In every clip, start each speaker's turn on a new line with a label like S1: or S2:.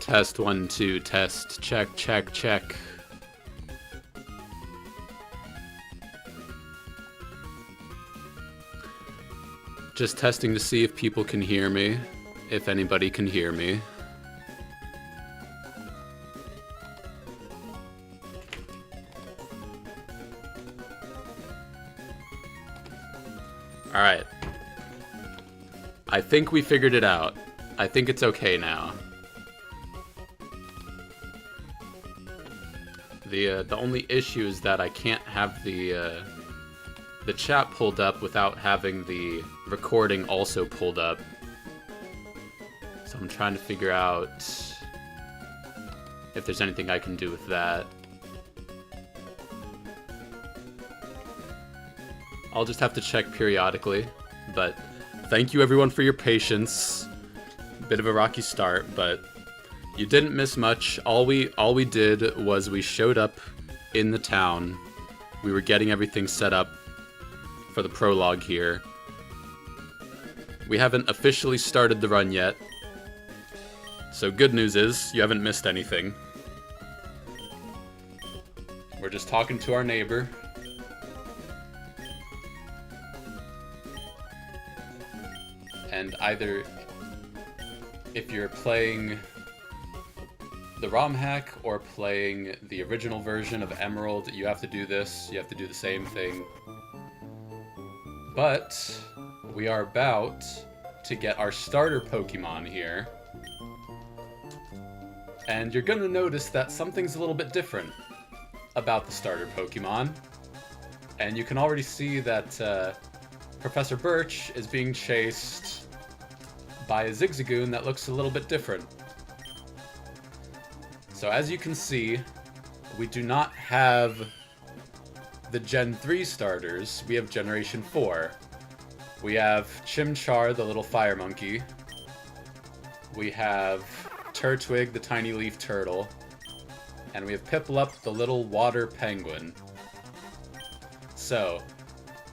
S1: Test 1, 2, test. Check, check, check. Just testing to see if people can hear me. If anybody can hear me. Alright. I think we figured it out. I think it's okay now. The only issue is that I can't have the chat pulled up without having the recording also pulled up. So I'm trying to figure out if there's anything I can do with that. I'll just have to check periodically, but thank you everyone for your patience. Bit of a rocky start, but you didn't miss much. All we did was we showed up in the town. We were getting everything set up for the prologue here. We haven't officially started the run yet. So good news is, you haven't missed anything. We're just talking to our neighbor. And either, if you're playing the ROM hack or playing the original version of Emerald, you have to do this. You have to do the same thing. But we are about to get our starter Pokemon here. And you're gonna notice that something's a little bit different about the starter Pokemon. And you can already see that Professor Birch is being chased by a Zigzagoon that looks a little bit different. So as you can see, we do not have the Gen 3 starters, we have Generation 4. We have Chimchar, the little fire monkey. We have Turtwig, the tiny leaf turtle. And we have Piplup, the little water penguin. So,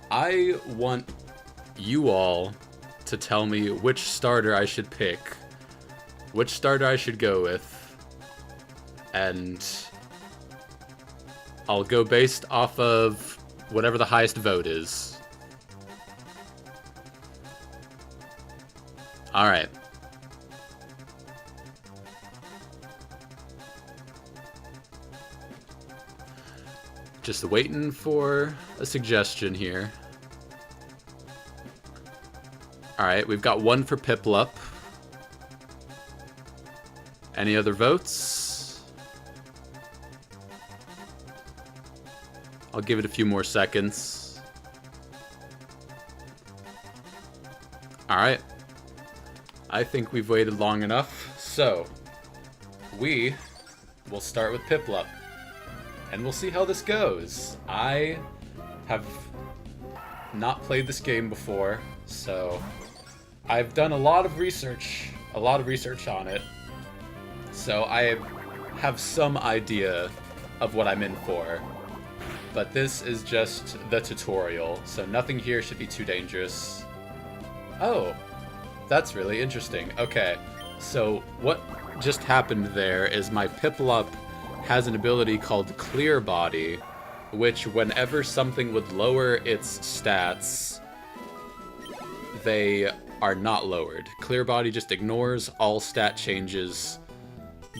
S1: I want you all to tell me which starter I should pick, which starter I should go with, and I'll go based off of whatever the highest vote is. Alright. Just waiting for a suggestion here. Alright, we've got one for Piplup. Any other votes? I'll give it a few more seconds. Alright. I think we've waited long enough, so we will start with Piplup. And we'll see how this goes. I have not played this game before, so I've done a lot of research on it. So I have some idea of what I'm in for. But this is just the tutorial, so nothing here should be too dangerous. Oh, that's really interesting. Okay, so what just happened there is my Piplup has an ability called Clear Body, which whenever something would lower its stats, they are not lowered. Clear Body just ignores all stat changes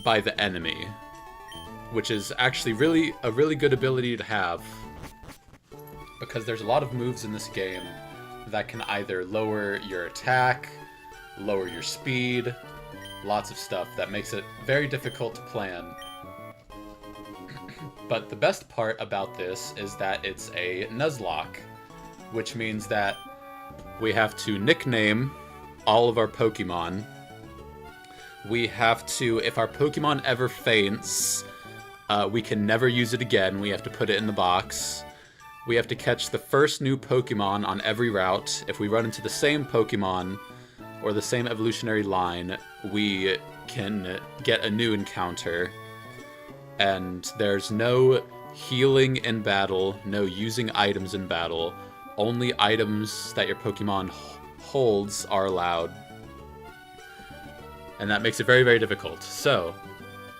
S1: by the enemy, which is actually a really good ability to have, because there's a lot of moves in this game that can either lower your attack, lower your speed, lots of stuff that makes it very difficult to plan. But the best part about this is that it's a Nuzlocke, which means that we have to nickname all of our Pokemon. We have to, if our Pokemon ever faints, we can never use it again. We have to put it in the box. We have to catch the first new Pokemon on every route. If we run into the same Pokemon or the same evolutionary line, we can get a new encounter. And there's no healing in battle, no using items in battle. Only items that your Pokemon holds are allowed. and that makes it very, very difficult. So,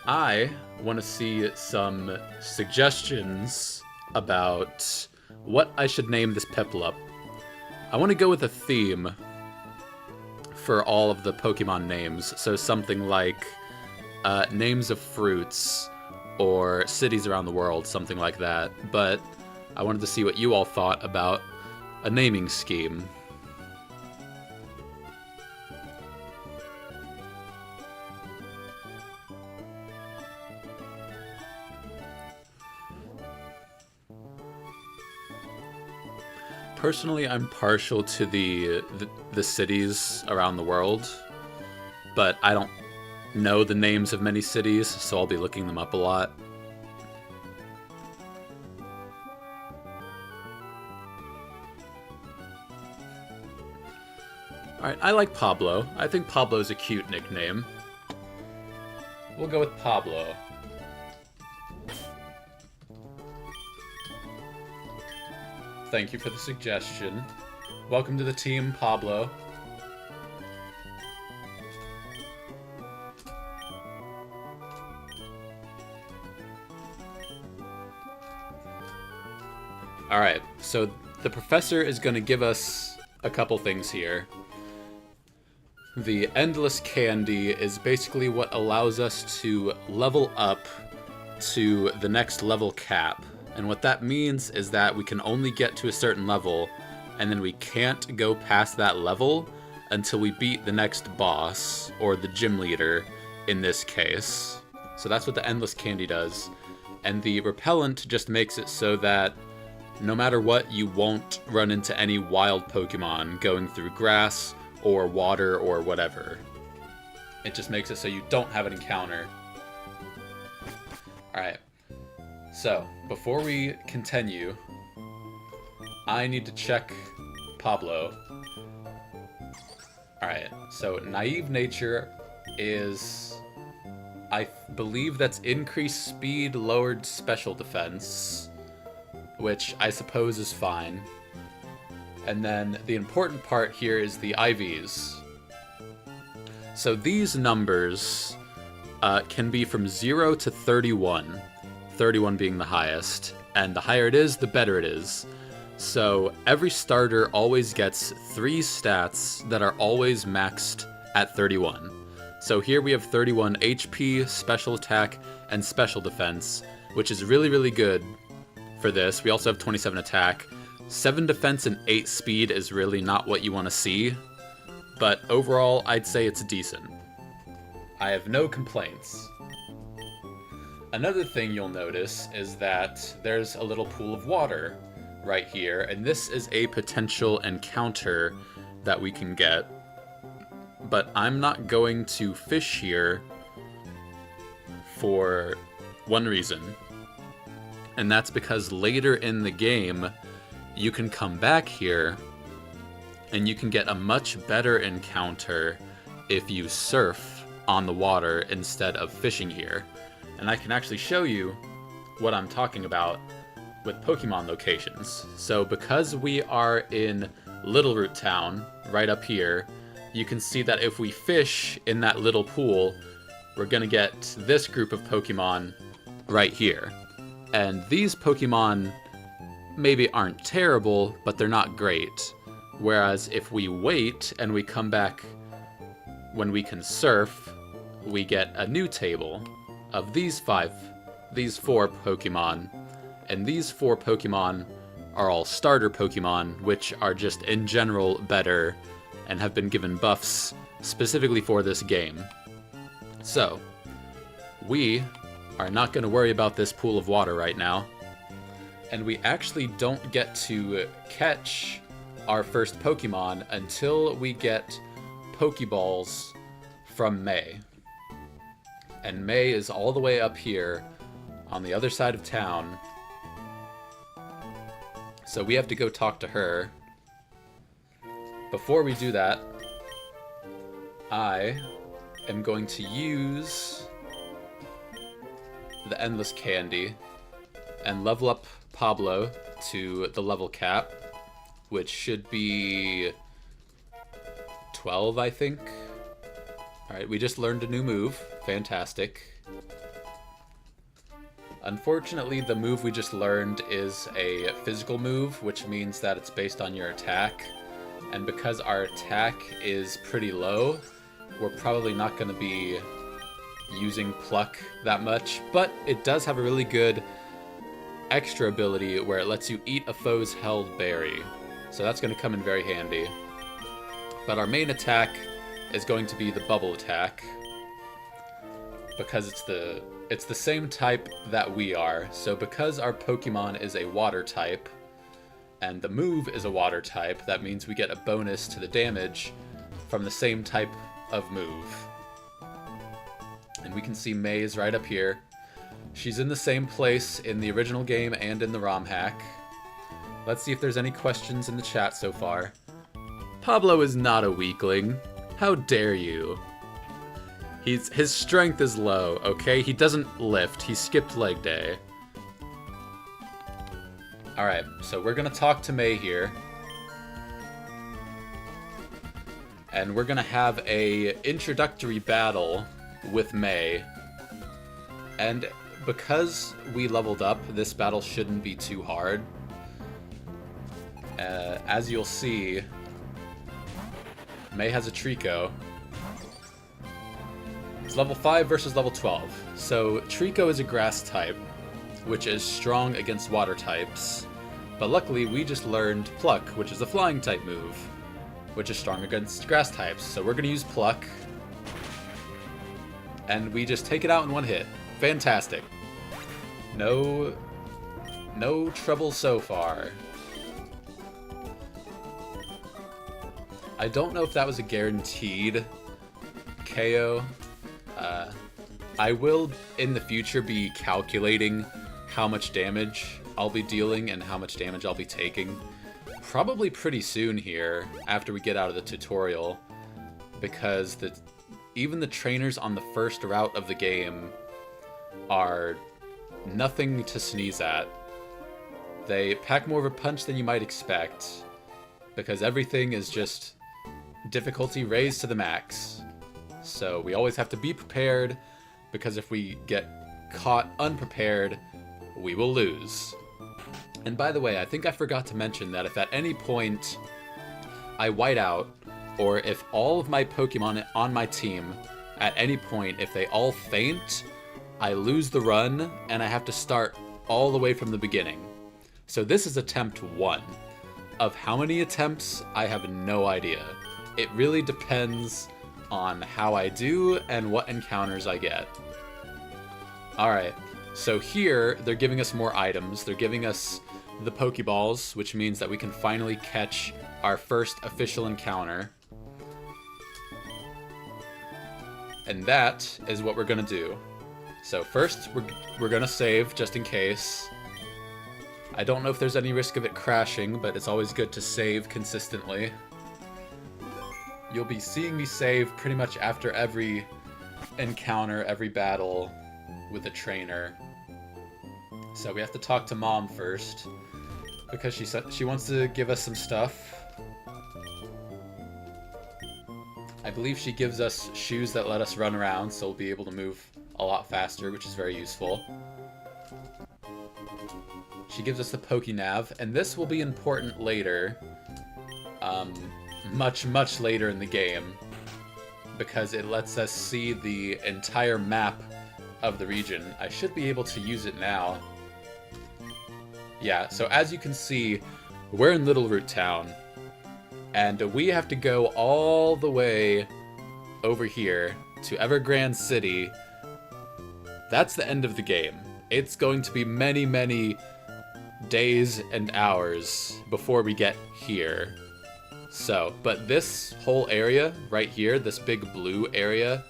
S1: I want to see some suggestions about what I should name this Piplup. I want to go with a theme for all of the Pokemon names, so something like names of fruits or cities around the world, something like that. But I wanted to see what you all thought about a naming scheme. Personally, I'm partial to the cities around the world, but I don't know the names of many cities, so I'll be looking them up a lot. Alright, I like Pablo. I think Pablo's a cute nickname. We'll go with Pablo. Thank you for the suggestion. Welcome to the team, Pablo. Alright, so the professor is going to give us a couple things here. The endless candy is basically what allows us to level up to the next level cap. And what that means is that we can only get to a certain level, and then we can't go past that level until we beat the next boss, or the gym leader in this case. So that's what the endless candy does. And the repellent just makes it so that no matter what, you won't run into any wild Pokemon going through grass or water or whatever. It just makes it so you don't have an encounter. Alright. So, before we continue, I need to check Pablo. Alright, so Naive Nature is... I believe that's increased speed, lowered special defense, which I suppose is fine. And then the important part here is the IVs. So these numbers can be from 0 to 31. 31 being the highest, and the higher it is, the better it is. So every starter always gets 3 stats that are always maxed at 31. So here we have 31 HP, special attack, and special defense, which is really, really good for this. We also have 27 attack. 7 defense and 8 speed is really not what you want to see, but overall, I'd say it's decent. I have no complaints. Another thing you'll notice is that there's a little pool of water right here, and this is a potential encounter that we can get. But I'm not going to fish here for one reason, and that's because later in the game, you can come back here and you can get a much better encounter if you surf on the water instead of fishing here. And I can actually show you what I'm talking about with Pokemon locations. So because we are in Little Root Town, right up here, you can see that if we fish in that little pool, we're gonna get this group of Pokemon right here. And these Pokemon maybe aren't terrible, but they're not great. Whereas if we wait and we come back when we can surf, we get a new table of these 4 Pokemon, and these 4 Pokemon are all starter Pokemon, which are just in general better and have been given buffs specifically for this game. So, we are not going to worry about this pool of water right now, and we actually don't get to catch our first Pokemon until we get Pokeballs from May. And May is all the way up here on the other side of town. So we have to go talk to her. Before we do that, I am going to use the Endless Candy and level up Pablo to the level cap, which should be 12, I think. Alright, we just learned a new move. Fantastic. Unfortunately, the move we just learned is a physical move, which means that it's based on your attack. And because our attack is pretty low, we're probably not going to be using Pluck that much. But it does have a really good extra ability where it lets you eat a foe's held berry. So that's going to come in very handy. But our main attack is going to be the bubble attack, because it's the same type that we are. So because our Pokemon is a water type, and the move is a water type, that means we get a bonus to the damage from the same type of move. And we can see May is right up here. She's in the same place in the original game and in the ROM hack. Let's see if there's any questions in the chat so far. Pablo is not a weakling. How dare you? His strength is low, okay? He doesn't lift. He skipped leg day. Alright, so we're gonna talk to May here. And we're gonna have a introductory battle with May. And because we leveled up, this battle shouldn't be too hard. As you'll see, May has a Trico. It's level 5 versus level 12. So Trico is a grass type, which is strong against water types. But luckily we just learned Pluck, which is a flying type move, which is strong against grass types. So we're going to use Pluck. And we just take it out in one hit. Fantastic. No trouble so far. I don't know if that was a guaranteed KO. I will, in the future, be calculating how much damage I'll be dealing and how much damage I'll be taking. Probably pretty soon here, after we get out of the tutorial, because even the trainers on the first route of the game are nothing to sneeze at. They pack more of a punch than you might expect, because everything is just difficulty raised to the max. So we always have to be prepared, because if we get caught unprepared, we will lose. And by the way, I think I forgot to mention that if at any point I white out, or if all of my Pokemon on my team, at any point, if they all faint, I lose the run, and I have to start all the way from the beginning. So this is attempt 1. Of how many attempts, I have no idea. It really depends on how I do and what encounters I get. Alright, so here they're giving us more items. They're giving us the Pokeballs, which means that we can finally catch our first official encounter. And that is what we're gonna do. So first, we're gonna save, just in case. I don't know if there's any risk of it crashing, but it's always good to save consistently. You'll be seeing me save pretty much after every encounter, every battle with a trainer. So we have to talk to Mom first, because she wants to give us some stuff. I believe she gives us shoes that let us run around, so we'll be able to move a lot faster, which is very useful. She gives us the Pokénav, and this will be important later. Much later in the game, because it lets us see the entire map of the region. I should be able to use it now. Yeah, so as you can see, we're in Little Root Town, and we have to go all the way over here to Evergrande City. That's the end of the game. It's going to be many days and hours before we get here. So, but this whole area right here, this big blue area,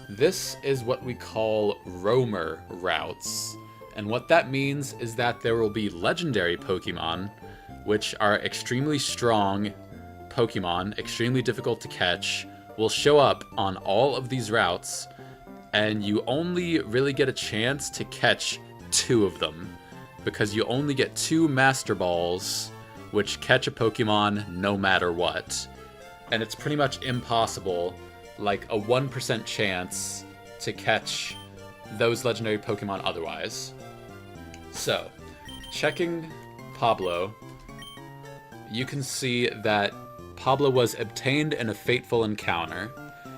S1: this is what we call roamer routes. And what that means is that there will be legendary Pokemon, which are extremely strong Pokemon, extremely difficult to catch, will show up on all of these routes, and you only really get a chance to catch 2 of them, because you only get 2 Master Balls, which catch a Pokemon no matter what. And it's pretty much impossible like a 1% chance to catch those legendary Pokemon otherwise. So, checking Pablo, you can see that Pablo was obtained in a fateful encounter.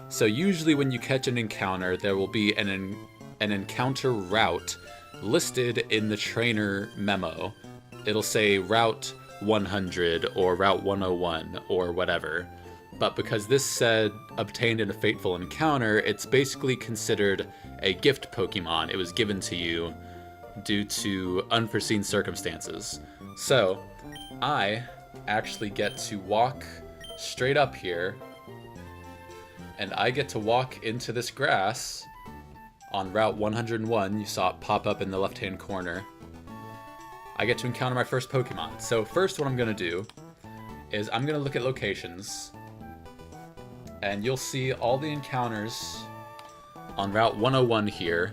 S1: So usually when you catch an encounter, there will be an encounter route listed in the trainer memo. It'll say Route 100 or Route 101 or whatever. But because this said obtained in a fateful encounter, it's basically considered a gift Pokemon. It was given to you due to unforeseen circumstances. So, I actually get to walk straight up here, and I get to walk into this grass on Route 101. You saw it pop up in the left-hand corner. I get to encounter my first Pokemon. So first what I'm going to do is I'm going to look at locations, and you'll see all the encounters on Route 101 here.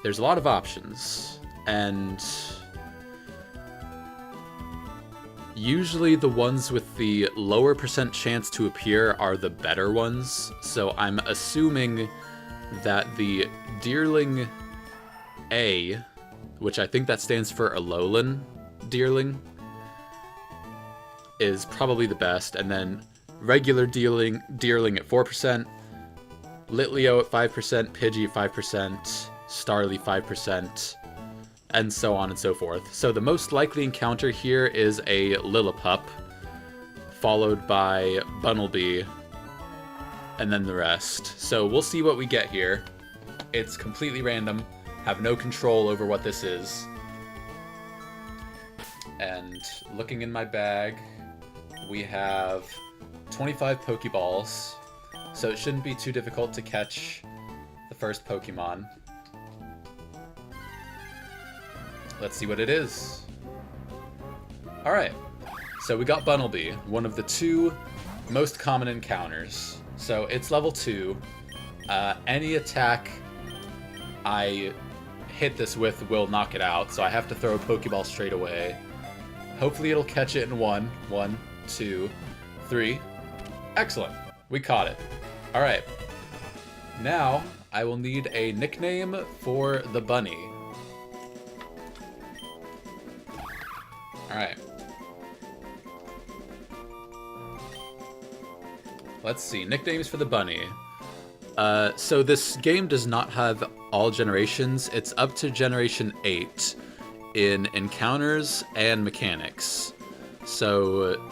S1: There's a lot of options, and usually the ones with the lower percent chance to appear are the better ones. So I'm assuming that the Deerling A, which I think that stands for Alolan Deerling, is probably the best. And then regular Deerling at 4%, Litleo at 5%, Pidgey 5%, Starly 5%, and so on and so forth. So the most likely encounter here is a Lillipup, followed by Bunnelby, and then the rest. So we'll see what we get here. It's completely random, have no control over what this is. And looking in my bag, we have 25 Pokeballs, so it shouldn't be too difficult to catch the first Pokemon. Let's see what it is. Alright, so we got Bunnelby, one of the two most common encounters. So it's level 2. Any attack I hit this with will knock it out, so I have to throw a Pokeball straight away. Hopefully it'll catch it in 1, 2, 3. Excellent, we caught it. Alright, now I will need a nickname for the bunny. Alright. Let's see, nicknames for the bunny. So this game does not have all generations. It's up to generation 8 in encounters and mechanics. So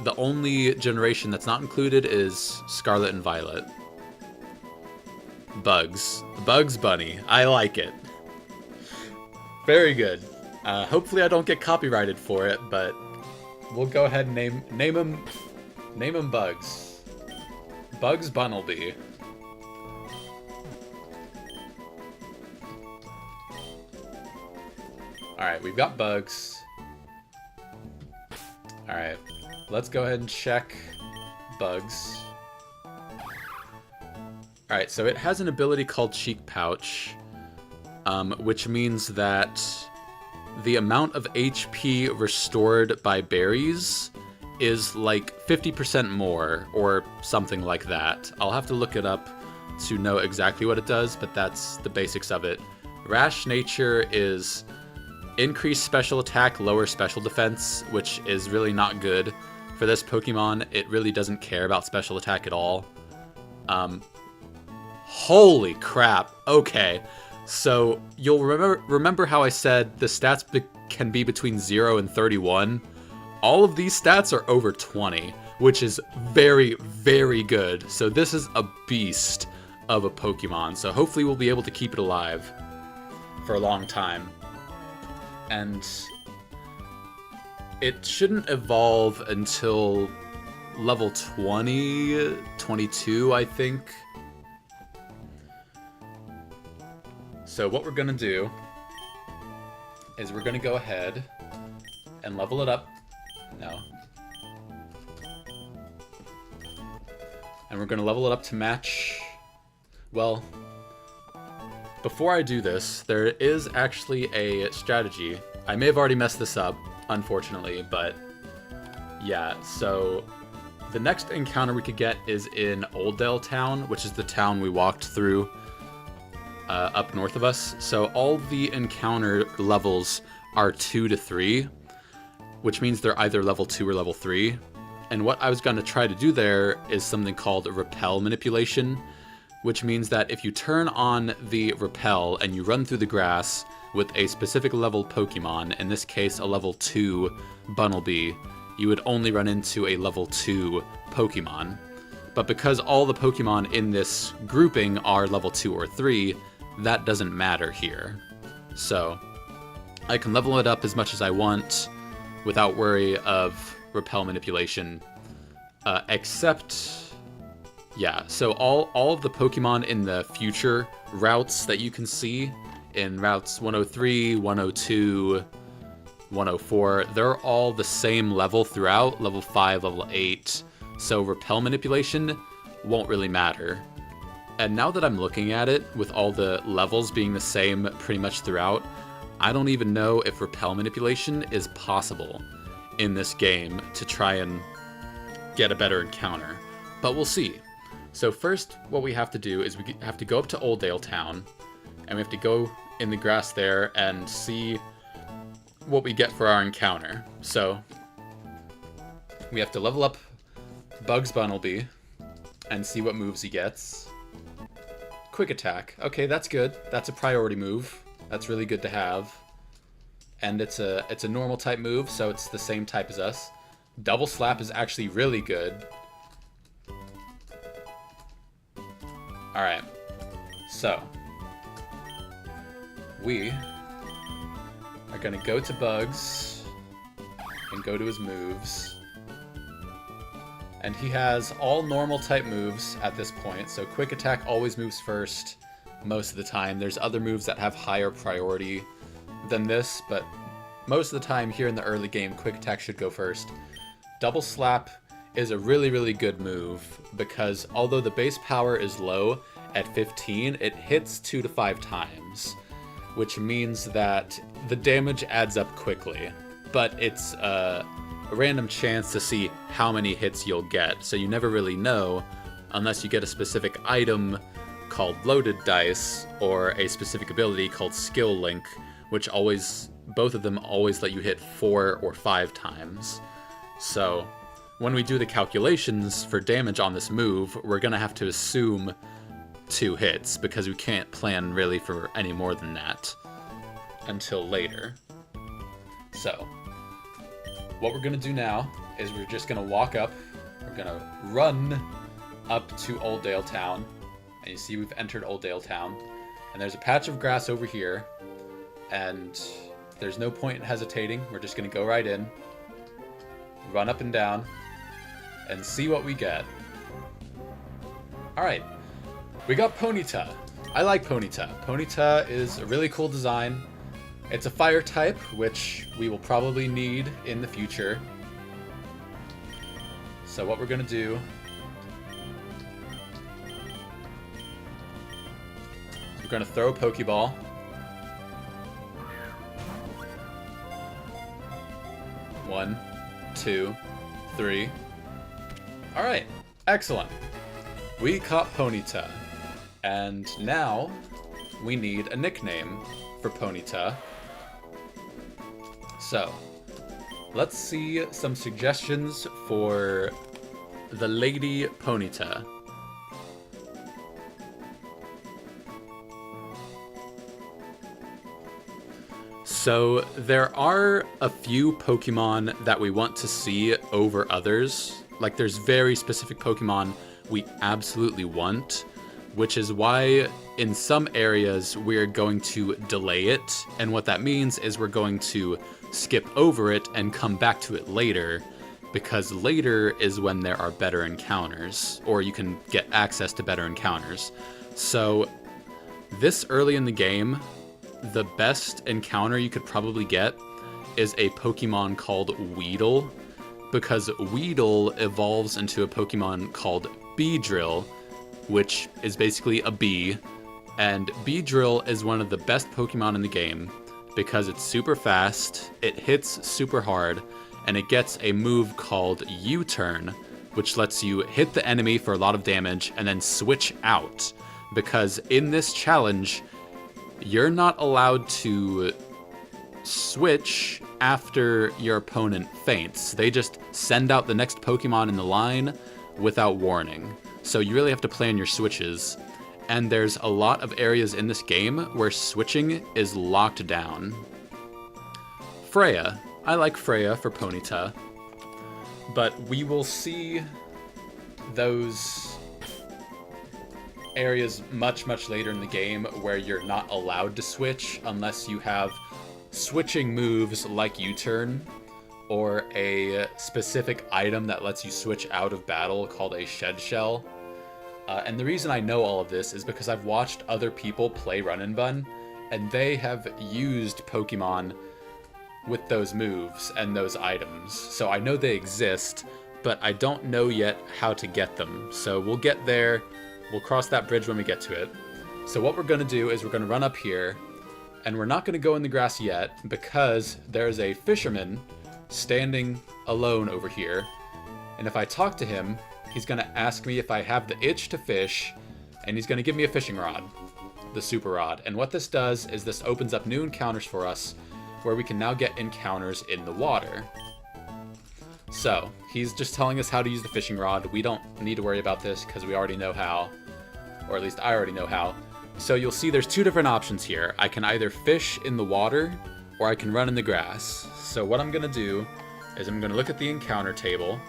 S1: the only generation that's not included is Scarlet and Violet. Bugs Bunny. I like it. Very good. Hopefully I don't get copyrighted for it, but we'll go ahead and name him Bugs. Bugs Bunnelby. Alright, we've got Bugs. Alright, let's go ahead and check Bugs. Alright, so it has an ability called Cheek Pouch, which means that the amount of HP restored by berries is like 50% more, or something like that. I'll have to look it up to know exactly what it does, but that's the basics of it. Rash Nature is increased special attack, lower special defense, which is really not good for this Pokemon. It really doesn't care about special attack at all. Holy crap. Okay. So you'll remember how I said the stats can be between 0 and 31? All of these stats are over 20, which is very, very good. So this is a beast of a Pokemon. So hopefully we'll be able to keep it alive for a long time. And it shouldn't evolve until level 20, 22, I think. So what we're going to do is we're going to go ahead and level it up. No. And we're going to level it up to match... Well, before I do this, there is actually a strategy. I may have already messed this up, unfortunately, but yeah, so the next encounter we could get is in Oldale Town, which is the town we walked through up north of us. So all the encounter levels are 2 to 3, which means they're either level 2 or level 3. And what I was going to try to do there is something called repel manipulation, which means that if you turn on the repel and you run through the grass with a specific level Pokemon, in this case a level 2 Bunnelby, you would only run into a level 2 Pokemon. But because all the Pokemon in this grouping are level 2 or 3, that doesn't matter here. So I can level it up as much as I want without worry of repel manipulation, except, yeah, so all of the Pokemon in the future routes that you can see in routes 103, 102, 104, they're all the same level throughout, level 5, level 8, so repel manipulation won't really matter. And now that I'm looking at it, with all the levels being the same pretty much throughout, I don't even know if repel manipulation is possible in this game to try and get a better encounter. But we'll see. So first, what we have to do is we have to go up to Oldale Town, and we have to go in the grass there and see what we get for our encounter. So we have to level up Bugs Bunnelby and see what moves he gets. Quick attack. Okay, that's good. That's a priority move. That's really good to have. And it's a normal type move, so it's the same type as us. Double slap is actually really good. Alright. So we are gonna go to Bugs and go to his moves. And he has all normal type moves at this point, so quick attack always moves first most of the time. There's other moves that have higher priority than this, but most of the time here in the early game, quick attack should go first. Double slap is a really, really good move because although the base power is low at 15, it hits 2 to 5 times, which means that the damage adds up quickly, but it's a random chance to see how many hits you'll get, so you never really know unless you get a specific item called Loaded Dice or a specific ability called Skill Link, which both of them always let you hit 4 or 5 times. So when we do the calculations for damage on this move, we're gonna have to assume 2 hits because we can't plan really for any more than that until later. So what we're gonna do now is we're just gonna walk up, we're gonna run up to Oldale Town, and you see we've entered Oldale Town, and there's a patch of grass over here, and there's no point in hesitating. We're just gonna go right in, run up and down, and see what we get. Alright, we got Ponyta. I like Ponyta. Ponyta is a really cool design. It's a fire type, which we will probably need in the future. So what we're gonna do is we're gonna throw a Pokeball. One, 2, 3. Alright, excellent. We caught Ponyta. And now we need a nickname for Ponyta. So, let's see some suggestions for the Lady Ponyta. So, there are a few Pokemon that we want to see over others. Like, there's very specific Pokemon we absolutely want, which is why in some areas we're going to delay it. And what that means is we're going to skip over it and come back to it later, because later is when there are better encounters, or you can get access to better encounters. So this early in the game, the best encounter you could probably get is a Pokemon called Weedle, because Weedle evolves into a Pokemon called Beedrill, which is basically a bee, and Beedrill is one of the best Pokemon in the game because it's super fast, it hits super hard, and it gets a move called U-Turn, which lets you hit the enemy for a lot of damage and then switch out. Because in this challenge, you're not allowed to switch after your opponent faints. They just send out the next Pokemon in the line without warning. So you really have to plan your switches. And there's a lot of areas in this game where switching is locked down. Freya. I like Freya for Ponyta. But we will see those areas much later in the game where you're not allowed to switch unless you have switching moves like U-turn or a specific item that lets you switch out of battle called a shed shell. And the reason I know all of this is because I've watched other people play Run and Bun, and they have used Pokemon with those moves and those items. So I know they exist, but I don't know yet how to get them. So we'll get there. We'll cross that bridge when we get to it. So what we're going to do is we're going to run up here, and we're not going to go in the grass yet because there's a fisherman standing alone over here. And if I talk to him, he's going to ask me if I have the itch to fish, and he's going to give me a fishing rod, the super rod. And what this does is this opens up new encounters for us where we can now get encounters in the water. So he's just telling us how to use the fishing rod. We don't need to worry about this because we already know how, or at least I already know how. So you'll see there's two different options here. I can either fish in the water or I can run in the grass. So what I'm going to do is I'm going to look at the encounter table.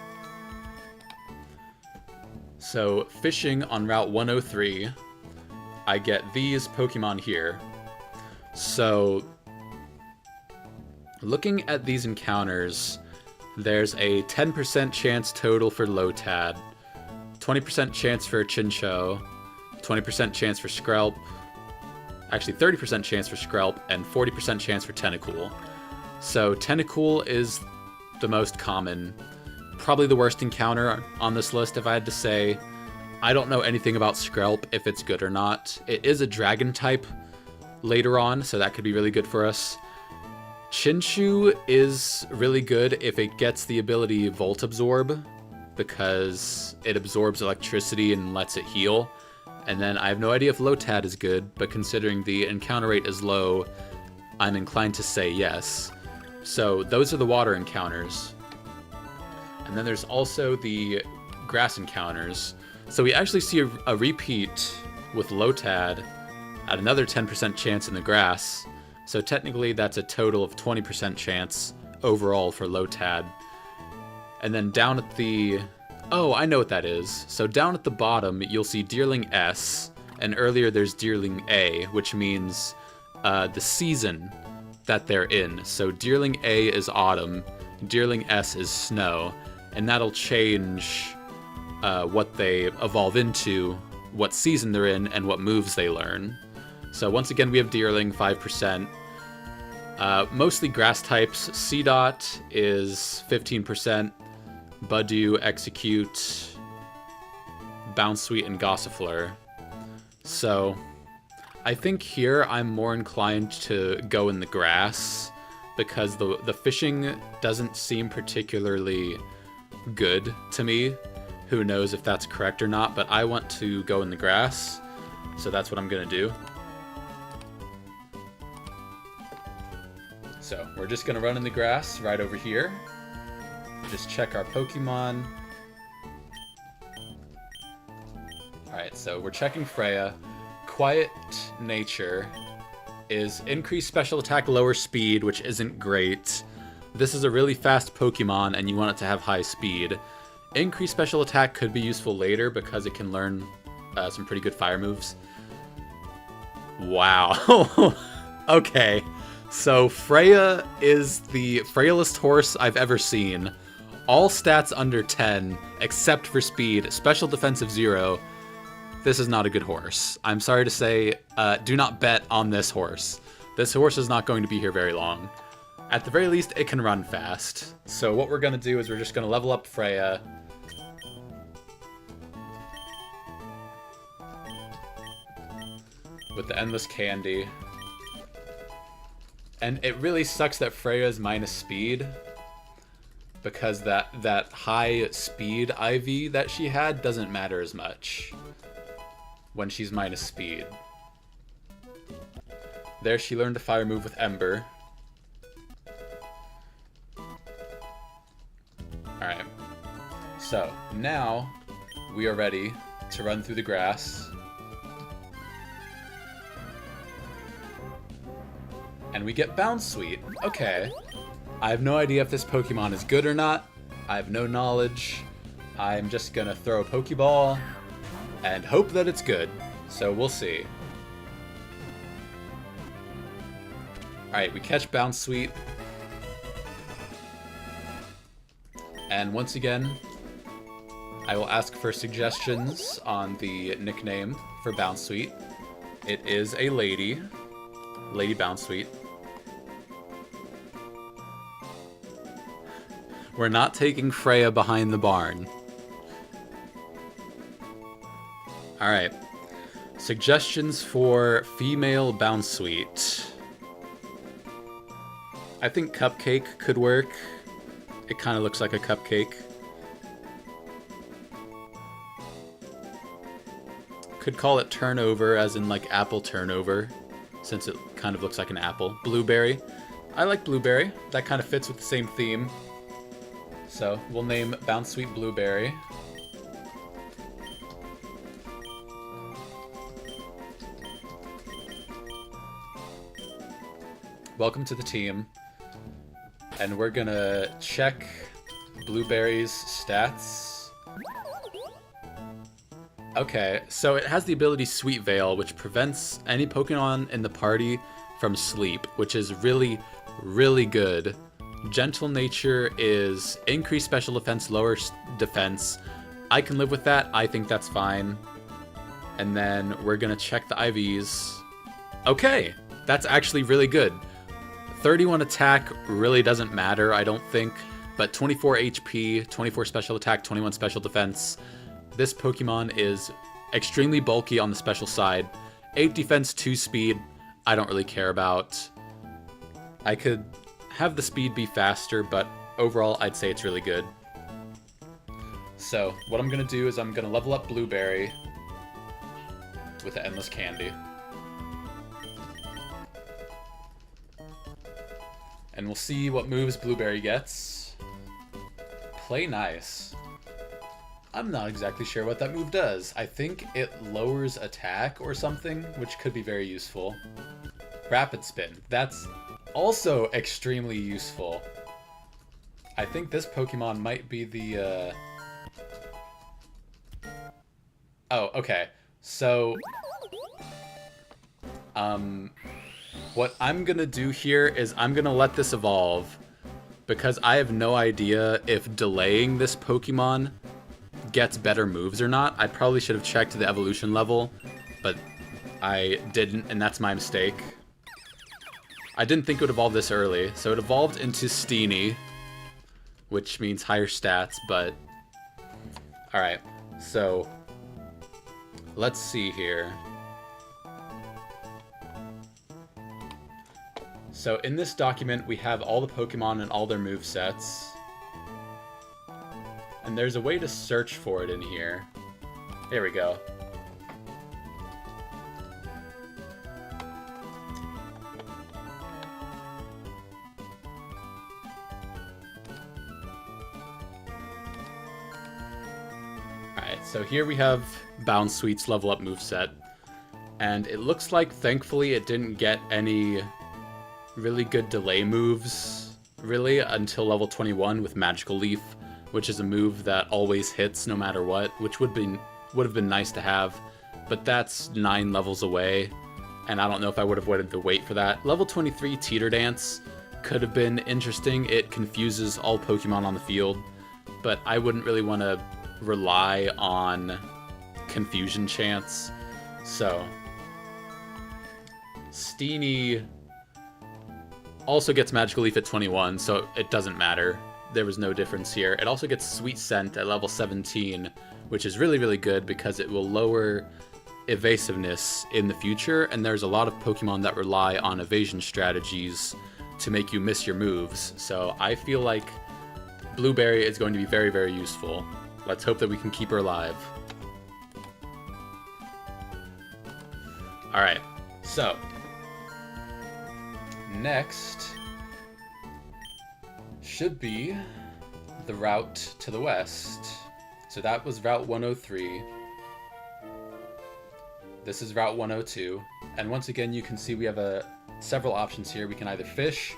S1: So fishing on Route 103, I get these Pokemon here. So looking at these encounters, there's a 10% chance total for Lotad, 20% chance for Chinchou, 20% chance for Skrelp, actually 30% chance for Skrelp, and 40% chance for Tentacool. So Tentacool is the most common, probably the worst encounter on this list if I had to say. I don't know anything about Skrelp, if it's good or not. It is a dragon type later on, so that could be really good for us. Chinchou is really good if it gets the ability Volt Absorb, because it absorbs electricity and lets it heal. And then I have no idea if Lotad is good, but considering the encounter rate is low, I'm inclined to say yes. So those are the water encounters. And then there's also the grass encounters. So we actually see a repeat with Lotad at another 10% chance in the grass. So technically that's a total of 20% chance overall for Lotad. And then down at the... Oh, I know what that is. So down at the bottom, you'll see Deerling S, and earlier there's Deerling A, which means the season that they're in. So Deerling A is autumn, Deerling S is snow, and that'll change what they evolve into, what season they're in, and what moves they learn. So once again, we have Deerling, 5%. Mostly grass types. Seedot is 15%. Budew, Execute, Bounsweet, and Gossifleur. So I think here I'm more inclined to go in the grass because the fishing doesn't seem particularly good to me. Who knows if that's correct or not, but I want to go in the grass, so that's what I'm going to do. So we're just going to run in the grass right over here. Just check our Pokemon. Alright, so we're checking Freya. Quiet Nature is increased special attack, lower speed, which isn't great. This is a really fast Pokemon, and you want it to have high speed. Increased special attack could be useful later because it can learn some pretty good fire moves. Wow. Okay. So Freya is the frailest horse I've ever seen. All stats under 10, except for speed, special defensive 0. This is not a good horse. I'm sorry to say, do not bet on this horse. This horse is not going to be here very long. At the very least, it can run fast. So what we're going to do is we're just going to level up Freya. With the Endless Candy. And it really sucks that Freya is minus speed. because that high speed IV that she had doesn't matter as much when she's minus speed. There she learned a fire move with Ember. Alright. So, now we are ready to run through the grass. And we get Bounce Sweet. Okay. I have no idea if this Pokemon is good or not. I have no knowledge. I'm just gonna throw a Pokeball and hope that it's good. So we'll see. Alright, we catch Bounce Sweet. And once again, I will ask for suggestions on the nickname for Bounce Sweet. It is a lady. Lady Bounce Sweet. We're not taking Freya behind the barn. Alright. Suggestions for female Bounce Sweet. I think Cupcake could work. It kind of looks like a cupcake. Could call it Turnover, as in like apple turnover, since it kind of looks like an apple. Blueberry. I like Blueberry. That kind of fits with the same theme. So we'll name Bounce Sweet Blueberry. Welcome to the team. And we're gonna check Blueberry's stats. Okay, so it has the ability Sweet Veil, which prevents any Pokemon in the party from sleep, which is really, really good. Gentle Nature is increased special defense, lower defense. I can live with that. I think that's fine. And then we're gonna check the IVs. Okay, that's actually really good. 31 attack really doesn't matter, I don't think, but 24 HP, 24 special attack, 21 special defense. This Pokemon is extremely bulky on the special side. 8 defense, 2 speed, I don't really care about. I could have the speed be faster, but overall I'd say it's really good. So, what I'm going to do is I'm going to level up Blueberry with the Endless Candy. And we'll see what moves Blueberry gets. Play Nice. I'm not exactly sure what that move does. I think it lowers attack or something, which could be very useful. Rapid Spin. That's also extremely useful. I think this Pokemon might be the... Oh, okay. So... What I'm gonna do here is I'm gonna let this evolve, because I have no idea if delaying this Pokemon gets better moves or not. I probably should have checked the evolution level, but I didn't, and that's my mistake. I didn't think it would evolve this early, so it evolved into Steenie, which means higher stats, but... Alright, so... Let's see here. So in this document, we have all the Pokemon and all their movesets. And there's a way to search for it in here. There we go. Alright, so here we have Bounce Sweet's level up moveset. And it looks like, thankfully, it didn't get any really good delay moves, really, until level 21 with Magical Leaf, which is a move that always hits no matter what, which would have been nice to have, but that's 9 levels away, and I don't know if I would have wanted to wait for that. Level 23 Teeter Dance could have been interesting. It confuses all Pokemon on the field, but I wouldn't really want to rely on confusion chance. So, Steenie also gets Magical Leaf at 21, so it doesn't matter. There was no difference here. It also gets Sweet Scent at level 17, which is really, really good because it will lower evasiveness in the future, and there's a lot of Pokemon that rely on evasion strategies to make you miss your moves. So I feel like Blueberry is going to be very, very useful. Let's hope that we can keep her alive. Alright, so next should be the route to the west. So that was Route 103. This is Route 102. And once again, you can see we have several options here. We can either fish,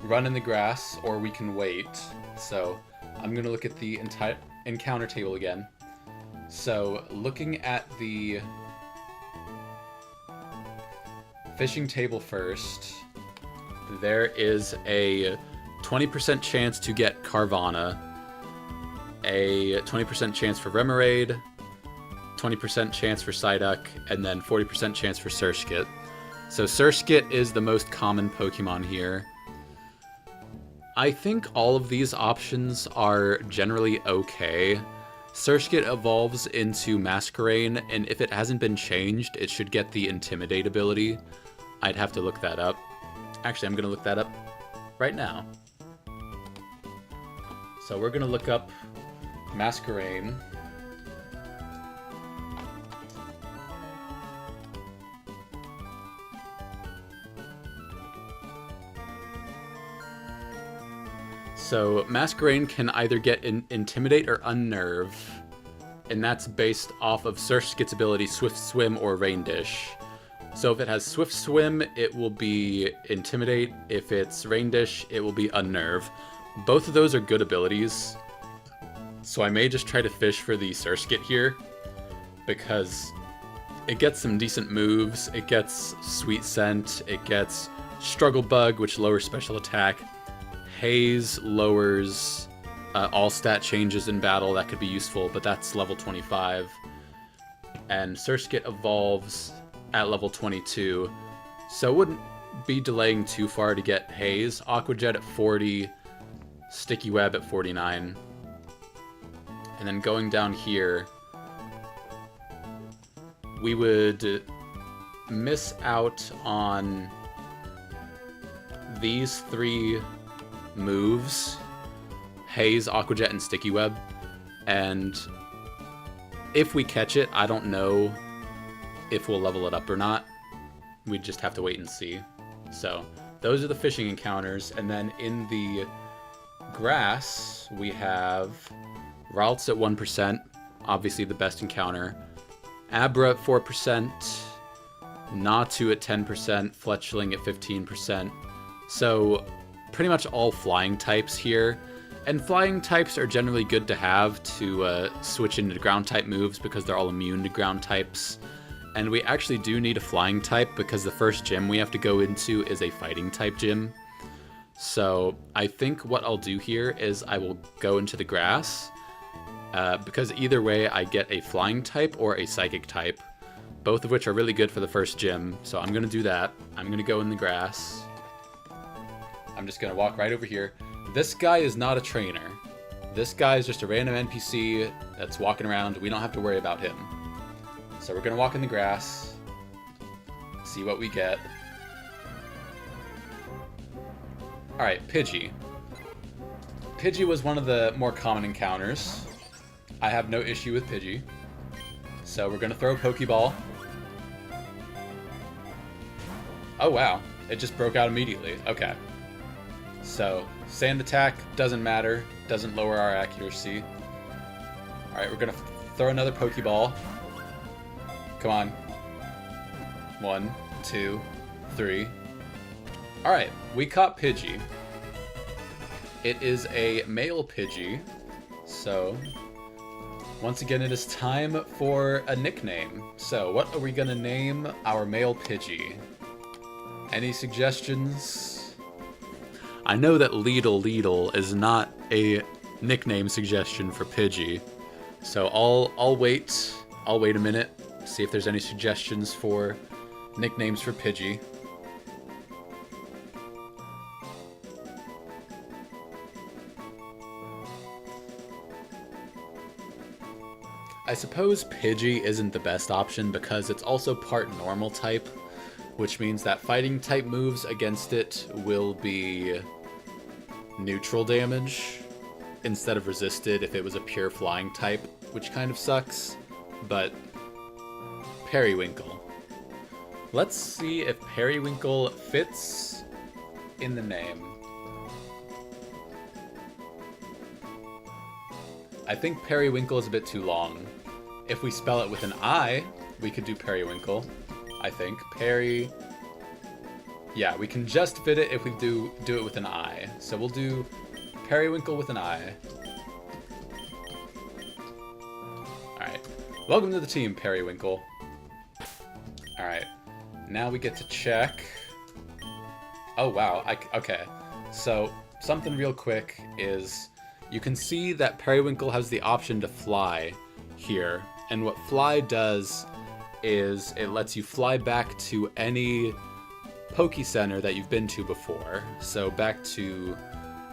S1: run in the grass, or we can wait. So I'm going to look at the entire encounter table again. So looking at the fishing table first, there is a 20% chance to get Carvana, a 20% chance for Remoraid, 20% chance for Psyduck, and then 40% chance for Surskit. So Surskit is the most common Pokemon here. I think all of these options are generally okay. Surskit evolves into Masquerain, and if it hasn't been changed, it should get the Intimidate ability. I'd have to look that up. Actually, I'm going to look that up right now. So we're going to look up Masquerain. So Masquerain can either get Intimidate or Unnerve, and that's based off of Surskit's ability Swift Swim or Rain Dish. So if it has Swift Swim, it will be Intimidate. If it's Rain Dish, it will be Unnerve. Both of those are good abilities, so I may just try to fish for the Surskit here, because it gets some decent moves. It gets Sweet Scent, it gets Struggle Bug, which lowers special attack. Haze lowers all stat changes in battle. That could be useful, but that's level 25. And Surskit evolves at level 22, so it wouldn't be delaying too far to get Haze. Aqua Jet at 40, Sticky Web at 49. And then going down here, we would miss out on these three moves: Haze, Aqua Jet, and Sticky Web. And if we catch it, I don't know if we'll level it up or not. We just have to wait and see. So those are the fishing encounters. And then in the grass, we have Ralts at 1%, obviously the best encounter. Abra at 4%, Natu at 10%, Fletchling at 15%. So pretty much all flying types here. And flying types are generally good to have to switch into ground type moves because they're all immune to ground types. And we actually do need a flying type because the first gym we have to go into is a fighting type gym. So I think what I'll do here is I will go into the grass, because either way I get a flying type or a psychic type, both of which are really good for the first gym. So I'm going to do that. I'm going to go in the grass. I'm just going to walk right over here. This guy is not a trainer. This guy is just a random NPC that's walking around. We don't have to worry about him. So we're going to walk in the grass, see what we get. Alright, Pidgey. Pidgey was one of the more common encounters. I have no issue with Pidgey. So we're going to throw a Pokeball. Oh wow, it just broke out immediately. Okay. So, Sand Attack doesn't matter, doesn't lower our accuracy. Alright, we're going to throw another Pokeball. Come on. 1, 2, 3. Alright, we caught Pidgey. It is a male Pidgey, so once again it is time for a nickname. So what are we gonna name our male Pidgey? Any suggestions? I know that Leedle is not a nickname suggestion for Pidgey, so I'll wait a minute, see if there's any suggestions for nicknames for Pidgey. I suppose Pidgey isn't the best option because it's also part normal type, which means that fighting type moves against it will be neutral damage. instead of resisted if it was a pure flying type, which kind of sucks, but Periwinkle. Let's see if Periwinkle fits in the name. I think Periwinkle is a bit too long. If we spell it with an I, we could do Periwinkle, I think. Yeah, we can just fit it if we do it with an I. So we'll do Periwinkle with an I. Alright. Welcome to the team, Periwinkle. Alright. Now we get to check. Oh, wow. Okay. So, something real quick is you can see that Periwinkle has the option to fly here. And what fly does is it lets you fly back to any Poke Center that you've been to before. So back to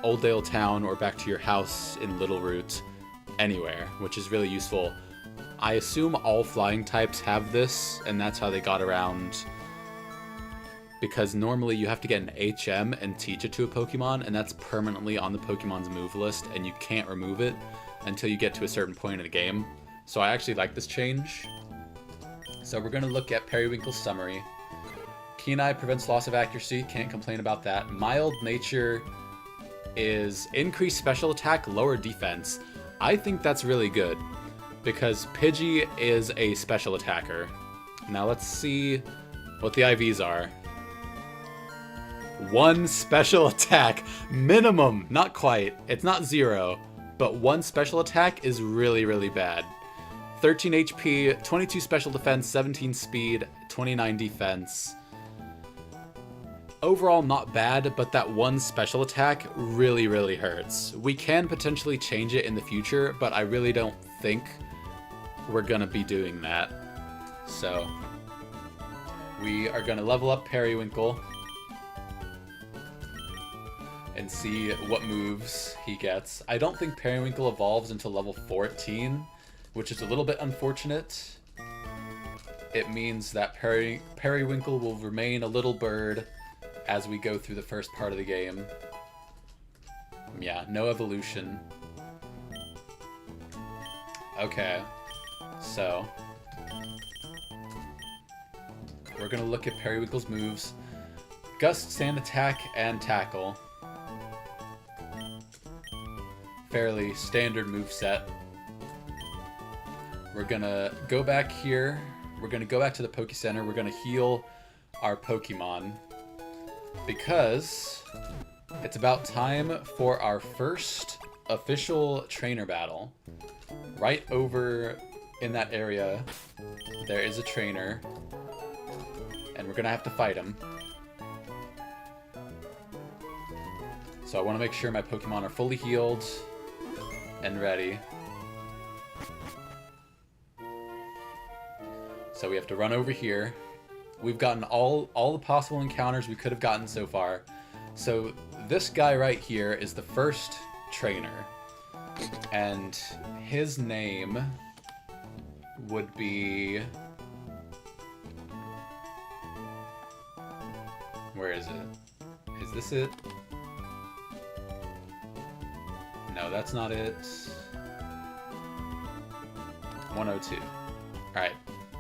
S1: Oldale Town or back to your house in Littleroot, anywhere, which is really useful. I assume all flying types have this, and that's how they got around, because normally you have to get an HM and teach it to a Pokemon, and that's permanently on the Pokemon's move list, and you can't remove it until you get to a certain point in the game. So I actually like this change. So we're going to look at Periwinkle's summary. Keen Eye prevents loss of accuracy, can't complain about that. Mild nature is increased special attack, lower defense. I think that's really good, because Pidgey is a special attacker. Now let's see what the IVs are. 1 special attack, minimum, not quite. It's not 0, but 1 special attack is really, really bad. 13 HP, 22 special defense, 17 speed, 29 defense. Overall, not bad, but that 1 special attack really, really hurts. We can potentially change it in the future, but I really don't think we're gonna be doing that. So, we are gonna level up Periwinkle and see what moves he gets. I don't think Periwinkle evolves until level 14, which is a little bit unfortunate. It means that Periwinkle will remain a little bird as we go through the first part of the game. Yeah, no evolution. Okay, so we're gonna look at Periwinkle's moves. Gust, Sand Attack, and Tackle. Fairly standard moveset. We're gonna go back here. We're gonna go back to the Poke Center. We're gonna heal our Pokemon, because it's about time for our first official trainer battle. Right over in that area, there is a trainer, and we're gonna have to fight him. So I want to make sure my Pokemon are fully healed and ready. So we have to run over here. We've gotten all the possible encounters we could have gotten so far. So this guy right here is the first trainer, and his name would be... Where is it? Is this it? No, that's not it. 102. Alright.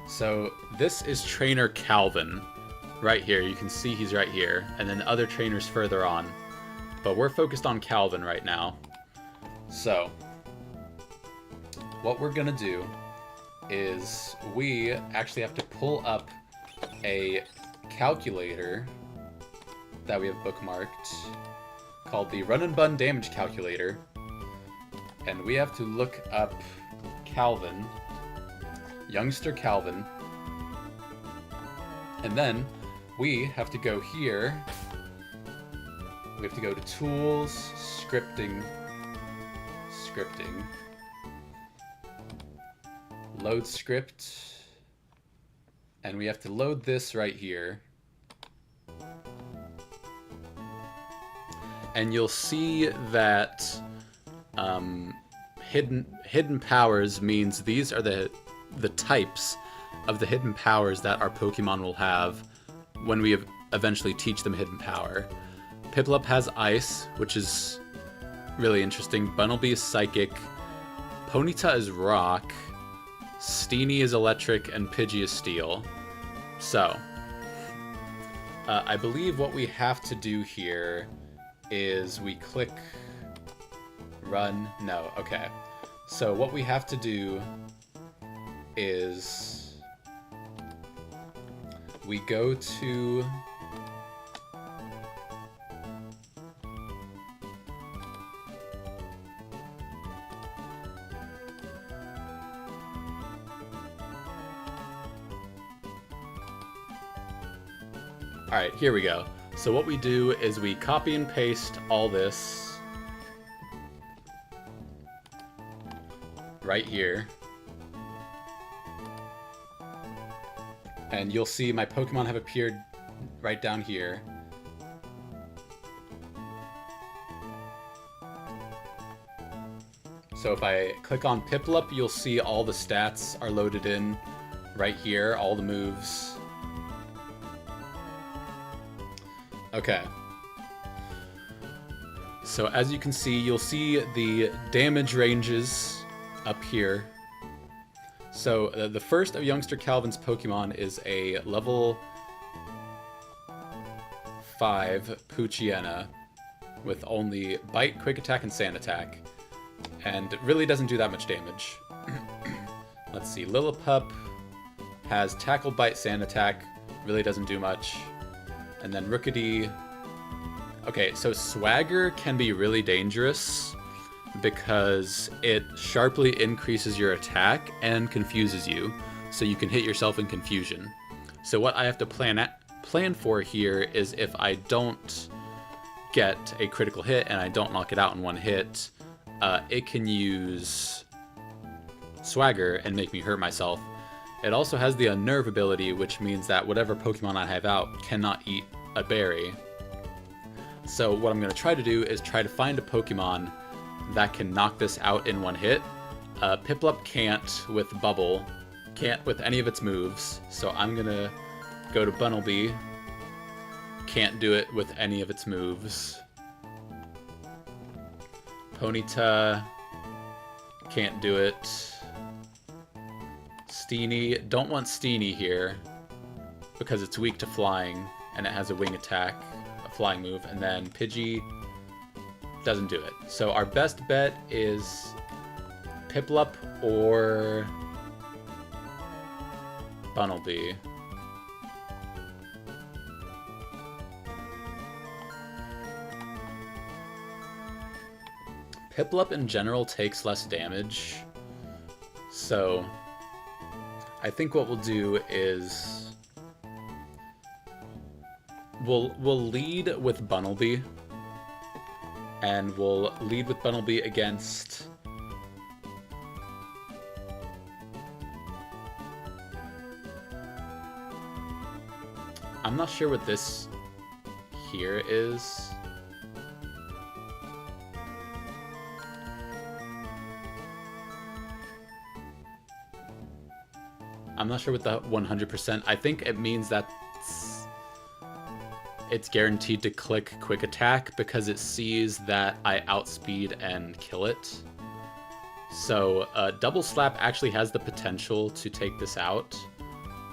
S1: So this is Trainer Calvin, right here. You can see he's right here, and then other trainers further on. But we're focused on Calvin right now. So, what we're gonna do is we actually have to pull up a calculator that we have bookmarked called the Run and Bun Damage Calculator. And we have to look up Calvin. Youngster Calvin, and then we have to go here. We have to go to Tools, Scripting, Load Script, and we have to load this right here. And you'll see that hidden powers means these are the types of the hidden powers that our Pokemon will have when we eventually teach them hidden power. Piplup has Ice, which is really interesting. Bunnelby is psychic. Ponyta is rock. Steenie is electric, and Pidgey is steel. So, I believe what we have to do here is we click run. No, okay. So what we have to do is we go to Alright, here we go. So what we do is we copy and paste all this right here. And you'll see my Pokemon have appeared right down here. So if I click on Piplup, you'll see all the stats are loaded in right here, all the moves. Okay. So as you can see, you'll see the damage ranges up here. So the first of Youngster Calvin's Pokemon is a level 5 Poochyena with only Bite, Quick Attack, and Sand Attack. And it really doesn't do that much damage. Let's see, Lillipup has Tackle, Bite, Sand Attack, really doesn't do much. And then Rookidee. Okay, so Swagger can be really dangerous because it sharply increases your attack and confuses you, so you can hit yourself in confusion. So what I have to plan for here is if I don't get a critical hit and I don't knock it out in one hit, it can use Swagger and make me hurt myself. It also has the Unnerve ability, which means that whatever Pokemon I have out cannot eat a berry. So what I'm going to try to do is try to find a Pokemon that can knock this out in one hit. Piplup can't with Bubble, can't with any of its moves, so I'm going to go to Bunnelby. Can't do it with any of its moves. Ponyta, can't do it. Steenie, don't want Steenie here because it's weak to flying and it has a wing attack, a flying move, and then Pidgey doesn't do it. So our best bet is Piplup or Bunnelby. Piplup in general takes less damage, so I think what we'll do is we'll lead with Bunnelby, and we'll lead with Bunnelby against I'm not sure what this here is. I'm not sure what the 100%. I think it means that it's guaranteed to click Quick Attack because it sees that I outspeed and kill it. So Double Slap actually has the potential to take this out,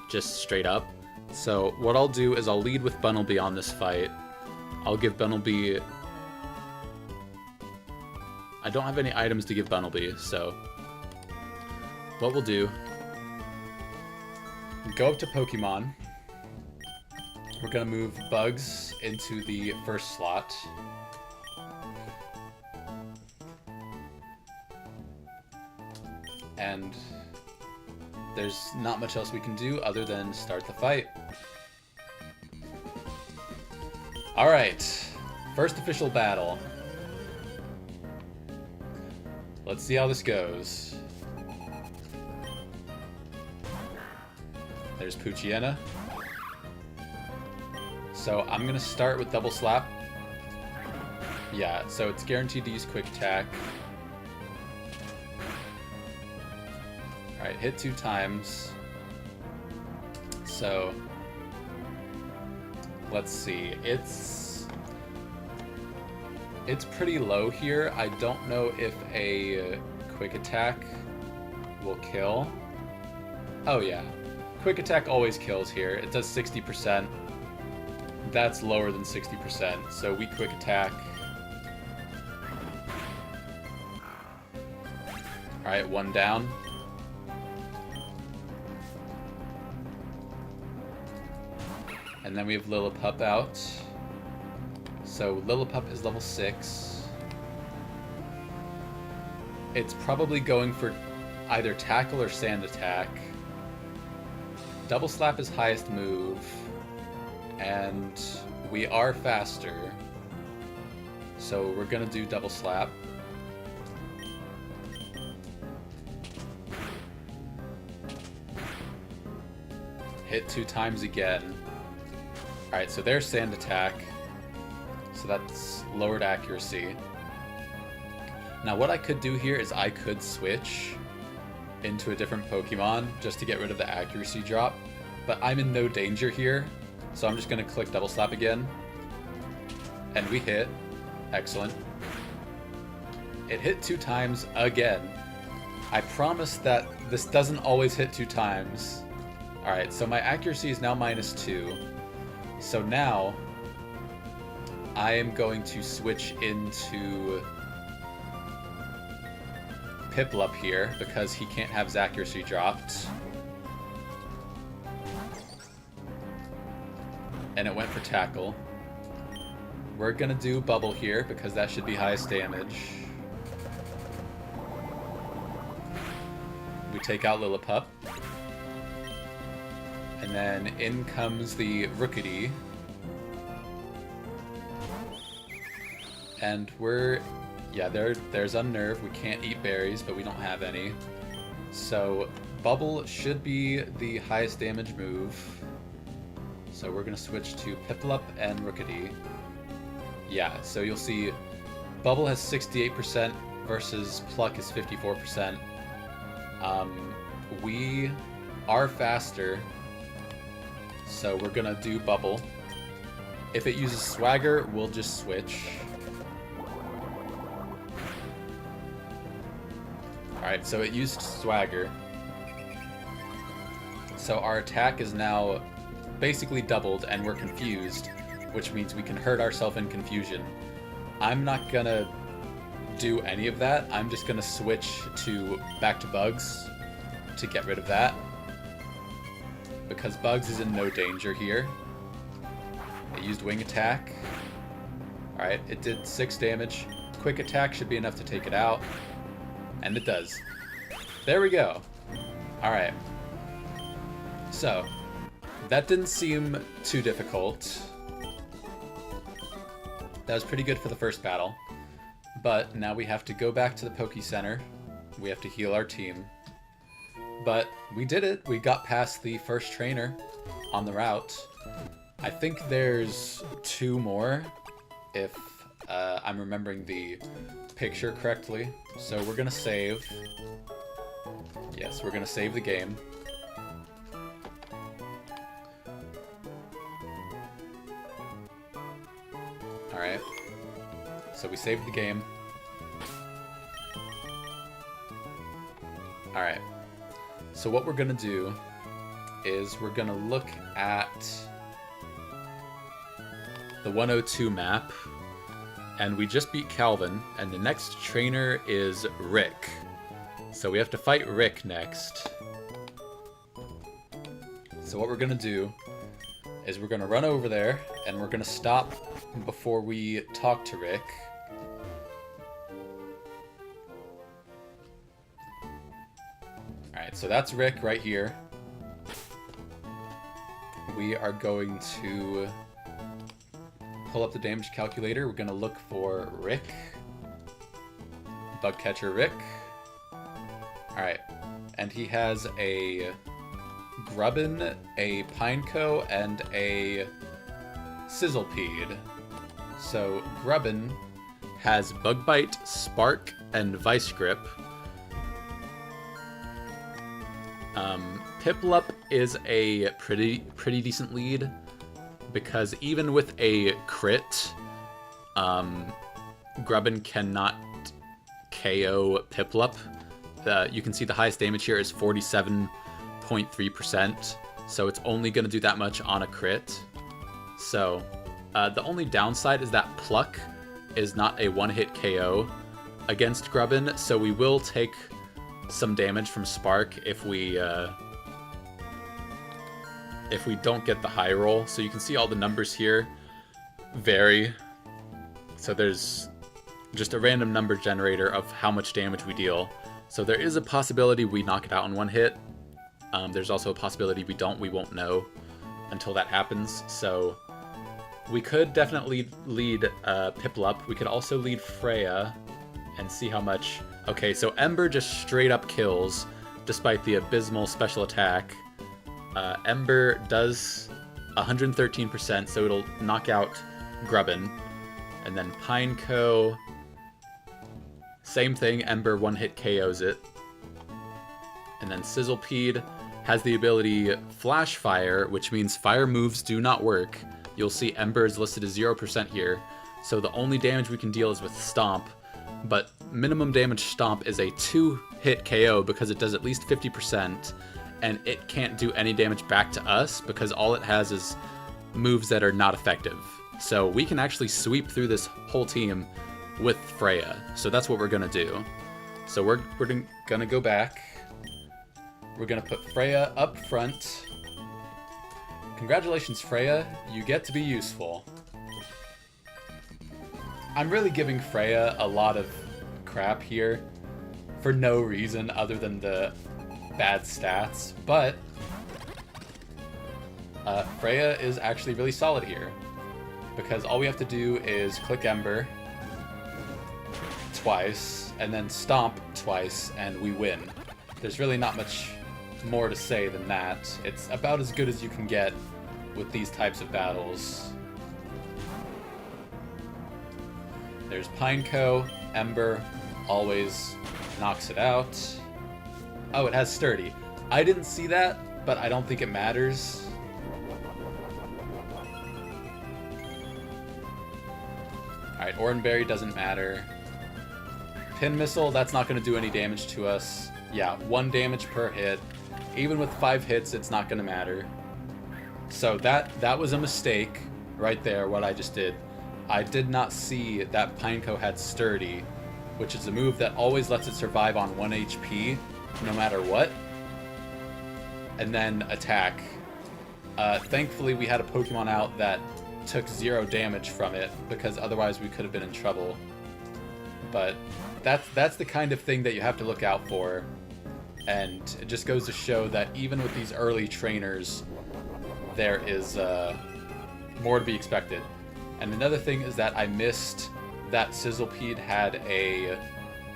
S1: just straight up. So what I'll do is I'll lead with Bunnelby on this fight. I'll give Bunnelby... I don't have any items to give Bunnelby, so what we'll do... Go up to Pokemon. We're gonna move Bugs into the first slot. And there's not much else we can do other than start the fight. Alright, first official battle. Let's see how this goes. There's Poochyena. So I'm gonna start with Double Slap. Yeah, so it's guaranteed to use Quick Attack. Alright, hit 2 times. So let's see. It's pretty low here. I don't know if a quick attack will kill. Oh yeah, quick attack always kills here. It does 60%. That's lower than 60%, so we quick attack. Alright, one down. And then we have Lillipup out. So Lillipup is level 6. It's probably going for either tackle or sand attack. Double slap is highest move. And we are faster. So we're gonna do double slap. Hit 2 times again. Alright, so there's sand attack. So that's lowered accuracy. Now what I could do here is I could switch into a different Pokemon just to get rid of the accuracy drop. But I'm in no danger here. So I'm just going to click double slap again. And we hit. Excellent. It hit 2 times again. I promise that this doesn't always hit 2 times. Alright, so my accuracy is now -2. So now I am going to switch into Piplup here because he can't have his accuracy dropped. And it went for tackle. We're gonna do bubble here because that should be highest damage. We take out Lillipup. And then in comes the Rookity. And we're... yeah, there's Unnerve. We can't eat berries, but we don't have any. So Bubble should be the highest damage move. So we're going to switch to Piplup and Rookity. Yeah, so you'll see Bubble has 68% versus Pluck is 54%. We are faster, so we're going to do Bubble. If it uses Swagger, we'll just switch. Alright, so it used Swagger. So our attack is now basically doubled and we're confused, which means we can hurt ourselves in confusion. I'm not gonna do any of that. I'm just gonna switch back to Bugs to get rid of that. Because Bugs is in no danger here. It used Wing Attack. Alright, it did 6 damage. Quick Attack should be enough to take it out. And it does. There we go. Alright. So, that didn't seem too difficult. That was pretty good for the first battle. But now we have to go back to the Poke Center. We have to heal our team. But we did it. We got past the first trainer on the route. I think there's 2 more, if I'm remembering the picture correctly. So we're gonna save. Yes, we're gonna save the game. Alright. So we saved the game. Alright. So what we're gonna do is we're gonna look at the 102 map. And we just beat Calvin, and the next trainer is Rick. So we have to fight Rick next. So what we're gonna do is we're gonna run over there, and we're gonna stop before we talk to Rick. Alright, so that's Rick right here. We are going to pull up the damage calculator. We're going to look for Rick. Bug catcher Rick. Alright. And he has a Grubbin, a Pineco, and a Sizzlepede. So Grubbin has Bug Bite, Spark, and Vice Grip. Piplup is a pretty decent lead, because even with a crit, Grubbin cannot KO Piplup. You can see the highest damage here is 47.3%, so it's only going to do that much on a crit. So the only downside is that Pluck is not a one-hit KO against Grubbin, so we will take some damage from Spark if we don't get the high roll. So you can see all the numbers here vary. So there's just a random number generator of how much damage we deal. So there is a possibility we knock it out in one hit. There's also a possibility we don't. We won't know until that happens. So we could definitely lead Piplup. We could also lead Freya and see how much... Okay, so Ember just straight up kills despite the abysmal special attack. Ember does 113%, so it'll knock out Grubbin. And then Pineco, same thing, Ember one-hit KOs it. And then Sizzlepede has the ability Flash Fire, which means fire moves do not work. You'll see Ember is listed as 0% here, so the only damage we can deal is with Stomp, but minimum damage Stomp is a 2-hit KO because it does at least 50%, and it can't do any damage back to us because all it has is moves that are not effective. So we can actually sweep through this whole team with Freya. So that's what we're going to do. So we're going to go back. We're going to put Freya up front. Congratulations, Freya. You get to be useful. I'm really giving Freya a lot of crap here for no reason other than the bad stats, but Freya is actually really solid here because all we have to do is click Ember twice and then Stomp twice and we win. There's really not much more to say than that. It's about as good as you can get with these types of battles. There's Pineco, Ember, always knocks it out. Oh, it has Sturdy. I didn't see that, but I don't think it matters. Alright, Oranberry doesn't matter. Pin Missile, that's not going to do any damage to us. Yeah, 1 damage per hit. Even with 5 hits, it's not going to matter. So that was a mistake right there, what I just did. I did not see that Pineco had Sturdy, which is a move that always lets it survive on 1 HP, no matter what. And then attack. Thankfully, we had a Pokemon out that took 0 damage from it, because otherwise we could have been in trouble. But that's the kind of thing that you have to look out for. And it just goes to show that even with these early trainers, there is more to be expected. And another thing is that I missed that Sizzlepede had a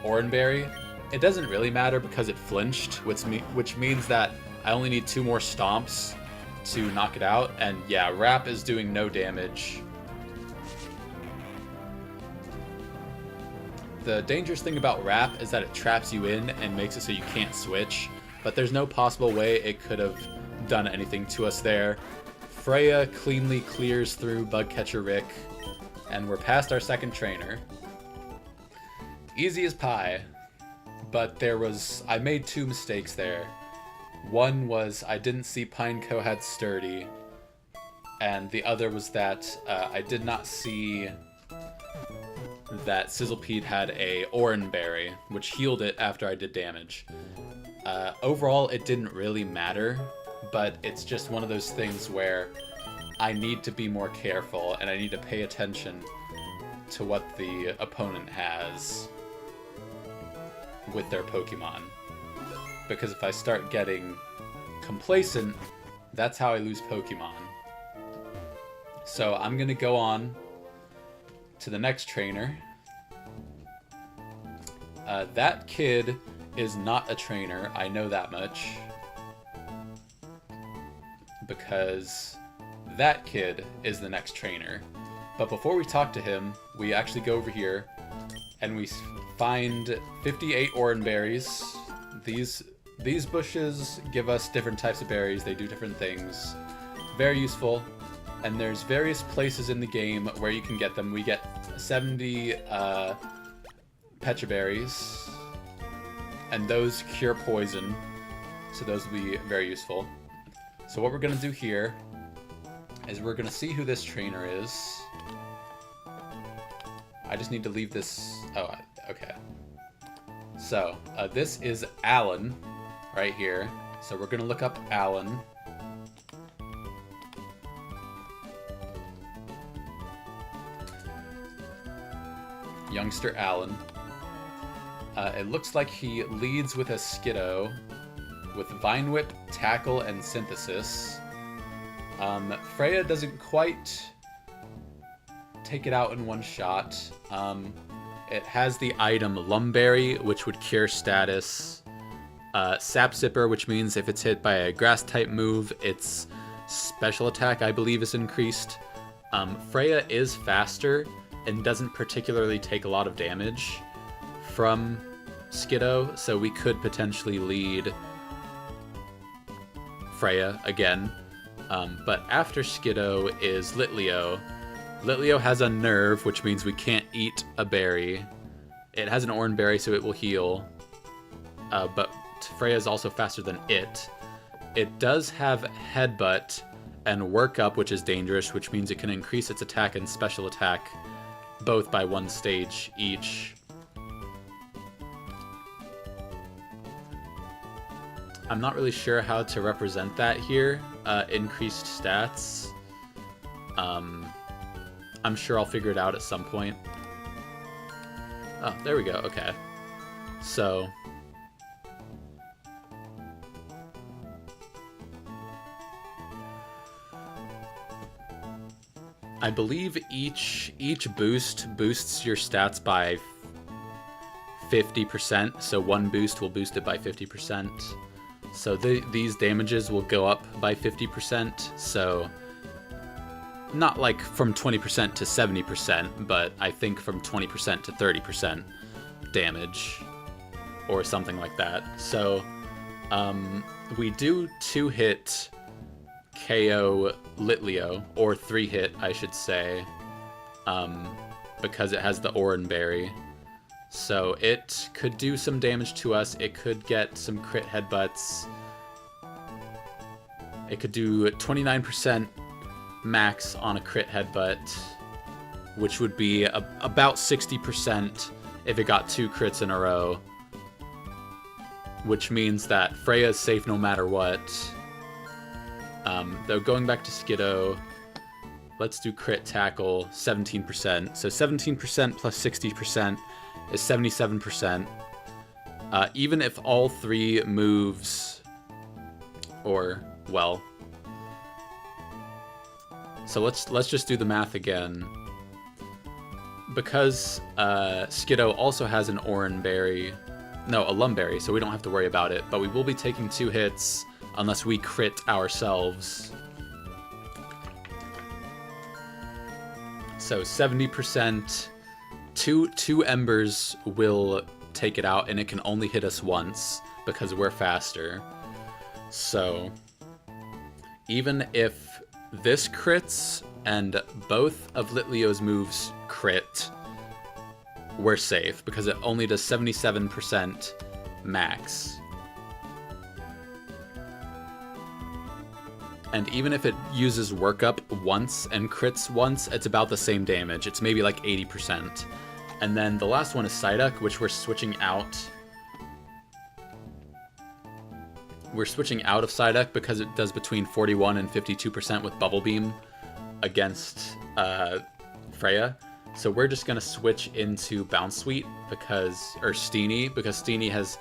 S1: Oranberry. It doesn't really matter because it flinched, which means that I only need 2 more Stomps to knock it out. And yeah, Wrap is doing no damage. The dangerous thing about Wrap is that it traps you in and makes it so you can't switch, but there's no possible way it could have done anything to us there. Freya cleanly clears through Bugcatcher Rick, and we're past our second trainer. Easy as pie, but I made 2 mistakes there. One was I didn't see Pineco had Sturdy, and the other was that I did not see that Sizzlepede had a Oranberry, which healed it after I did damage. Overall, it didn't really matter, but it's just one of those things where I need to be more careful and I need to pay attention to what the opponent has with their Pokemon. Because if I start getting complacent, that's how I lose Pokemon. So I'm going to go on to the next trainer. That kid is not a trainer, I know that much. Because that kid is the next trainer. But before we talk to him, we actually go over here and we find 58 Oranberries. These bushes give us different types of berries, they do different things. Very useful. and there's various places in the game where you can get them. We get 70 Pecha Berries, and those cure poison, so those will be very useful. So what we're going to do here is we're going to see who this trainer is. I just need to leave this... Oh, okay. So, this is Alan, right here. So we're going to look up Alan. Youngster Alan. It looks like he leads with a Skiddo, with Vine Whip, Tackle, and Synthesis. Freya doesn't quite take it out in one shot. It has the item Lumberry, which would cure status. Sap Sipper, which means if it's hit by a grass-type move, its special attack, I believe, is increased. Freya is faster and doesn't particularly take a lot of damage from Skiddo, so we could potentially lead Freya again. But after Skiddo is Litleo. Litleo has a Nerve, which means we can't eat a berry. It has an Oran Berry, so it will heal. But Freya is also faster than it. It does have Headbutt and Work Up, which is dangerous, which means it can increase its attack and special attack both by 1 stage each. I'm not really sure how to represent that here. Increased stats. I'm sure I'll figure it out at some point. Oh, there we go. Okay. So... I believe each boost boosts your stats by 50%, so 1 boost will boost it by 50%. So these damages will go up by 50%, so not like from 20% to 70%, but I think from 20% to 30% damage, or something like that. So we do 2-hit KO Litleo, or 3-hit, I should say, because it has the Oran Berry. So it could do some damage to us. It could get some crit headbutts. It could do 29% max on a crit headbutt, which would be about 60% if it got 2 crits in a row, which means that Freya is safe no matter what. Though going back to Skiddo, let's do crit tackle, 17%. So 17% plus 60% is 77%. Even if all 3 moves, or, well... So let's just do the math again. Because Skiddo also has an Oran Berry, no, a Lumberry, so we don't have to worry about it, but we will be taking 2 hits unless we crit ourselves. So 70%, two embers will take it out, and it can only hit us once because we're faster. So even if this crits and both of Litleo's moves crit, we're safe because it only does 77% max. And even if it uses Workup once and crits once, it's about the same damage. It's maybe like 80%. And then the last one is Psyduck, which we're switching out. We're switching out of Psyduck because it does between 41 and 52% with Bubble Beam against Freya. So we're just going to switch into Bounce Sweet or Steenie, because Steenie has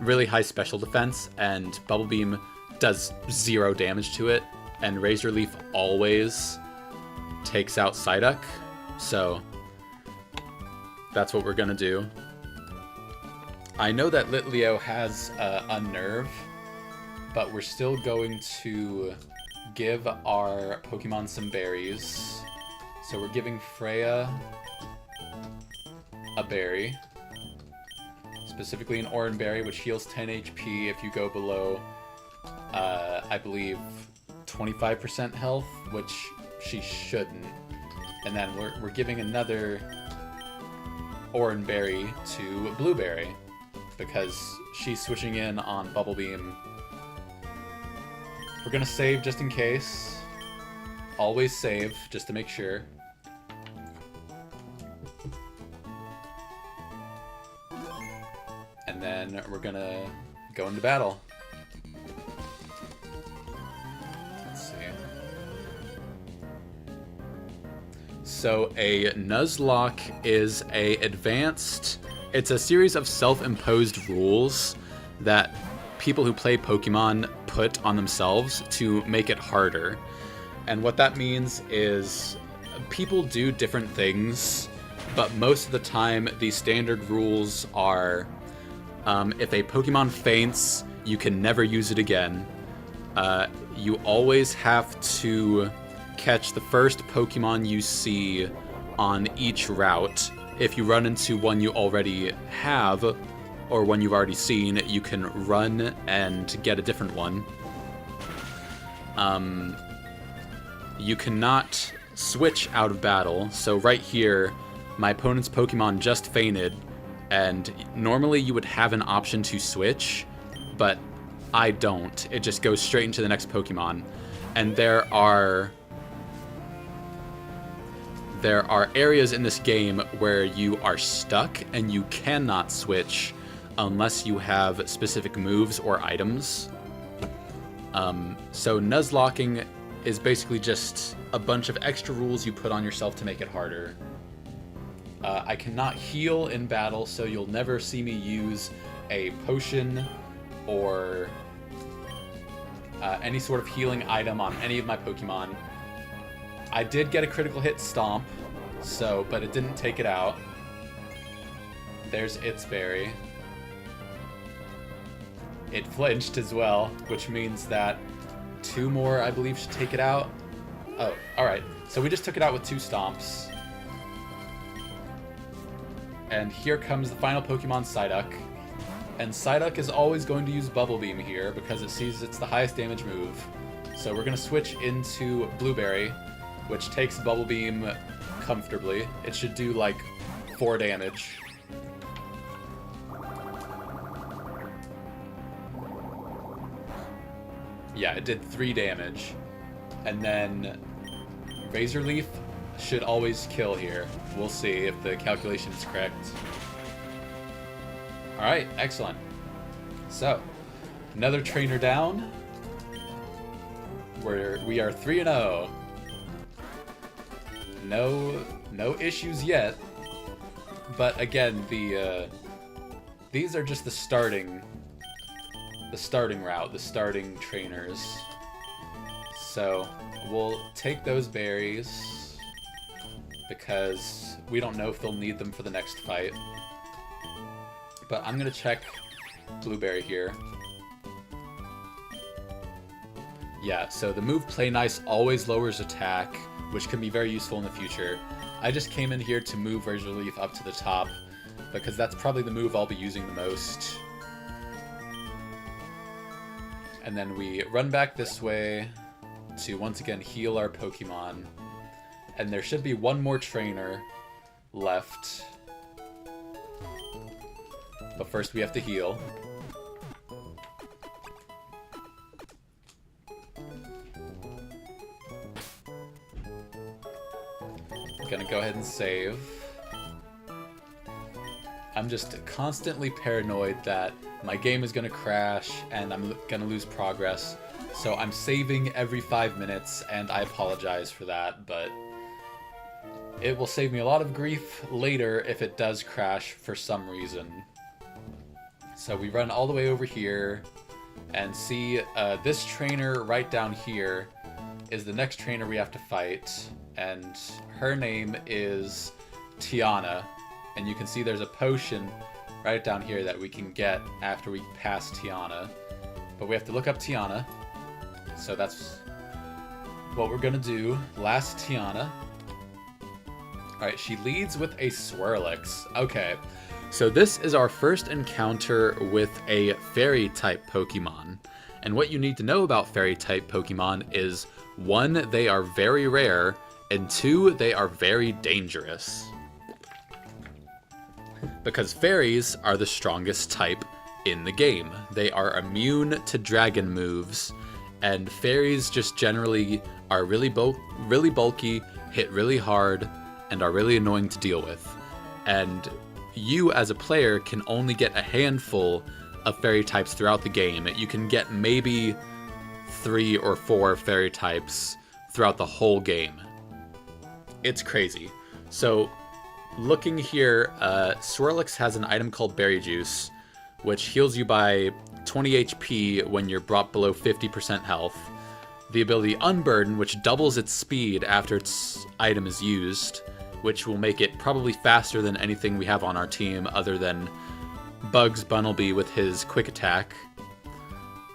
S1: really high special defense and Bubble Beam does 0 damage to it, and Razor Leaf always takes out Psyduck, so that's what we're gonna do. I know that Litleo has a Nerve, but we're still going to give our Pokemon some berries. So we're giving Freya a berry, specifically an Oran Berry, which heals 10 HP if you go below I believe 25% health, which she shouldn't. And then we're giving another Oranberry to Blueberry because she's switching in on Bubble Beam. We're gonna save just in case. Always save, just to make sure. And then we're gonna go into battle. Let's see. So a Nuzlocke is it's a series of self-imposed rules that people who play Pokemon put on themselves to make it harder. And what that means is people do different things, but most of the time the standard rules are if a Pokemon faints, you can never use it again. You always have to catch the first Pokemon you see on each route. If you run into one you already have, or one you've already seen, you can run and get a different one. You cannot switch out of battle. So right here, my opponent's Pokemon just fainted, and normally you would have an option to switch, but I don't. It just goes straight into the next Pokemon. And there are areas in this game where you are stuck and you cannot switch unless you have specific moves or items. So Nuzlocking is basically just a bunch of extra rules you put on yourself to make it harder. I cannot heal in battle, so you'll never see me use a potion or any sort of healing item on any of my Pokemon. I did get a critical hit Stomp, but it didn't take it out. There's its berry. It flinched as well, which means that 2 more, I believe, should take it out. Oh, alright. So we just took it out with 2 Stomps. And here comes the final Pokemon, Psyduck. And Psyduck is always going to use Bubble Beam here because it sees it's the highest damage move. So we're going to switch into Blueberry, which takes Bubble Beam comfortably. It should do like 4 damage. Yeah, it did 3 damage. And then Razor Leaf should always kill here. We'll see if the calculation is correct. Alright, excellent. So, another trainer down. We are 3-0. No issues yet. But again, these are just the starting route, the starting trainers. So we'll take those berries because we don't know if they'll need them for the next fight. But I'm gonna check Blueberry here. Yeah, so the move Play Nice always lowers attack, which can be very useful in the future. I just came in here to move Razor Leaf up to the top because that's probably the move I'll be using the most. And then we run back this way to once again heal our Pokemon. And there should be one more trainer left. But first we have to heal. Gonna go ahead and save. I'm just constantly paranoid that my game is gonna crash and I'm gonna lose progress. So I'm saving every 5 minutes, and I apologize for that, but it will save me a lot of grief later if it does crash for some reason. So we run all the way over here and see this trainer right down here is the next trainer we have to fight, and her name is Tiana. And you can see there's a potion right down here that we can get after we pass Tiana. But we have to look up Tiana. So that's what we're gonna do. Last Tiana. Alright, she leads with a Swirlix. Okay, so this is our first encounter with a Fairy-type Pokemon. And what you need to know about Fairy-type Pokemon is 1, they are very rare, and 2, they are very dangerous. Because fairies are the strongest type in the game. They are immune to dragon moves, and fairies just generally are really bulky, hit really hard, and are really annoying to deal with. And you as a player can only get a handful of fairy types throughout the game. You can get maybe 3 or 4 fairy types throughout the whole game. It's crazy. So looking here, Swirlix has an item called Berry Juice, which heals you by 20 HP when you're brought below 50% health. The ability Unburden, which doubles its speed after its item is used, which will make it probably faster than anything we have on our team other than Bugs Bunnelby with his quick attack.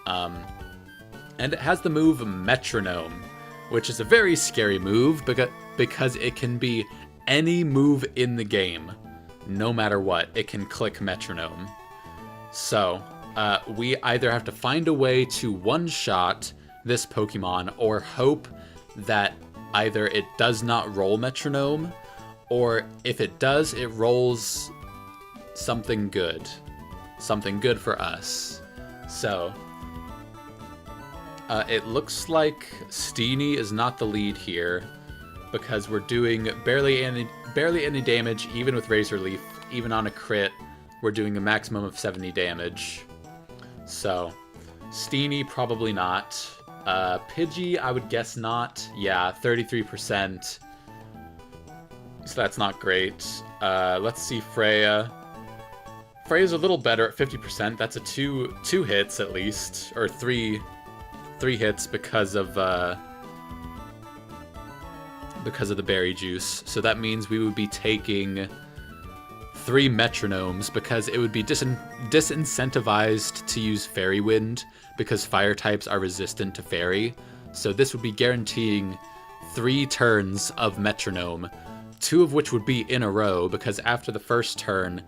S1: And it has the move Metronome, which is a very scary move because it can be any move in the game. No matter what, it can click Metronome. So, we either have to find a way to one-shot this Pokemon or hope that either it does not roll Metronome, or if it does, it rolls something good. Something good for us. So, it looks like Steenie is not the lead here, because we're doing barely any damage, even with Razor Leaf. Even on a crit, we're doing a maximum of 70 damage. So, Steenie, probably not. Pidgey, I would guess not. Yeah, 33%. So that's not great. Let's see Freya. Freya's a little better at 50%. That's a two hits at least, or three hits because of the berry juice. So that means we would be taking 3 metronomes because it would be disincentivized to use Fairy Wind because fire types are resistant to Fairy. So this would be guaranteeing 3 turns of metronome, 2 of which would be in a row because after the first turn,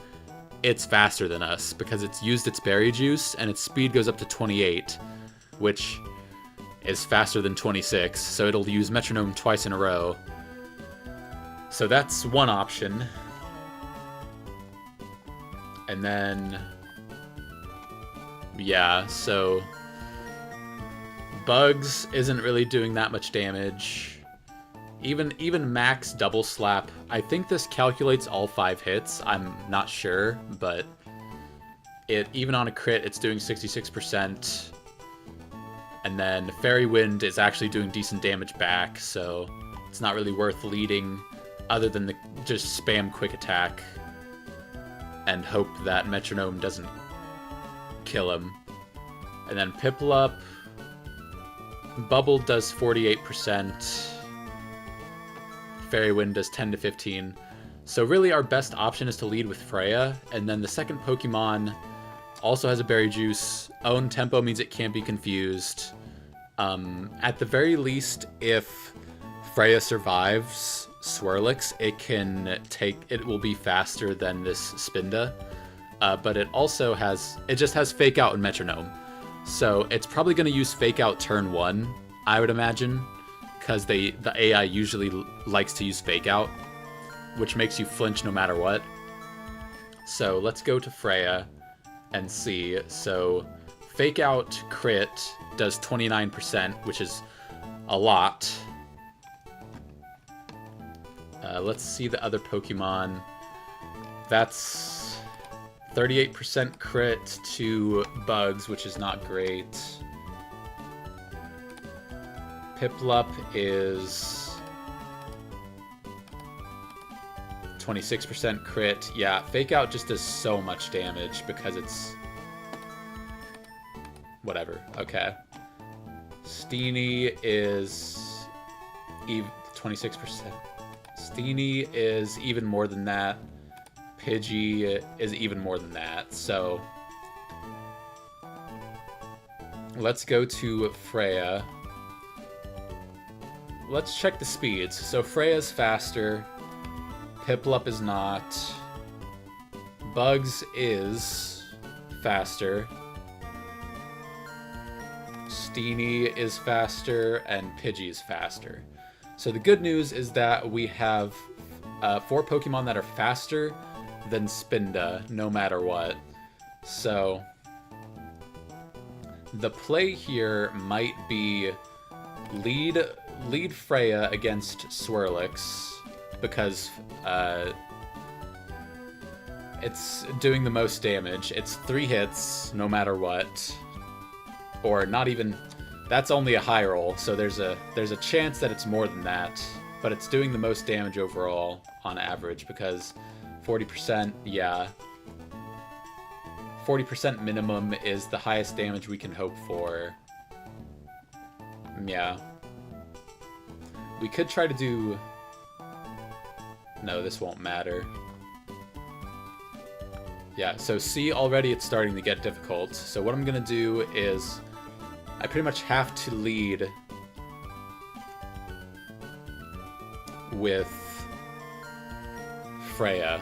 S1: it's faster than us because it's used its berry juice and its speed goes up to 28, which is faster than 26, so it'll use metronome twice in a row. So that's one option. And then, yeah, so Bugs isn't really doing that much damage. Even max double slap, I think this calculates all 5 hits. I'm not sure, but even on a crit, it's doing 66%. And then Fairy Wind is actually doing decent damage back, so it's not really worth leading other than just spam quick attack and hope that Metronome doesn't kill him. And then Piplup, Bubble does 48%, Fairy Wind does 10 to 15. So really our best option is to lead with Freya, and then the second Pokemon also has a Berry Juice. Own Tempo means it can't be confused. At the very least, if Freya survives Swirlix, it will be faster than this Spinda. But it just has Fake Out and Metronome. So it's probably going to use Fake Out turn 1, I would imagine, because the AI usually likes to use Fake Out, which makes you flinch no matter what. So let's go to Freya and see. So Fake Out crit does 29%, which is a lot. Let's see the other Pokemon. That's 38% crit to Bugs, which is not great. Piplup is 26% crit. Yeah, Fake Out just does so much damage because it's... whatever. Okay. Steenie is 26%. Steenie is even more than that. Pidgey is even more than that. So let's go to Freya. Let's check the speeds. So Freya's faster. Piplup is not. Bugs is faster. Steenie is faster, and Pidgey's faster. So the good news is that we have 4 Pokemon that are faster than Spinda, no matter what. So the play here might be lead Freya against Swirlix, because it's doing the most damage. It's 3 hits, no matter what. Or not even... That's only a high roll, so there's a chance that it's more than that. But it's doing the most damage overall, on average, because 40%, yeah. 40% minimum is the highest damage we can hope for. Yeah. We could try to do... No, this won't matter. Yeah, so see, already it's starting to get difficult. So what I'm going to do is I pretty much have to lead with Freya,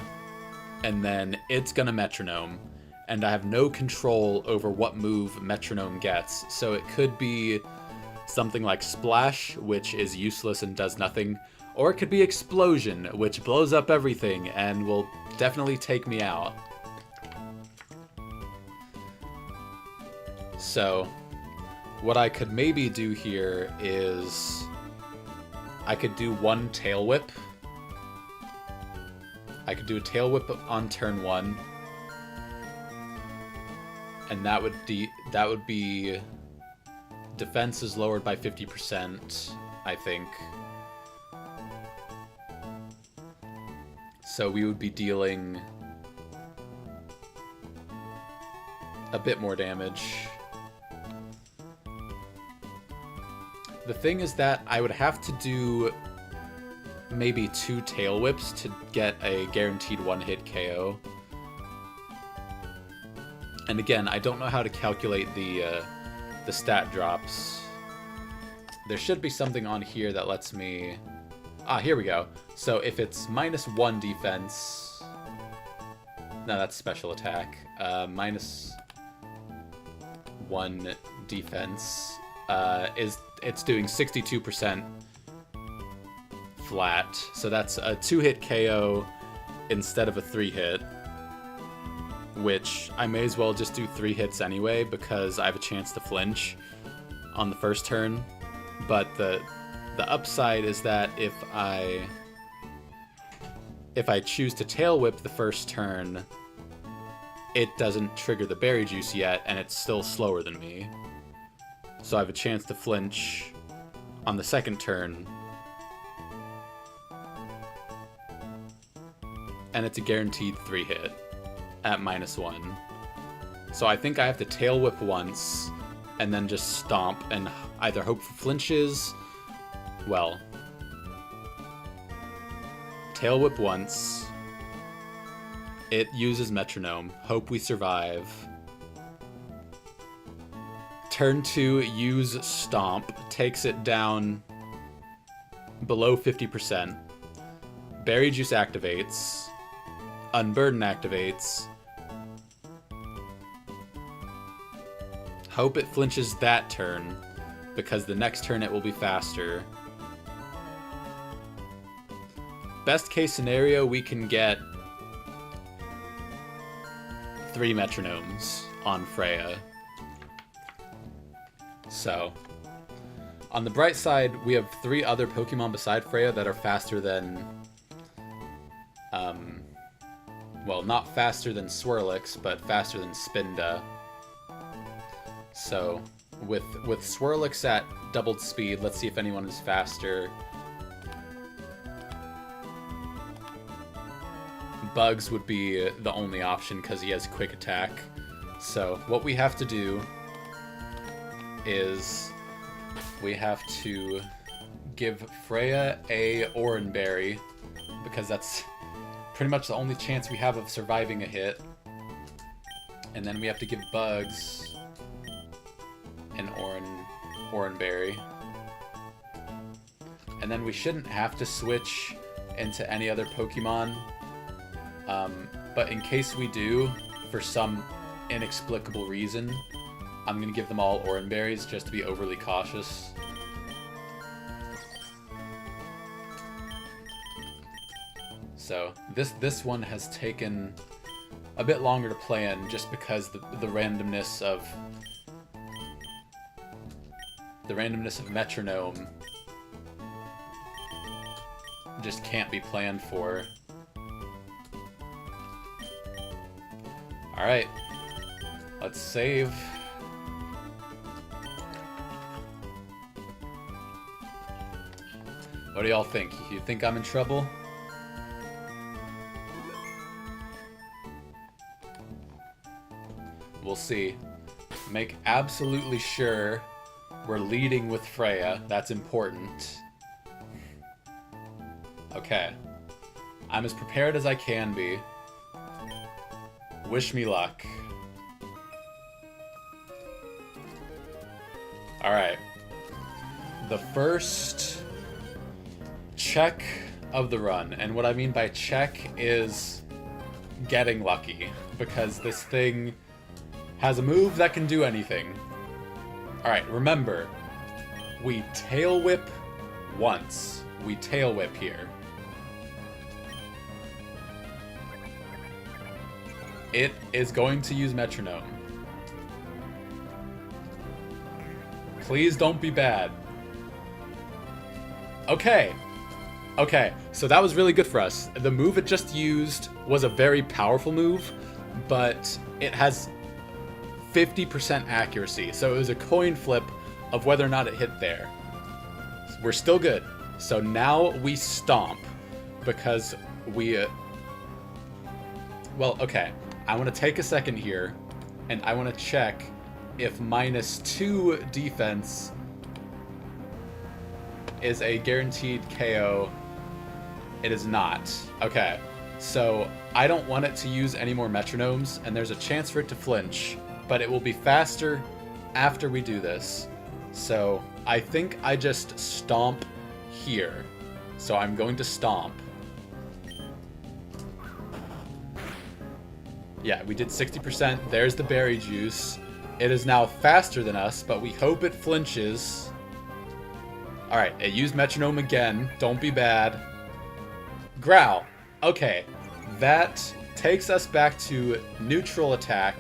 S1: and then it's going to Metronome, and I have no control over what move Metronome gets. So it could be something like Splash, which is useless and does nothing, or it could be Explosion, which blows up everything and will definitely take me out. So, what I could maybe do here is I could do one Tail Whip. I could do a Tail Whip on turn 1. And that would be defense is lowered by 50%, I think. So we would be dealing a bit more damage. The thing is that I would have to do maybe 2 Tail Whips to get a guaranteed 1-hit KO. And again, I don't know how to calculate the stat drops. There should be something on here that lets me... Ah, here we go. So if it's -1 defense... No, that's special attack. -1 defense it's doing 62% flat. So that's a 2-hit KO instead of a 3-hit. Which I may as well just do 3 hits anyway, because I have a chance to flinch on the first turn. But the upside is that if I choose to Tail Whip the first turn, it doesn't trigger the Berry Juice yet, and it's still slower than me. So I have a chance to flinch on the second turn. And it's a guaranteed 3-hit at -1. So I think I have to Tail Whip once, and then just Stomp, and either hope for flinches... Well... Tail Whip once. It uses Metronome. Hope we survive. Turn 2, use Stomp. Takes it down below 50%. Berry Juice activates. Unburden activates. Hope it flinches that turn, because the next turn it will be faster. Best case scenario, we can get 3 Metronomes on Freya. So, on the bright side, we have 3 other Pokemon beside Freya that are faster than... well, not faster than Swirlix, but faster than Spinda. So, with Swirlix at doubled speed, let's see if anyone is faster. Bugs would be the only option because he has quick attack. So, what we have to do is we have to give Freya a Oranberry, because that's pretty much the only chance we have of surviving a hit. And then we have to give Bugs an Oranberry. And then we shouldn't have to switch into any other Pokemon. But in case we do, for some inexplicable reason, I'm going to give them all Oran Berries just to be overly cautious. So this one has taken a bit longer to plan just because the randomness of Metronome just can't be planned for. Alright, let's save. What do y'all think? You think I'm in trouble? We'll see. Make absolutely sure we're leading with Freya. That's important. Okay. I'm as prepared as I can be. Wish me luck. Alright. The first check of the run. And what I mean by check is getting lucky. Because this thing has a move that can do anything. Alright, remember, we tail whip once. We tail whip here. It is going to use Metronome. Please don't be bad. Okay. Okay, so that was really good for us. The move it just used was a very powerful move, but it has 50% accuracy, so it was a coin flip of whether or not it hit there. We're still good. So now we stomp, because we... well, okay. I want to take a second here, and I want to check if -2 defense is a guaranteed KO. It is not. Okay, so I don't want it to use any more metronomes, and there's a chance for it to flinch, but it will be faster after we do this. So I think I just stomp here. So I'm going to stomp. Yeah, we did 60%. There's the berry juice. It is now faster than us, but we hope it flinches. Alright, it used metronome again. Don't be bad. Growl. Okay, that takes us back to neutral attack.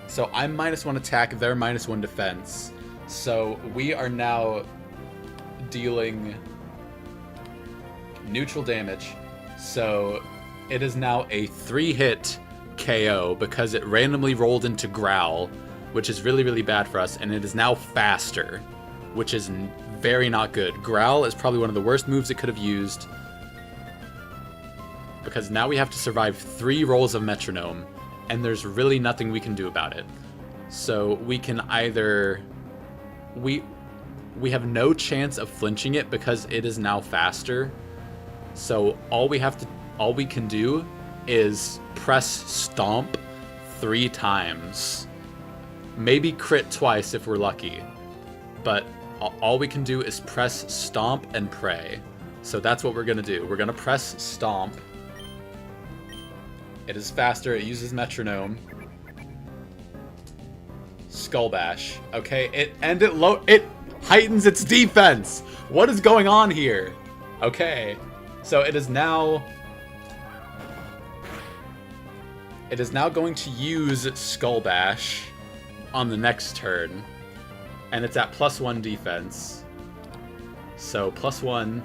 S1: So I'm -1 attack, they're -1 defense. So we are now dealing neutral damage. So it is now a 3-hit KO because it randomly rolled into Growl, which is really, really bad for us. And it is now faster, which is very not good. Growl is probably one of the worst moves it could have used, because now we have to survive 3 rolls of metronome, and there's really nothing we can do about it. So we can either... We have no chance of flinching it because it is now faster. So all we can do is press stomp 3 times. Maybe crit twice if we're lucky. But all we can do is press stomp and pray. So that's what we're going to do. We're going to press stomp. It is faster. It uses metronome. Skull Bash. Okay, it heightens its defense. What is going on here? Okay, so it is now going to use Skull Bash on the next turn, and it's at +1 defense. So +1.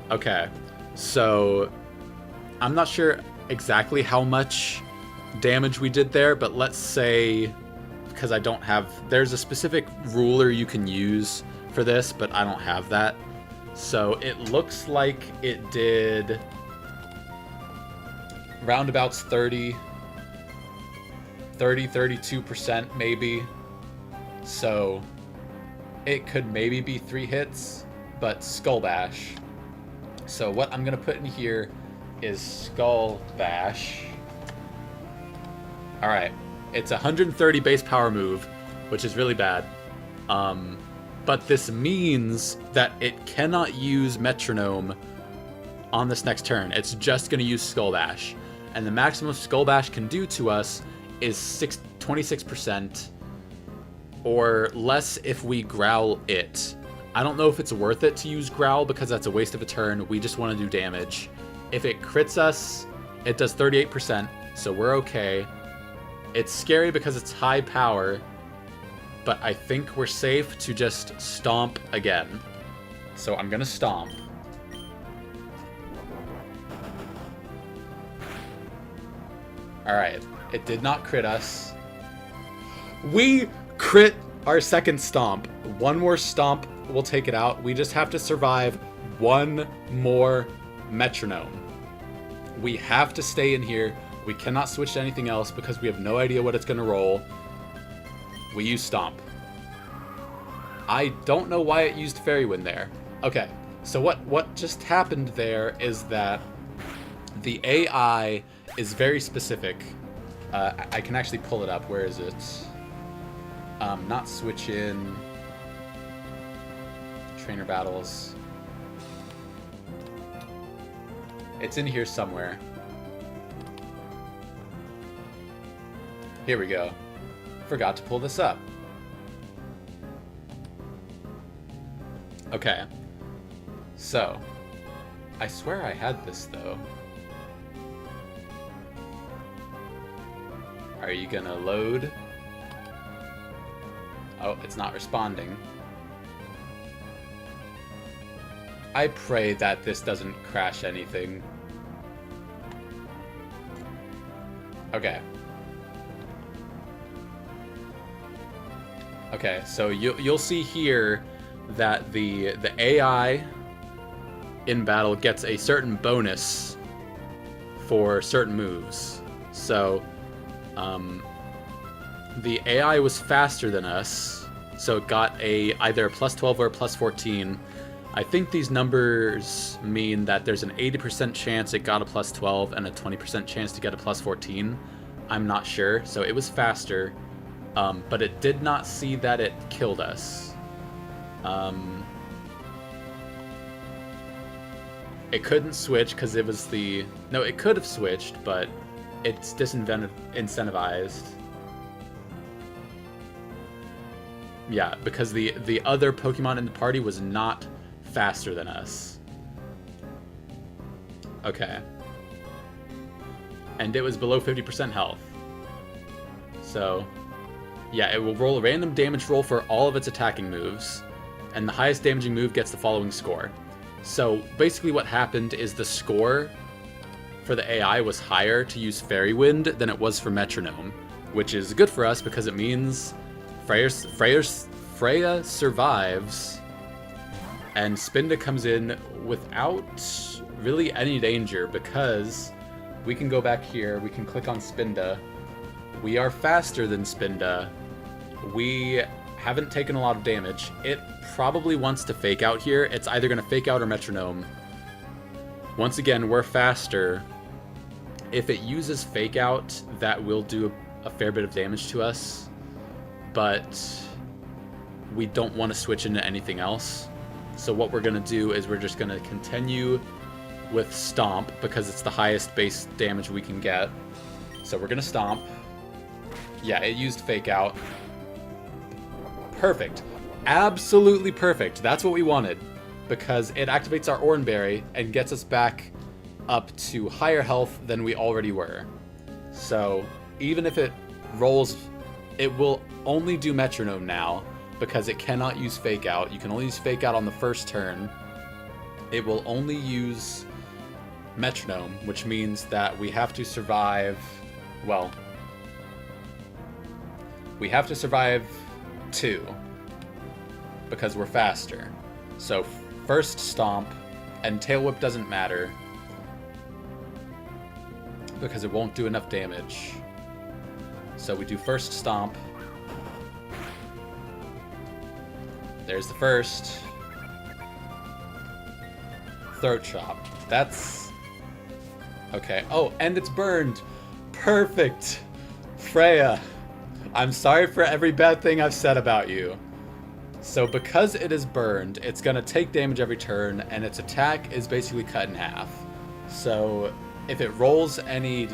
S1: Okay, so I'm not sure exactly how much damage we did there, but let's say, because I don't have... There's a specific ruler you can use for this, but I don't have that. So it looks like it did roundabouts 32% maybe. So it could maybe be 3 hits, but Skull Bash. So what I'm going to put in here is Skull Bash. Alright. It's a 130 base power move, which is really bad. But this means that it cannot use metronome on this next turn. It's just going to use Skull Bash. And the maximum Skull Bash can do to us is 26%. or less if we growl it. I don't know if it's worth it to use growl because that's a waste of a turn. We just want to do damage. If it crits us, it does 38%, so we're okay. It's scary because it's high power, but I think we're safe to just stomp again. So I'm gonna stomp. Alright, it did not crit us. We crit our second stomp. One more stomp will take it out. We just have to survive one more metronome. We have to stay in here. We cannot switch to anything else because we have no idea what it's going to roll. We use stomp. I don't know why it used Fairy Wind there. Okay, so what just happened there is that the AI is very specific. I can actually pull it up. Where is it? Not switch in. Trainer battles. It's in here somewhere. Here we go. Forgot to pull this up. Okay. So, I swear I had this though. Are you gonna load? Oh, it's not responding. I pray that this doesn't crash anything. Okay. Okay, so you'll see here that the AI in battle gets a certain bonus for certain moves. So, the AI was faster than us, so it got either a plus 12 or a plus 14. I think these numbers mean that there's an 80% chance it got a plus 12 and a 20% chance to get a plus 14. I'm not sure, so it was faster, but it did not see that it killed us. It couldn't switch because it was the... No, it could have switched, but it's disincentivized. Yeah, because the other Pokemon in the party was not faster than us. Okay. And it was below 50% health. So, yeah, it will roll a random damage roll for all of its attacking moves, and the highest damaging move gets the following score. So, basically what happened is the score for the AI was higher to use Fairy Wind than it was for Metronome, which is good for us because it means Freya survives, and Spinda comes in without really any danger because we can go back here, we can click on Spinda. We are faster than Spinda. We haven't taken a lot of damage. It probably wants to fake out here. It's either going to fake out or Metronome. Once again, we're faster. If it uses fake out, that will do a fair bit of damage to us, but we don't want to switch into anything else. So what we're going to do is we're just going to continue with Stomp because it's the highest base damage we can get. So we're going to Stomp. Yeah, it used Fake Out. Perfect. Absolutely perfect. That's what we wanted, because it activates our Oranberry and gets us back up to higher health than we already were. So even if it rolls, it will only do Metronome now because it cannot use Fake Out. You can only use Fake Out on the first turn. It will only use Metronome, which means that we have to survive, well, we have to survive 2 because we're faster. So first Stomp, and Tail Whip doesn't matter because it won't do enough damage. So we do first Stomp. There's the first. Throat Chop. That's... okay. Oh, and it's burned. Perfect. Freya, I'm sorry for every bad thing I've said about you. So because it is burned, it's going to take damage every turn, and its attack is basically cut in half. So if it rolls any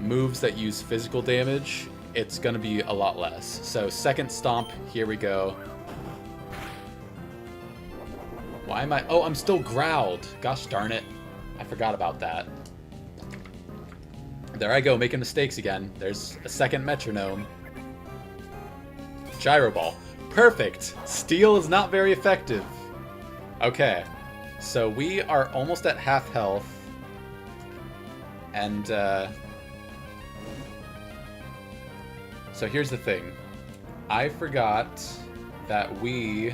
S1: moves that use physical damage, it's gonna be a lot less. So second stomp, here we go. Why am I... Oh, I'm still growled. Gosh darn it. I forgot about that. There I go, making mistakes again. There's a second metronome. Gyro ball. Perfect! Steel is not very effective. Okay. So we are almost at half health. And, so here's the thing. I forgot that we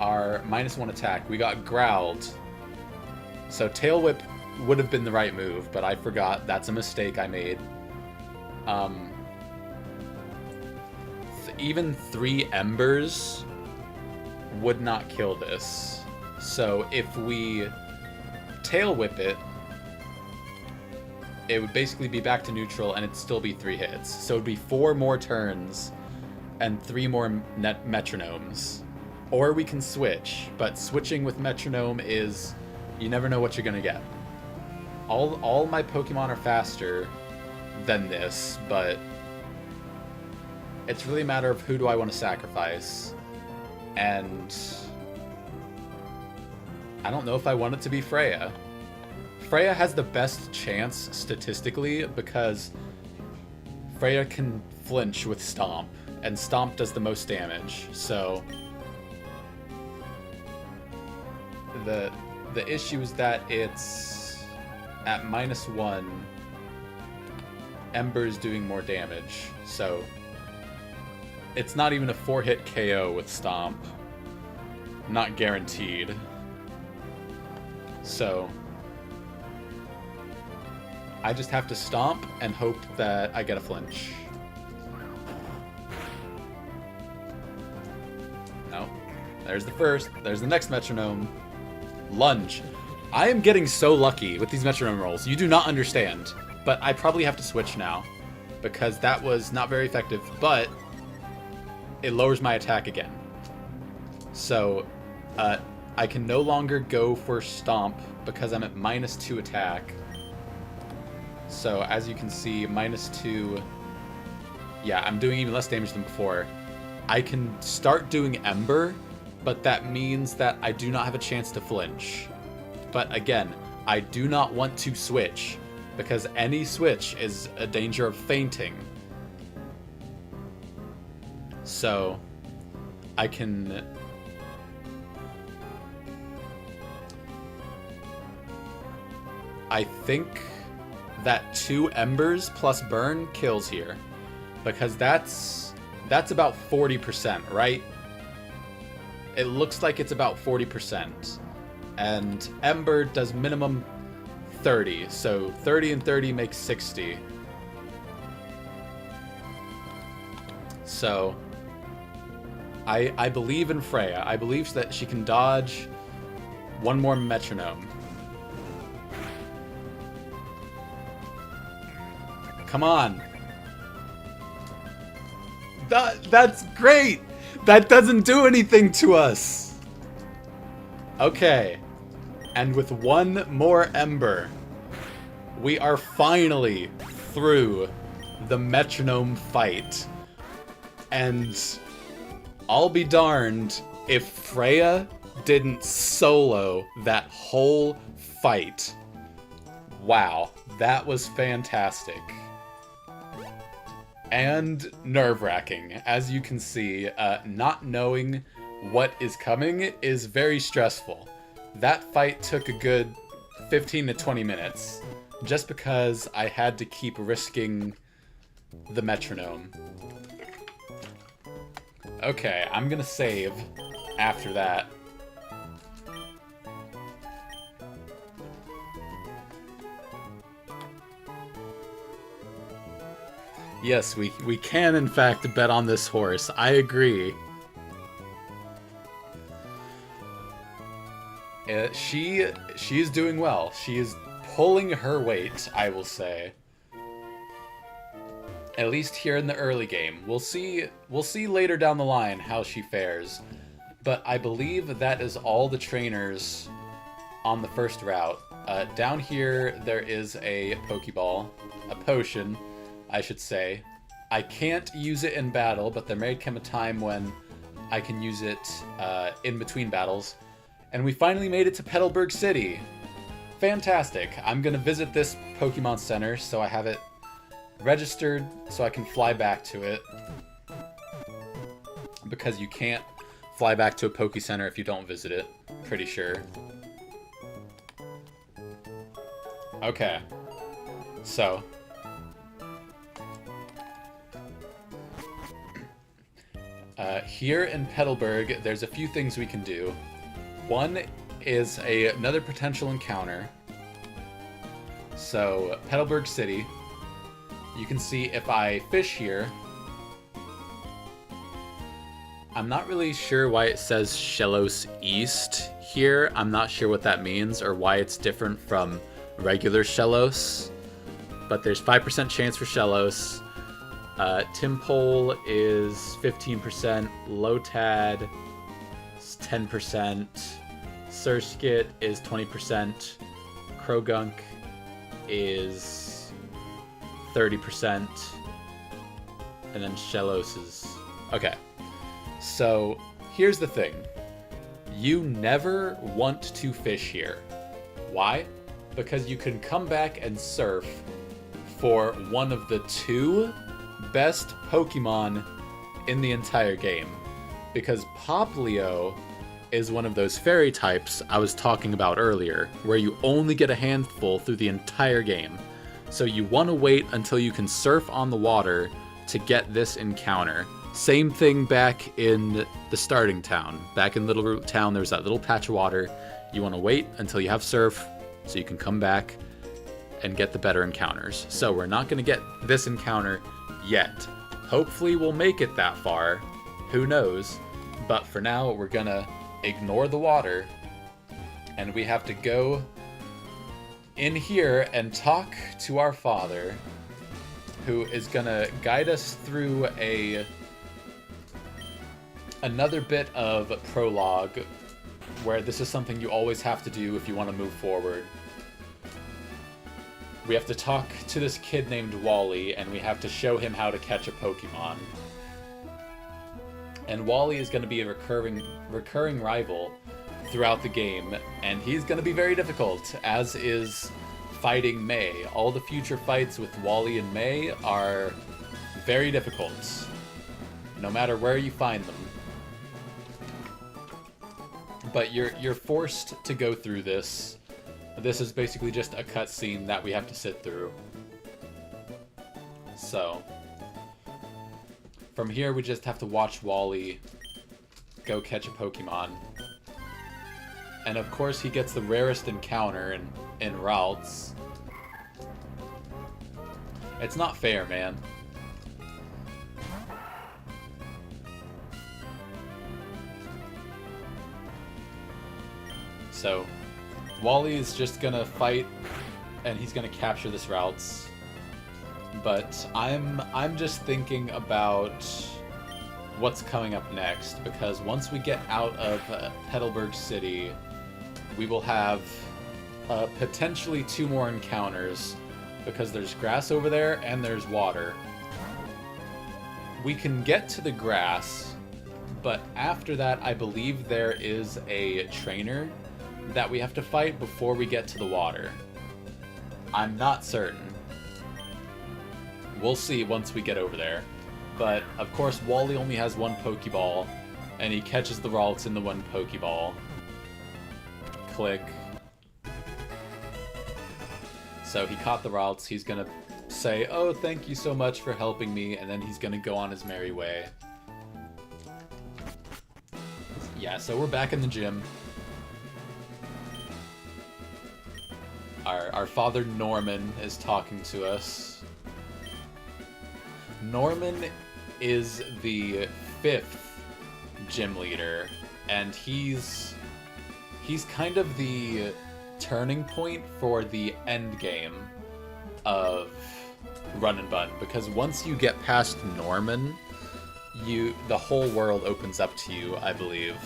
S1: are -1 attack. We got growled. So Tail Whip would have been the right move, but I forgot. That's a mistake I made. Even 3 embers would not kill this. So if we Tail Whip it, it would basically be back to neutral and it'd still be 3 hits. So it'd be 4 more turns and 3 more metronomes. Or we can switch, but switching with metronome is... you never know what you're gonna get. All my Pokemon are faster than this, but it's really a matter of who do I want to sacrifice. And I don't know if I want it to be Freya. Freya has the best chance statistically because Freya can flinch with Stomp, and Stomp does the most damage. So the issue is that it's at -1. Ember's doing more damage, so it's not even a 4-hit KO with Stomp. Not guaranteed. So I just have to Stomp and hope that I get a flinch. No. There's the first. There's the next metronome. Lunge. I am getting so lucky with these metronome rolls. You do not understand. But I probably have to switch now, because that was not very effective, but it lowers my attack again. So I can no longer go for Stomp because I'm at -2 attack. So as you can see, -2... yeah, I'm doing even less damage than before. I can start doing Ember, but that means that I do not have a chance to flinch. But again, I do not want to switch, because any switch is a danger of fainting. So I can... I think that 2 Embers plus Burn kills here, because that's about 40%, right? It looks like it's about 40%. And Ember does minimum 30, so 30 and 30 makes 60. So I believe in Freya. I believe that she can dodge 1 more metronome. Come on. That's great! That doesn't do anything to us! Okay. And with 1 more Ember, we are finally through the metronome fight. And I'll be darned if Freya didn't solo that whole fight. Wow, that was fantastic. And nerve-wracking. As you can see, not knowing what is coming is very stressful. That fight took a good 15 to 20 minutes, just because I had to keep risking the metronome. Okay, I'm gonna save after that. Yes, we can in fact bet on this horse. I agree. She is doing well. She is pulling her weight, I will say. At least here in the early game. We'll see later down the line how she fares. But I believe that is all the trainers on the first route. Down here there is a Pokeball, a potion, I should say. I can't use it in battle, but there may come a time when I can use it in between battles. And we finally made it to Petalburg City. Fantastic. I'm going to visit this Pokemon Center so I have it registered so I can fly back to it. Because you can't fly back to a Poke Center if you don't visit it. Pretty sure. Okay. So. Here in Petalburg, there's a few things we can do. One is another potential encounter. So, Petalburg City. You can see if I fish here. I'm not really sure why it says Shellos East here. I'm not sure what that means or why it's different from regular Shellos. But there's 5% chance for Shellos. Timpole is 15%. Lotad is 10%. Surskit is 20%. Krogunk is 30%. And then Shellos is... Okay. So, here's the thing. You never want to fish here. Why? Because you can come back and surf for one of the 2 best Pokemon in the entire game. Because Poplio is one of those fairy types I was talking about earlier, where you only get a handful through the entire game. So you want to wait until you can surf on the water to get this encounter. Same thing back in the starting town. Back in Little Root Town, there's that little patch of water. You want to wait until you have surf so you can come back and get the better encounters. So we're not going to get this encounter yet. Hopefully we'll make it that far. Who knows? But for now, we're going to ignore the water. And we have to go in here and talk to our father, who is going to guide us through another bit of prologue, where this is something you always have to do if you want to move forward. We have to talk to this kid named Wally, and we have to show him how to catch a Pokemon. And Wally is going to be a recurring rival throughout the game, and he's going to be very difficult, as is fighting May. All the future fights with Wally and May are very difficult, no matter where you find them. But you're forced to go through this. This is basically just a cutscene that we have to sit through. So, from here we just have to watch Wally go catch a Pokemon. And of course he gets the rarest encounter in routes. It's not fair, man. So, Wally is just gonna fight, and he's gonna capture this routes. But I'm just thinking about what's coming up next, because once we get out of Petalburg City, we will have potentially 2 more encounters, because there's grass over there and there's water. We can get to the grass, but after that I believe there is a trainer that we have to fight before we get to the water. I'm not certain. We'll see once we get over there. But, of course, Wally only has 1 Pokeball, and he catches the Ralts in the 1 Pokeball. Click. So he caught the Ralts, he's gonna say, "Oh, thank you so much for helping me," and then he's gonna go on his merry way. Yeah, so we're back in the gym. Our father Norman is talking to us. Norman is the 5th gym leader, and he's kind of the turning point for the end game of Run and Bun, because once you get past Norman, the whole world opens up to you, I believe.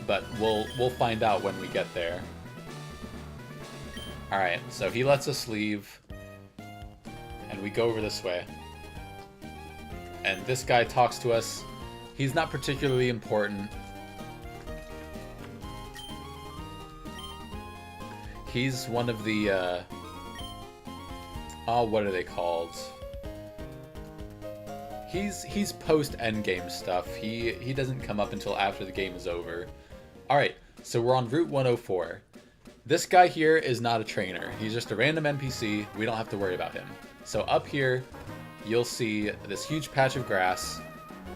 S1: But we'll find out when we get there. Alright, so he lets us leave, and we go over this way. And this guy talks to us. He's not particularly important. He's one of the, what are they called? He's post-endgame stuff. He doesn't come up until after the game is over. Alright, so we're on Route 104. This guy here is not a trainer. He's just a random NPC. We don't have to worry about him. So up here, you'll see this huge patch of grass.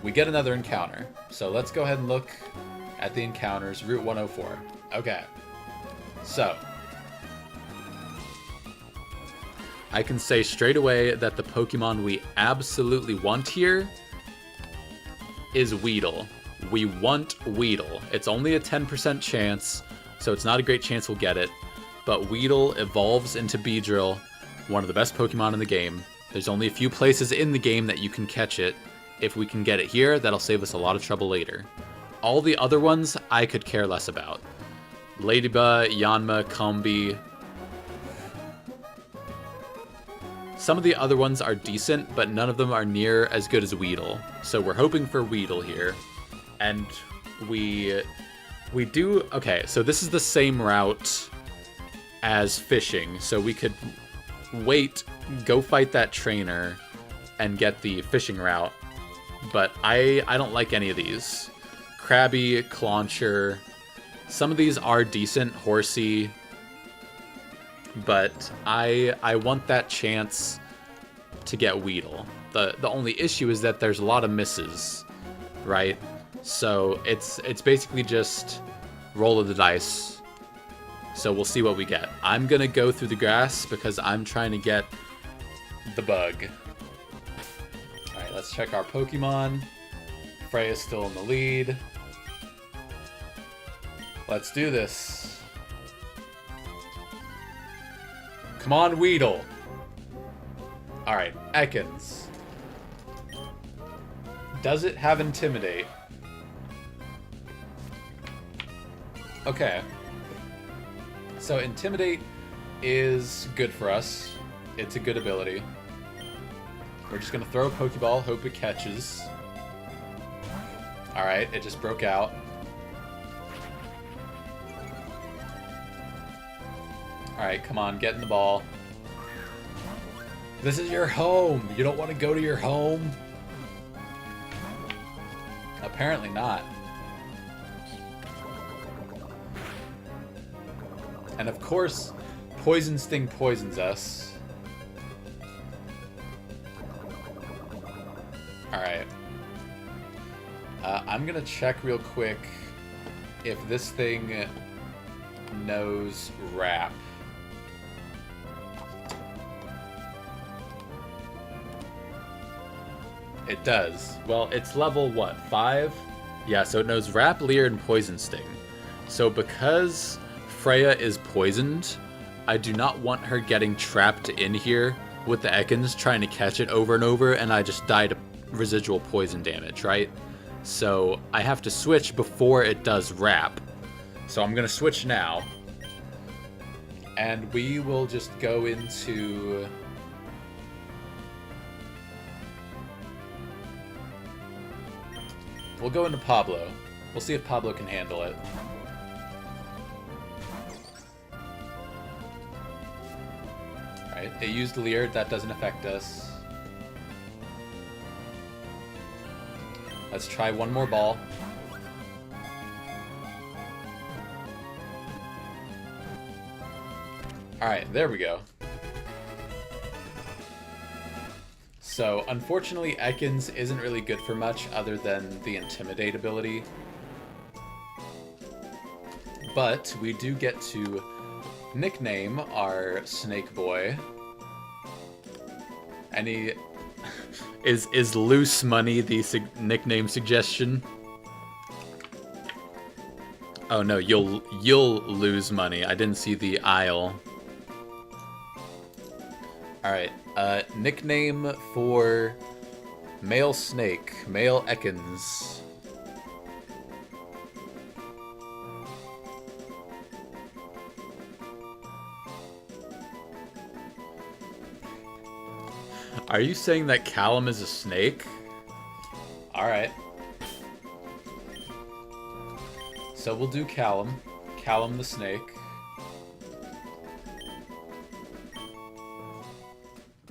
S1: We get another encounter. So let's go ahead and look at the encounters. Route 104. Okay. So I can say straight away that the Pokemon we absolutely want here is Weedle. We want Weedle. It's only a 10% chance, so it's not a great chance we'll get it. But Weedle evolves into Beedrill, one of the best Pokemon in the game. There's only a few places in the game that you can catch it. If we can get it here, that'll save us a lot of trouble later. All the other ones, I could care less about. Ladybug, Yanma, Combee. Some of the other ones are decent, but none of them are near as good as Weedle. So we're hoping for Weedle here. And we do... Okay, so this is the same route as fishing. So we could wait, go fight that trainer, and get the fishing route. But I don't like any of these. Krabby, Clauncher. Some of these are decent. Horsey. But I want that chance to get Weedle. The only issue is that there's a lot of misses, right? So it's basically just roll of the dice. So we'll see what we get. I'm gonna go through the grass because I'm trying to get the bug. Alright, let's check our Pokemon. Freya's still in the lead. Let's do this. Come on, Weedle. Alright, Ekans. Does it have Intimidate? Okay. So Intimidate is good for us. It's a good ability. We're just gonna throw a Pokeball, hope it catches. Alright, it just broke out. Alright, come on, get in the ball. This is your home! You don't want to go to your home? Apparently not. And of course, Poison Sting poisons us. Alright. I'm gonna check real quick if this thing knows Rap. It does. Well, it's level, what, 5? Yeah, so it knows Rap, Leer, and Poison Sting. So because Freya is poisoned, I do not want her getting trapped in here with the Ekans trying to catch it over and over, and I just die to residual poison damage, right? So I have to switch before it does Rap. So I'm going to switch now. And we will just go into... We'll go into Pablo. We'll see if Pablo can handle it. Alright, it used Leer. That doesn't affect us. Let's try one more ball. Alright, there we go. So, unfortunately, Ekans isn't really good for much other than the Intimidate ability. But we do get to nickname our Snake Boy. And he... is Loose Money the nickname suggestion? Oh no, you'll lose money. I didn't see the aisle. Alright, nickname for male snake, male Ekans. Are you saying that Callum is a snake? Alright. So we'll do Callum. Callum the snake.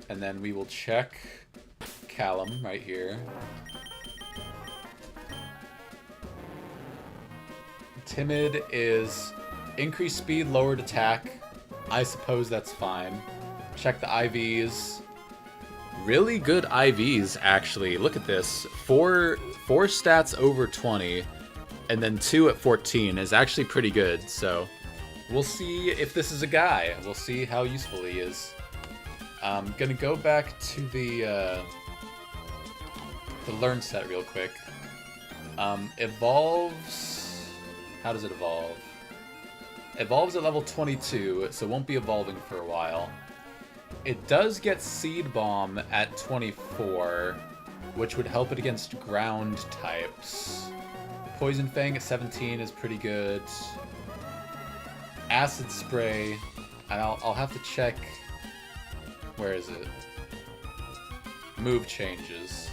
S1: And then we will check Callum right here. Timid is increased speed, lowered attack. I suppose that's fine. Check the IVs. Really good IVs, actually. Look at this. Four stats over 20, and then 2 at 14 is actually pretty good. So we'll see if this is a guy. We'll see how useful he is. I'm gonna go back to the learn set real quick. Evolves. How does it evolve? Evolves at level 22, so won't be evolving for a while. It does get Seed Bomb at 24, which would help it against ground types. Poison Fang at 17 is pretty good. Acid Spray, and I'll have to check. Where is it? Move changes.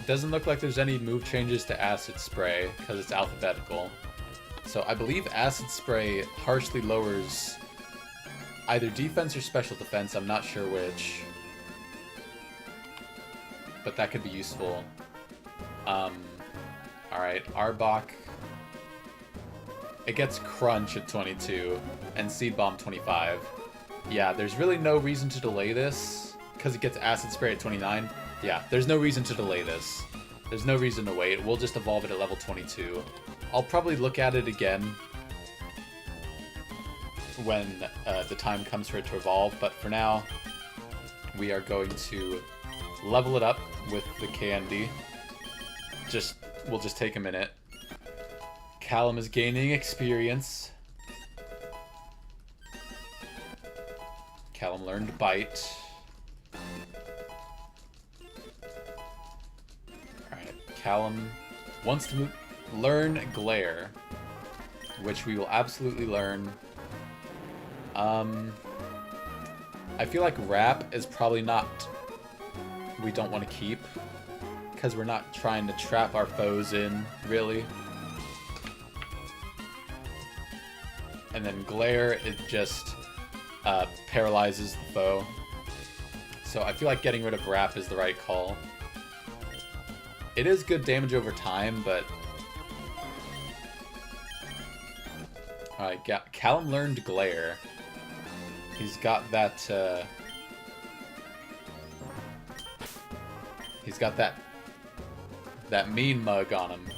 S1: Doesn't look like there's any move changes to Acid Spray because it's alphabetical. So I believe Acid Spray harshly lowers either defense or special defense. I'm not sure which. But that could be useful. Alright, Arbok. It gets Crunch at 22 and Seed Bomb 25. Yeah, there's really no reason to delay this because it gets Acid Spray at 29. Yeah, there's no reason to delay this. There's no reason to wait. We'll just evolve it at level 22. I'll probably look at it again when the time comes for it to evolve, but for now, we are going to level it up with the candy. We'll just take a minute. Callum is gaining experience. Callum learned Bite. Alright, Callum wants to learn Glare, which we will absolutely learn. I feel like Wrap is probably not... we don't want to keep, because we're not trying to trap our foes in, really. And then Glare, it just paralyzes the foe. So I feel like getting rid of Wrap is the right call. It is good damage over time, but... Alright, Callum learned Glare. He's got that, he's got that mean mug on him.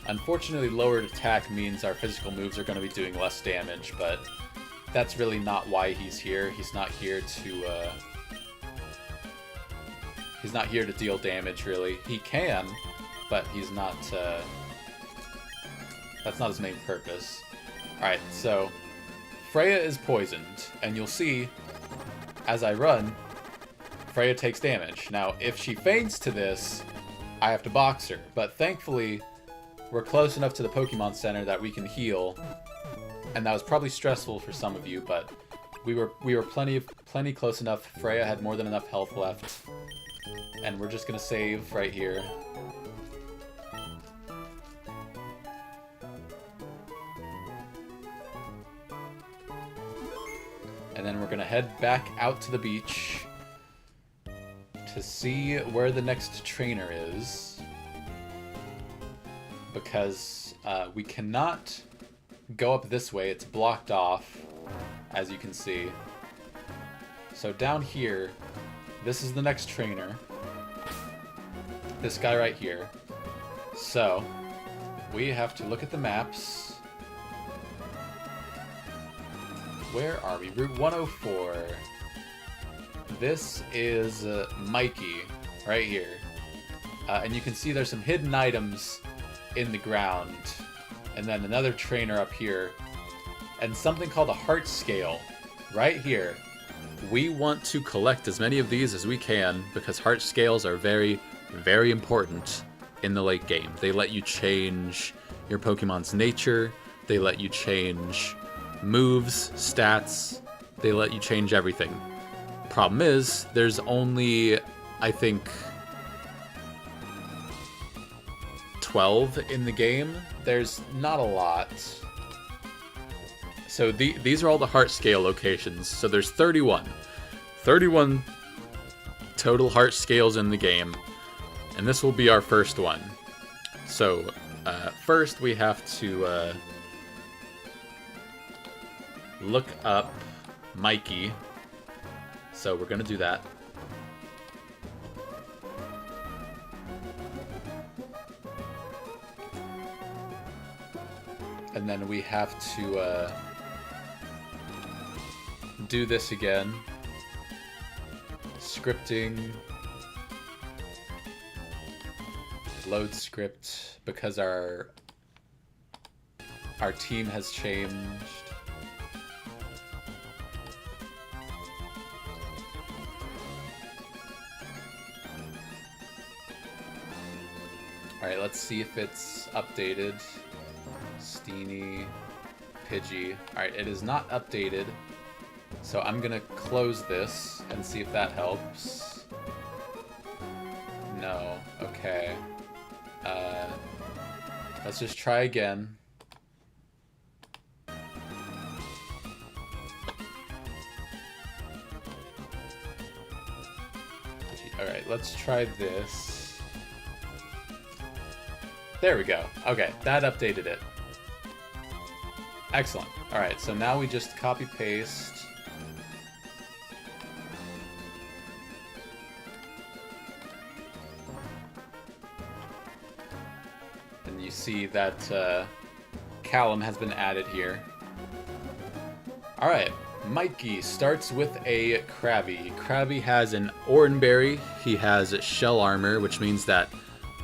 S1: Unfortunately, lowered attack means our physical moves are going to be doing less damage, but that's really not why he's here. He's not here to, he's not here to deal damage, really. He can, but he's not, that's not his main purpose. Alright, so Freya is poisoned, and you'll see, as I run, Freya takes damage. Now, if she faints to this, I have to box her, but thankfully, we're close enough to the Pokemon Center that we can heal, and that was probably stressful for some of you, but we were plenty close enough. Freya had more than enough health left, and we're just gonna save right here. And then we're gonna head back out to the beach to see where the next trainer is, because we cannot go up this way. It's blocked off, as you can see. So down here, this is the next trainer. This guy right here. So, we have to look at the maps. Where are we? Route 104. This is Mikey, right here. And you can see there's some hidden items in the ground. And then another trainer up here. And something called a heart scale, right here. We want to collect as many of these as we can, because heart scales are very, very important in the late game. They let you change your Pokemon's nature, They let you change moves, stats. They let you change everything. Problem is, there's only, I think, 12 in the game. There's not a lot. So these are all the heart scale locations. So there's 31. 31 total heart scales in the game. And this will be our first one. So first we have to look up Mikey. So we're going to do that. And then we have to do this again. Scripting. Load script, because our team has changed. Alright, let's see if it's updated. Steeny, Pidgey. Alright, it is not updated. So I'm gonna close this and see if that helps. No. Okay. Let's just try again. Alright, let's try this. There we go. Okay, that updated it. Excellent. Alright, so now we just copy-paste. And you see that Callum has been added here. Alright, Mikey starts with a Krabby. Krabby has an Oranberry. He has shell armor, which means that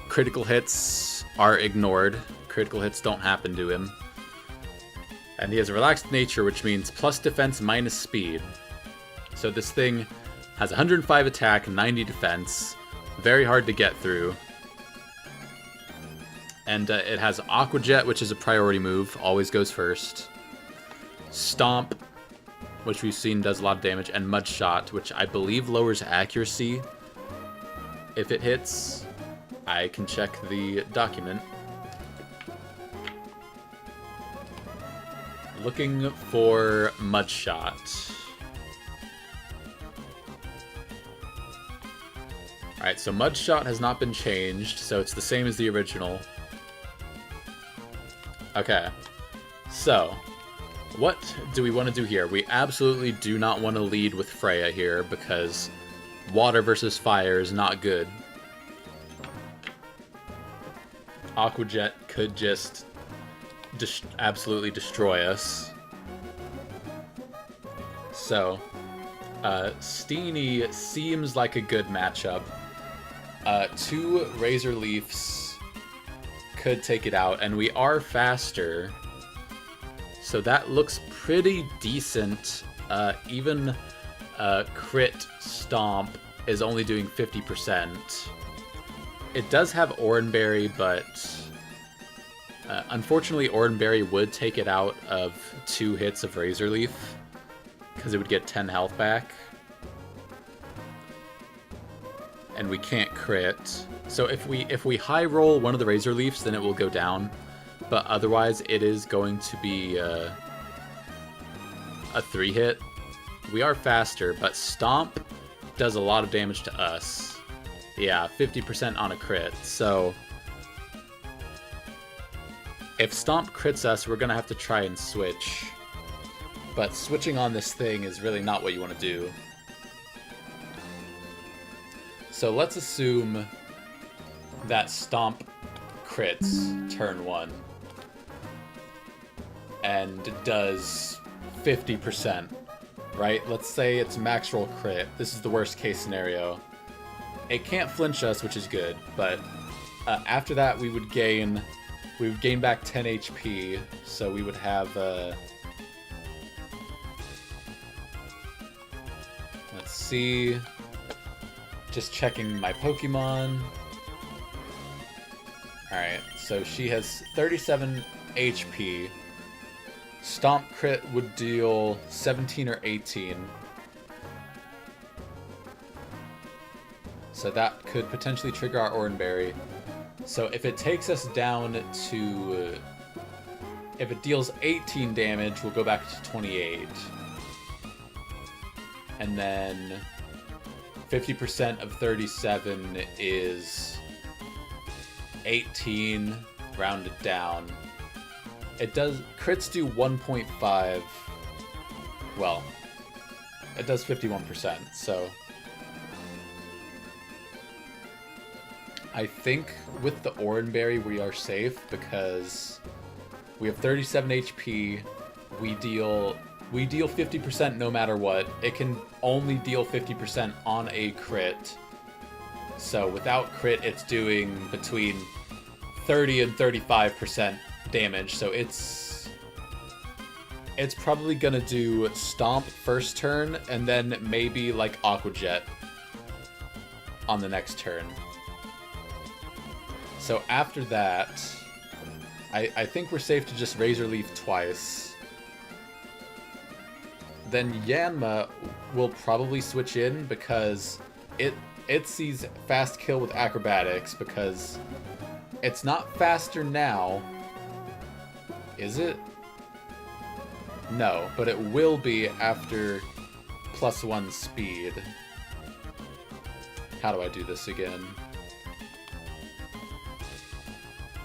S1: critical hits are ignored. Critical hits don't happen to him. And he has a relaxed nature, which means plus defense minus speed. So this thing has 105 attack, 90 defense. Very hard to get through. And it has Aqua Jet, which is a priority move. Always goes first. Stomp, which we've seen does a lot of damage. And Mud Shot, which I believe lowers accuracy if it hits. I can check the document. Looking for Mud Shot. Alright, so Mud Shot has not been changed, so it's the same as the original. Okay, so what do we want to do here? We absolutely do not want to lead with Freya here, because water versus fire is not good. Aqua Jet could just absolutely destroy us. So, Steeny seems like a good matchup. 2 Razor Leafs could take it out, and we are faster. So that looks pretty decent. Even Crit Stomp is only doing 50%. It does have Oranberry, but unfortunately Oranberry would take it out of 2 hits of Razor Leaf, because it would get 10 health back. And we can't crit. So if we high roll one of the Razor Leafs, then it will go down. But otherwise it is going to be a 3-hit. We are faster, but Stomp does a lot of damage to us. Yeah, 50% on a crit. So if Stomp crits us, we're going to have to try and switch. But switching on this thing is really not what you want to do. So let's assume that Stomp crits turn 1 and does 50%, right? Let's say it's max roll crit. This is the worst case scenario. It can't flinch us, which is good, but after that we would gain back 10 HP, so we would have let's see, just checking my Pokemon. Alright, so she has 37 HP, Stomp crit would deal 17 or 18. So that could potentially trigger our Oranberry. So if it takes us down to... if it deals 18 damage, we'll go back to 28. And then 50% of 37 is 18, rounded down. It does... crits do 1.5... well, it does 51%, so... I think with the Oranberry we are safe because we have 37 HP. We deal 50% no matter what. It can only deal 50% on a crit. So without crit, it's doing between 30 and 35% damage. So it's probably gonna do Stomp first turn and then maybe like Aqua Jet on the next turn. So after that, I think we're safe to just Razor Leaf twice. Then Yanma will probably switch in because it sees fast kill with acrobatics because it's not faster now. Is it? No, but it will be after +1 speed. How do I do this again?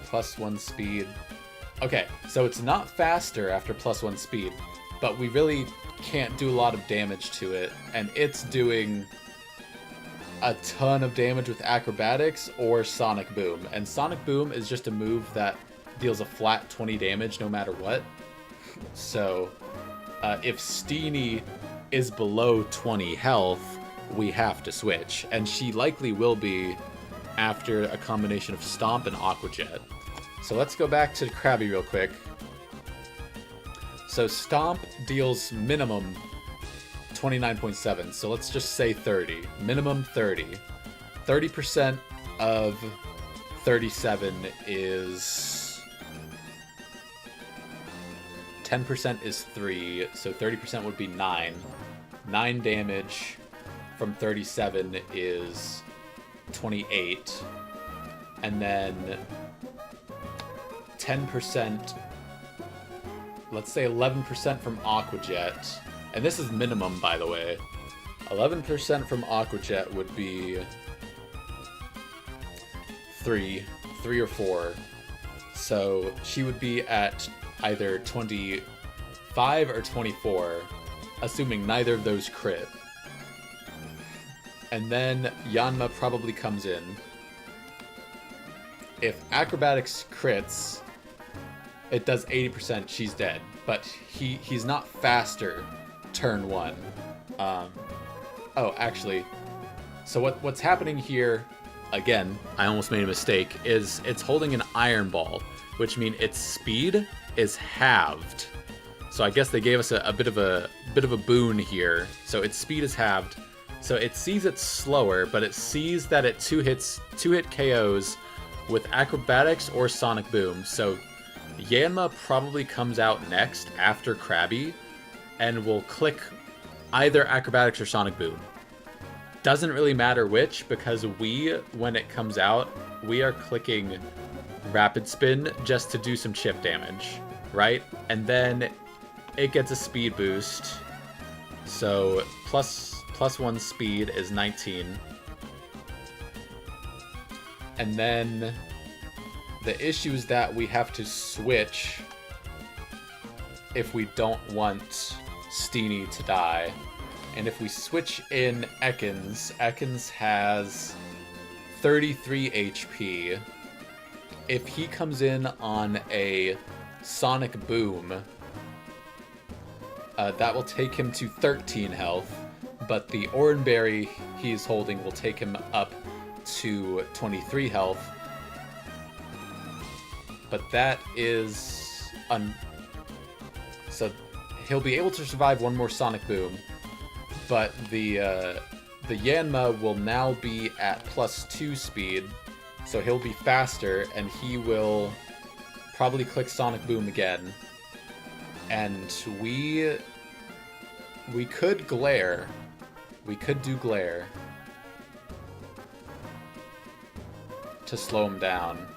S1: +1 speed. Okay, so it's not faster after +1 speed, but we really can't do a lot of damage to it, and it's doing a ton of damage with acrobatics or Sonic Boom. And Sonic Boom is just a move that deals a flat 20 damage no matter what. So if Steenie is below 20 health, we have to switch, and she likely will be after a combination of Stomp and Aqua Jet. So let's go back to Krabby real quick. So Stomp deals minimum 29.7, so let's just say 30. Minimum 30. 30% of 37 is... 10% is 3, so 30% would be 9. 9 damage from 37 is 28. And then 10%, let's say 11% from Aqua Jet. And this is minimum, by the way. 11% from Aqua Jet would be 3 or 4. So she would be at either 25 or 24, assuming neither of those crit. And then Yanma probably comes in. If Acrobatics crits, it does 80%, she's dead. But he's not faster turn 1. Oh, actually, so what's happening here, again, I almost made a mistake, is it's holding an Iron Ball, which means its speed is halved. So I guess they gave us a bit of a boon here. So its speed is halved. So it sees it slower, but it sees that it two-hit KOs with Acrobatics or Sonic Boom. So Yanma probably comes out next after Krabby and will click either Acrobatics or Sonic Boom. Doesn't really matter which, because when it comes out, we are clicking Rapid Spin just to do some chip damage, right? And then it gets a speed boost. So plus 1 speed is 19. And then the issue is that we have to switch if we don't want Steenie to die. And if we switch in Ekans has 33 HP. If he comes in on a Sonic Boom, that will take him to 13 health, but the Oranberry he's holding will take him up to 23 health. But that is... so he'll be able to survive one more Sonic Boom, but the Yanma will now be at +2 speed, so he'll be faster, and he will probably click Sonic Boom again. And we could glare. We could do glare to slow him down.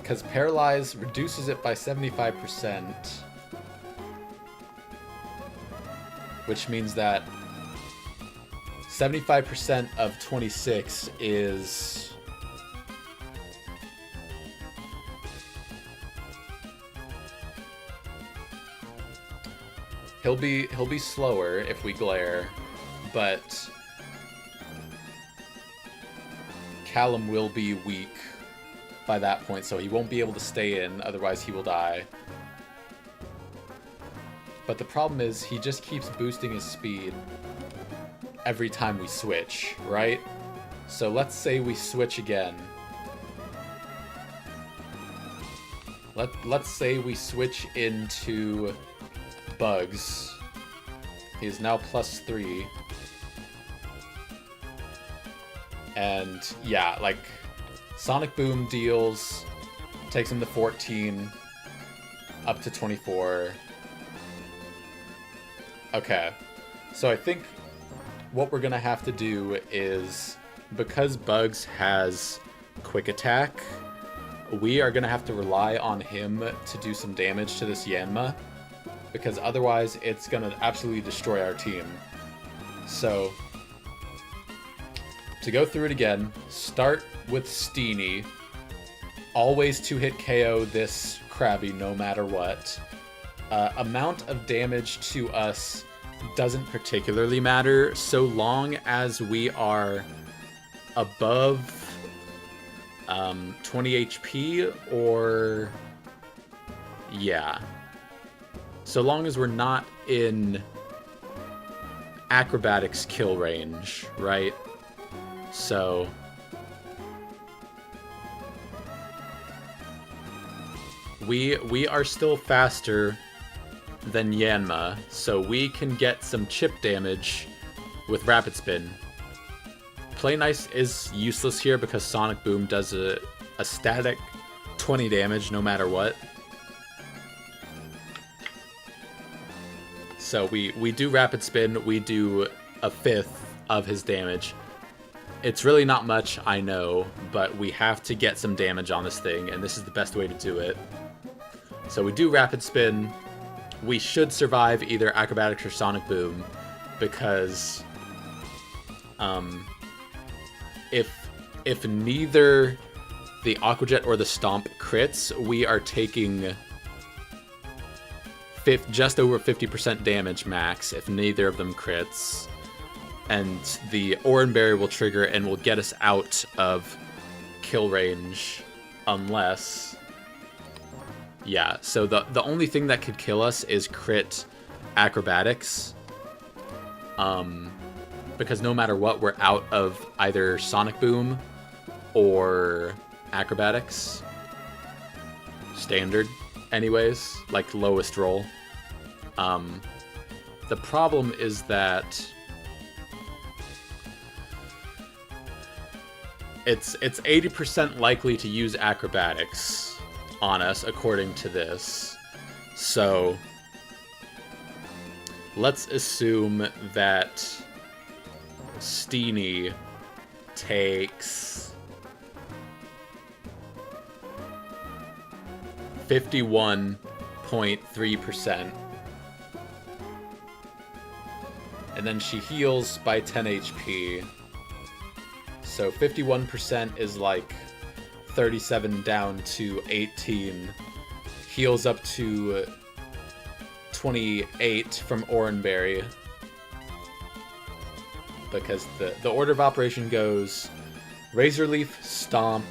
S1: Because Paralyze reduces it by 75%. Which means that 75% of 26 is... He'll be slower if we glare, but Callum will be weak by that point, so he won't be able to stay in, otherwise he will die. But the problem is he just keeps boosting his speed every time we switch, right? So let's say we switch again. Let's say we switch into Bugs. He is now +3. And yeah, like Sonic Boom deals, takes him to 14, up to 24. Okay, so I think what we're gonna have to do is, because Bugs has Quick Attack, we are gonna have to rely on him to do some damage to this Yanma, because otherwise it's gonna absolutely destroy our team. So, to go through it again, start with Steenie. Always 2-hit KO this Krabby no matter what. Amount of damage to us doesn't particularly matter so long as we are above 20 HP or... yeah. So long as we're not in acrobatics kill range, right? So we are still faster than Yanma, so we can get some chip damage with Rapid Spin. Play Nice is useless here because Sonic Boom does a static 20 damage no matter what. So we do Rapid Spin, we do a fifth of his damage. It's really not much, I know, but we have to get some damage on this thing, and this is the best way to do it. So we do Rapid Spin. We should survive either Acrobatics or Sonic Boom, because if neither the Aqua Jet or the Stomp crits, we are taking just over 50% damage max if neither of them crits. And the Oran Berry will trigger and will get us out of kill range unless... yeah, so the only thing that could kill us is crit Acrobatics. Because no matter what, we're out of either Sonic Boom or Acrobatics. Standard, anyways, like lowest roll. The problem is that it's 80% likely to use Acrobatics on us, according to this. So let's assume that Steenie takes 51.3%. And then she heals by 10 HP. So 51% is like 37 down to 18. Heals up to 28 from Oran Berry. Because the order of operation goes Razor Leaf, Stomp,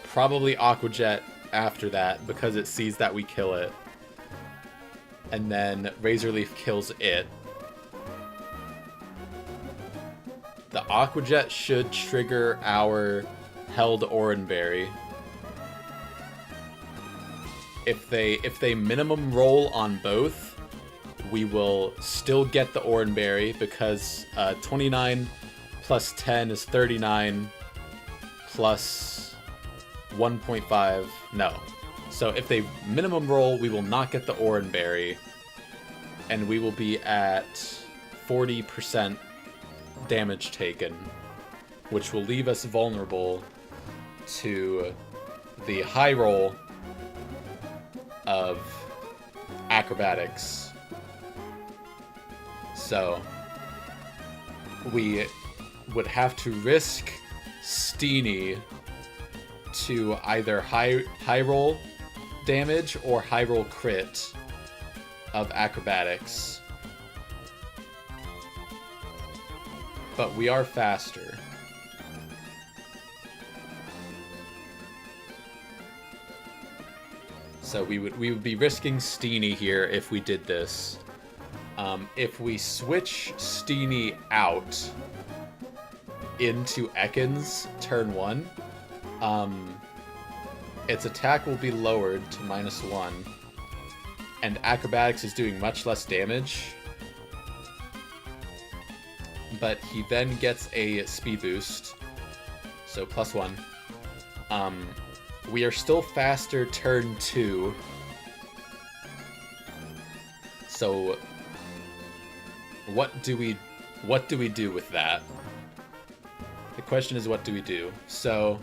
S1: probably Aqua Jet after that because it sees that we kill it. And then Razor Leaf kills it. The Aqua Jet should trigger our held Oran Berry. If they minimum roll on both, we will still get the Oran Berry because 29 plus 10 is 39 plus 1.5. No. So if they minimum roll, we will not get the Oran Berry, and we will be at 40% damage taken, which will leave us vulnerable to the high roll of acrobatics. So we would have to risk Steenie to either high roll damage or high roll crit of acrobatics. But we are faster. So we would be risking Steenie here if we did this. If we switch Steenie out into Ekans turn 1, its attack will be lowered to -1, and acrobatics is doing much less damage. But he then gets a speed boost, so +1. We are still faster turn 2. So what do we do with that? The question is, what do we do? So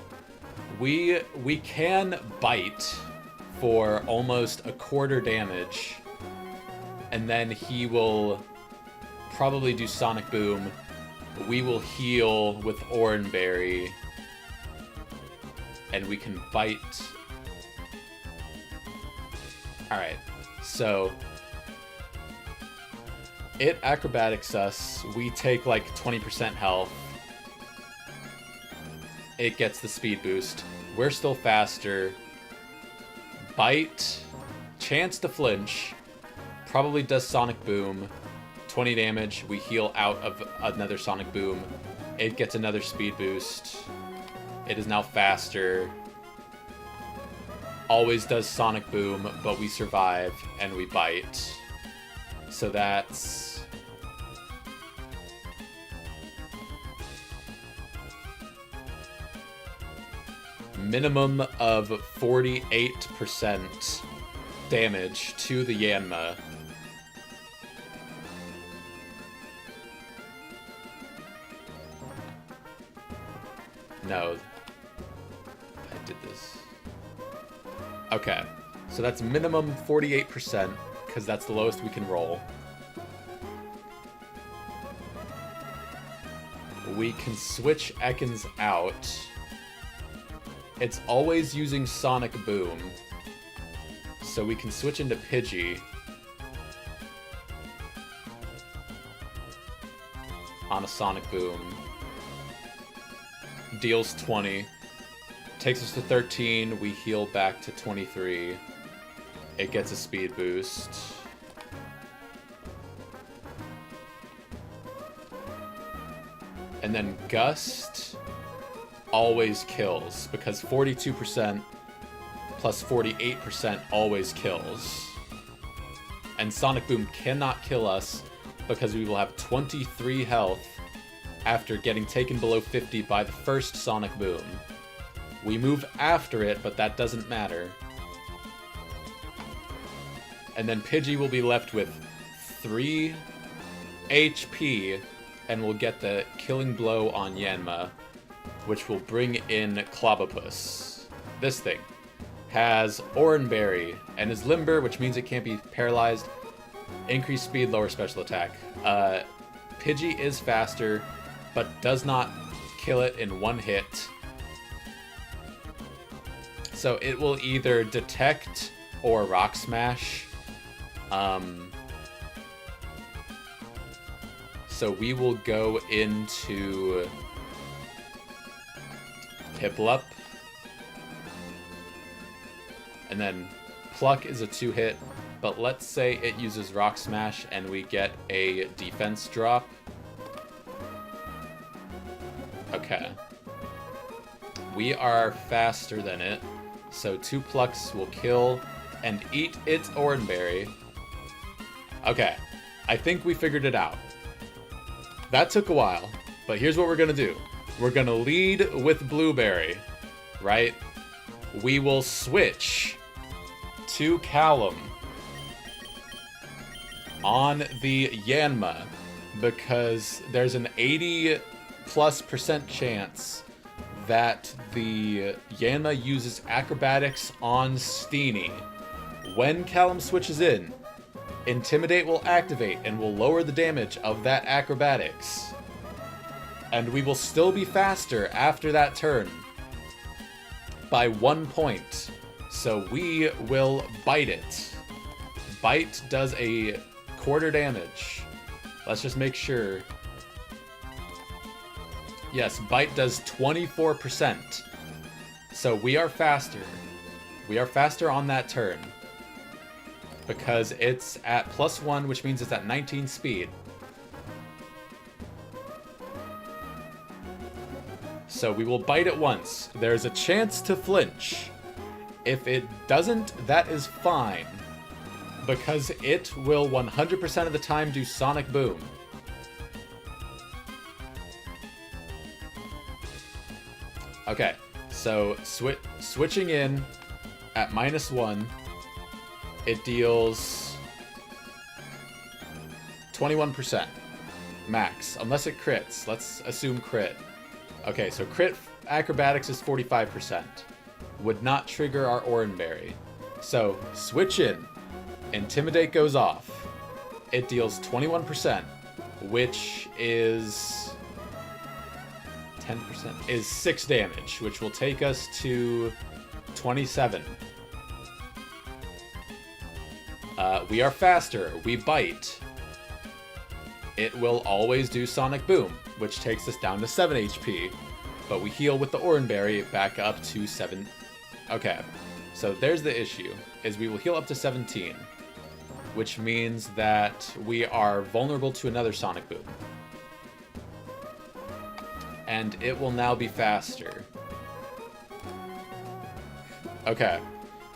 S1: we can bite for almost a quarter damage, and then he will probably do Sonic Boom. We will heal with Oran Berry, and we can bite. Alright, so it acrobatics us. We take like 20% health. It gets the speed boost. We're still faster. Bite, chance to flinch, probably does Sonic Boom. 20 damage, we heal out of another Sonic Boom. It gets another speed boost. It is now faster. Always does Sonic Boom, but we survive and we bite. So that's... minimum of 48% damage to the Yanma. No. I did this. Okay. So that's minimum 48%, because that's the lowest we can roll. We can switch Ekans out. It's always using Sonic Boom. So we can switch into Pidgey. On a Sonic Boom. Deals 20. Takes us to 13. We heal back to 23. It gets a speed boost. And then Gust always kills, because 42% plus 48% always kills. And Sonic Boom cannot kill us because we will have 23 health after getting taken below 50 by the first Sonic Boom. We move after it, but that doesn't matter. And then Pidgey will be left with 3 HP, and will get the Killing Blow on Yanma, which will bring in Clobopus. This thing has Oran Berry and is limber, which means it can't be paralyzed. Increased speed, lower special attack. Pidgey is faster, but does not kill it in one hit. So it will either detect or Rock Smash. So we will go into Piplup. And then Pluck is a 2-hit, but let's say it uses Rock Smash and we get a defense drop. Okay. We are faster than it, so 2 Plucks will kill and eat its Oran Berry. Okay, I think we figured it out. That took a while, but here's what we're gonna do. We're gonna lead with Blueberry, right? We will switch to Callum on the Yanma because there's an 80+% chance that the Yanma uses acrobatics on Steenie. When Callum switches in, Intimidate will activate and will lower the damage of that acrobatics. And we will still be faster after that turn by 1 point. So we will bite it. Bite does a quarter damage. Let's just make sure. Yes, bite does 24%. So we are faster. We are faster on that turn. Because it's at +1, which means it's at 19 speed. So we will bite it once. There's a chance to flinch. If it doesn't, that is fine. Because it will 100% of the time do Sonic Boom. Okay, so switching in at -1, it deals 21% max, unless it crits. Let's assume crit. Okay, so crit acrobatics is 45%. Would not trigger our Oranberry. So switch in. Intimidate goes off. It deals 21%, which is 10%, is 6 damage, which will take us to 27. We are faster. We bite. It will always do Sonic Boom, which takes us down to 7 HP. But we heal with the Oranberry back up to 7. Okay, so there's the issue, is we will heal up to 17. Which means that we are vulnerable to another Sonic Boom. And it will now be faster. Okay,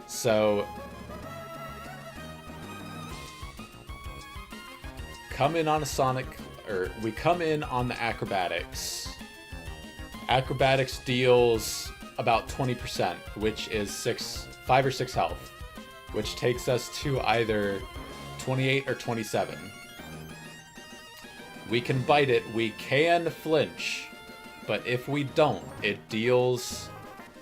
S1: so come in on a Sonic, or we come in on the Acrobatics. Acrobatics deals about 20%, which is 5 or 6 health, which takes us to either 28 or 27. We can bite it, we can flinch, but if we don't, it deals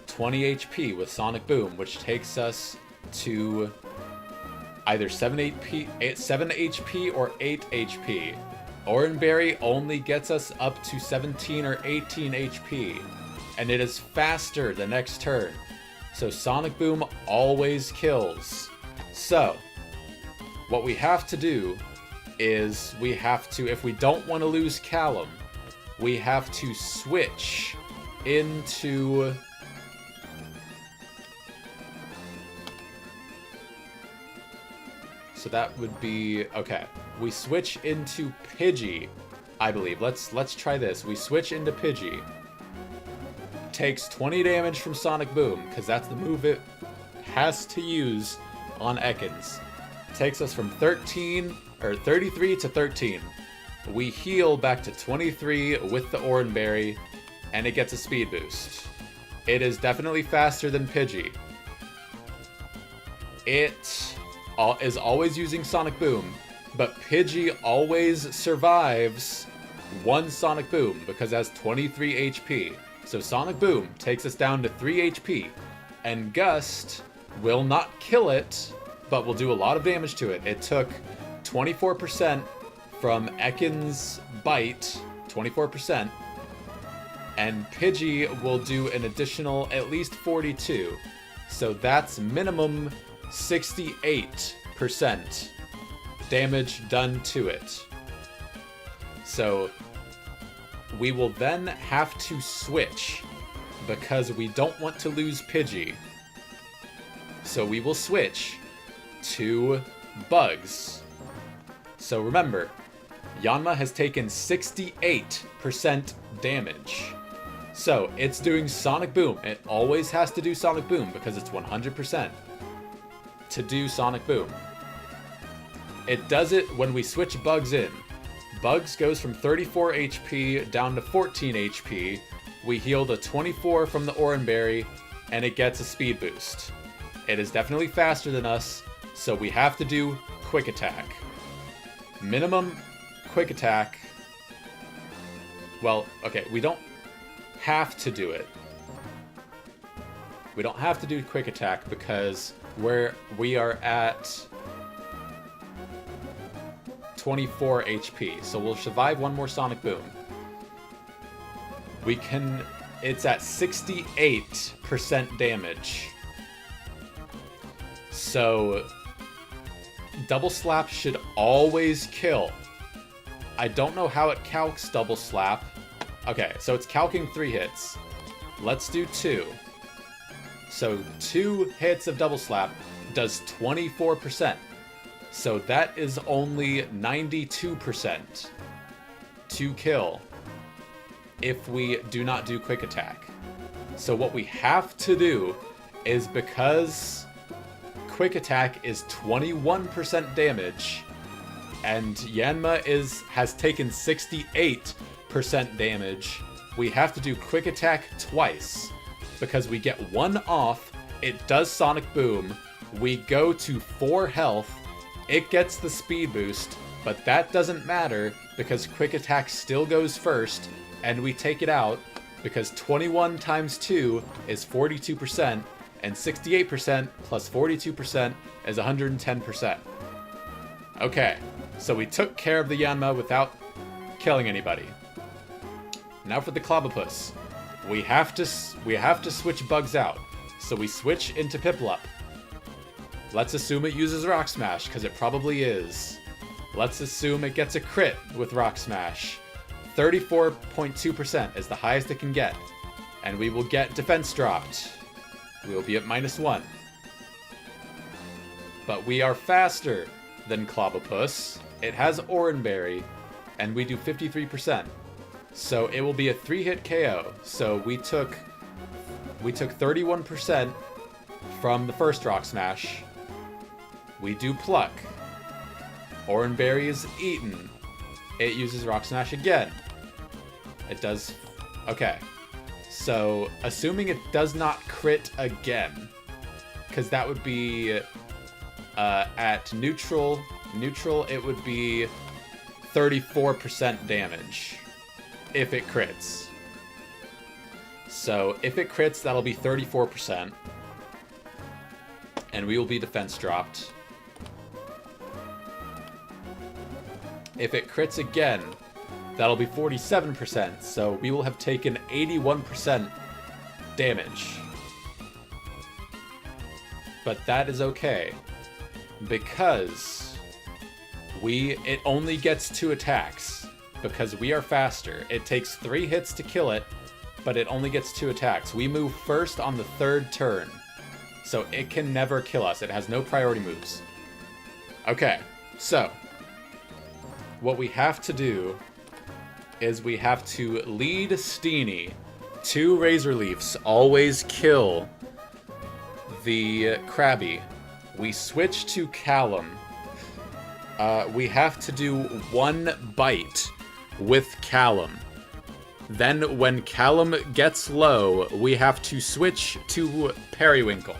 S1: 20 HP with Sonic Boom, which takes us to either 7 HP or 8 HP. Oranberry only gets us up to 17 or 18 HP, and it is faster the next turn. So Sonic Boom always kills. So what we have to do is we have to, if we don't want to lose Callum, we have to switch into so that would be okay. We switch into Pidgey, I believe. Let's try this. We switch into Pidgey. Takes 20 damage from Sonic Boom because that's the move it has to use on Ekans. Takes us from 33 to 13. We heal back to 23 with the Oranberry, and it gets a speed boost. It is definitely faster than Pidgey. It is always using Sonic Boom, but Pidgey always survives one Sonic Boom because it has 23 HP. So Sonic Boom takes us down to 3 HP, and Gust will not kill it, but will do a lot of damage to it. It took 24% from Ekans' bite, 24%, and Pidgey will do an additional at least 42. So that's minimum 68% damage done to it. So we will then have to switch because we don't want to lose Pidgey. So we will switch to Bugs. So remember, Yanma has taken 68% damage. So it's doing Sonic Boom. It always has to do Sonic Boom because it's 100% to do Sonic Boom. It does it when we switch Bugs in. Bugs goes from 34 HP down to 14 HP. We heal the 24 from the Oranberry, and it gets a speed boost. It is definitely faster than us, so we have to do quick attack. Minimum quick attack. Well, okay, we don't have to do it. We don't have to do quick attack because we are at 24 HP, so we'll survive one more Sonic Boom. We can... It's at 68% damage. So, Double Slap should always kill. I don't know how it calcs Double Slap. Okay, so it's calcing 3 hits. Let's do 2. So 2 hits of Double Slap does 24%. So that is only 92% to kill if we do not do quick attack. So what we have to do is, because quick attack is 21% damage and Yanma has taken 68% damage, we have to do quick attack twice. Because we get 1 off, it does Sonic Boom, we go to 4 health, it gets the speed boost, but that doesn't matter because quick attack still goes first, and we take it out because 21 times 2 is 42%, and 68% plus 42% is 110%. Okay, so we took care of the Yanma without killing anybody. Now for the Clobopus. We have to switch bugs out, so we switch into Piplup. Let's assume it uses Rock Smash, because it probably is. Let's assume it gets a crit with Rock Smash. 34.2% is the highest it can get, and we will get defense dropped. We will be at -1. But we are faster than Clobopus. It has Oranberry, and we do 53%. So it will be a 3-hit KO. So we took 31% from the first Rock Smash. We do Pluck. Oranberry is eaten. It uses Rock Smash again. It does... Okay. So, assuming it does not crit again, because that would be at neutral, it would be 34% damage. If it crits. So, if it crits, that'll be 34%. And we will be defense dropped. If it crits again, that'll be 47%. So, we will have taken 81% damage. But that is okay. Because it only gets 2 attacks. Because we are faster. It takes 3 hits to kill it, but it only gets 2 attacks. We move first on the 3rd turn, so it can never kill us. It has no priority moves. Okay, so what we have to do is we have to lead Steenie. 2 Razor Leafs always kill the Krabby. We switch to Callum. We have to do 1 bite with Callum. Then when Callum gets low, we have to switch to Periwinkle.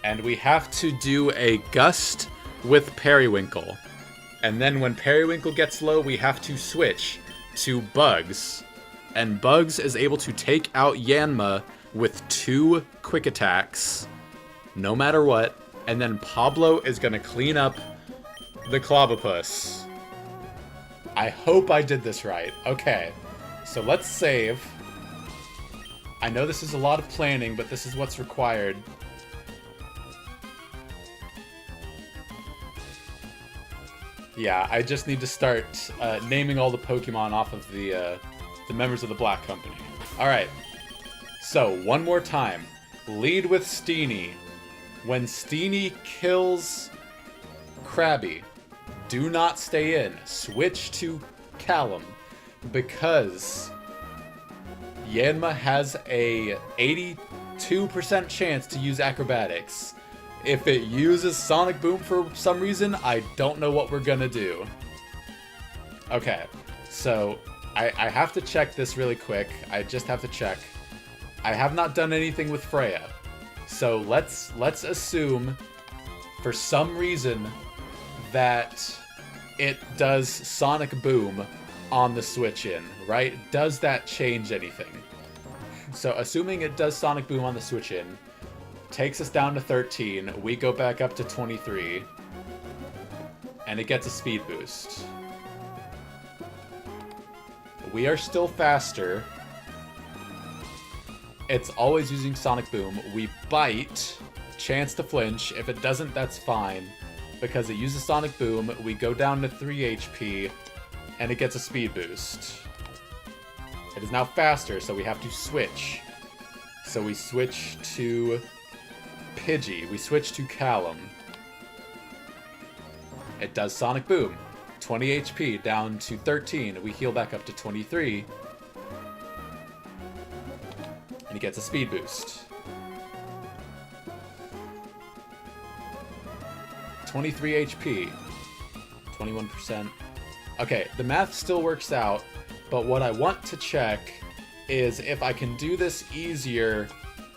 S1: And we have to do a Gust with Periwinkle. And then when Periwinkle gets low, we have to switch to Bugs. And Bugs is able to take out Yanma with 2 quick attacks, no matter what. And then Pablo is going to clean up the Clobopus. I hope I did this right. Okay, so let's save. I know this is a lot of planning, but this is what's required. Yeah, I just need to start naming all the Pokemon off of the members of the Black Company. Alright, so one more time. Lead with Steenie. When Steenie kills Krabby, do not stay in. Switch to Callum, because Yanma has a 82% chance to use Acrobatics. If it uses Sonic Boom for some reason, I don't know what we're gonna do. Okay, so I have to check this really quick. I just have to check. I have not done anything with Freya. So let's assume for some reason that it does Sonic Boom on the switch in, right? Does that change anything? So assuming it does Sonic Boom on the switch in, takes us down to 13, we go back up to 23, and it gets a speed boost. We are still faster. It's always using Sonic Boom. We bite, chance to flinch. If it doesn't, that's fine. Because it uses Sonic Boom, we go down to 3 HP, and it gets a speed boost. It is now faster, so we have to switch. So we switch to Pidgey. We switch to Callum. It does Sonic Boom. 20 HP down to 13. We heal back up to 23. And he gets a speed boost. 23 HP. 21%. Okay, the math still works out, but what I want to check is if I can do this easier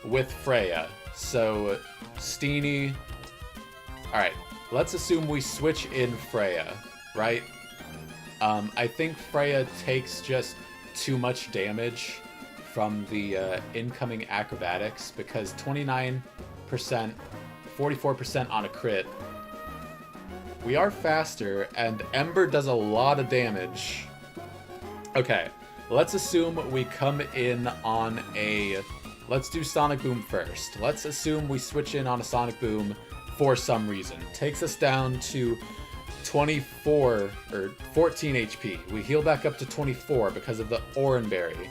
S1: with Freya. So, Steenie. Alright, let's assume we switch in Freya, right? I think Freya takes just too much damage from the incoming acrobatics because 29%, 44% on a crit. We are faster, and Ember does a lot of damage. Okay, let's assume we come in on a... Let's do Sonic Boom first. Let's assume we switch in on a Sonic Boom for some reason. Takes us down to 24, or 14 HP. We heal back up to 24 because of the Oranberry.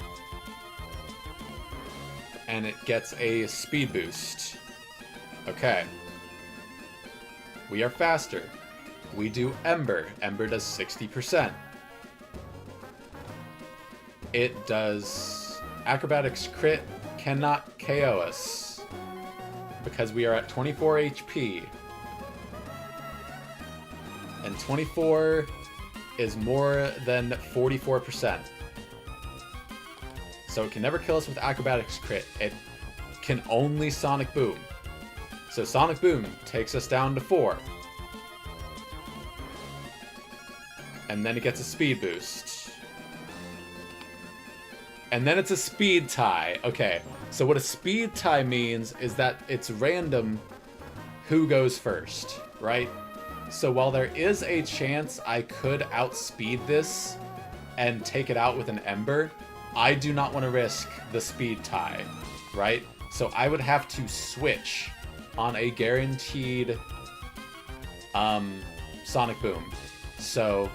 S1: And it gets a speed boost. Okay. We are faster. We do Ember. Ember does 60%. It does Acrobatics crit, cannot KO us. Because we are at 24 HP. And 24 is more than 44%. So it can never kill us with Acrobatics crit. It can only Sonic Boom. So Sonic Boom takes us down to 4. And then it gets a speed boost. And then it's a speed tie. Okay, so what a speed tie means is that it's random who goes first, right? So while there is a chance I could outspeed this and take it out with an Ember, I do not want to risk the speed tie, right? So I would have to switch on a guaranteed Sonic Boom. So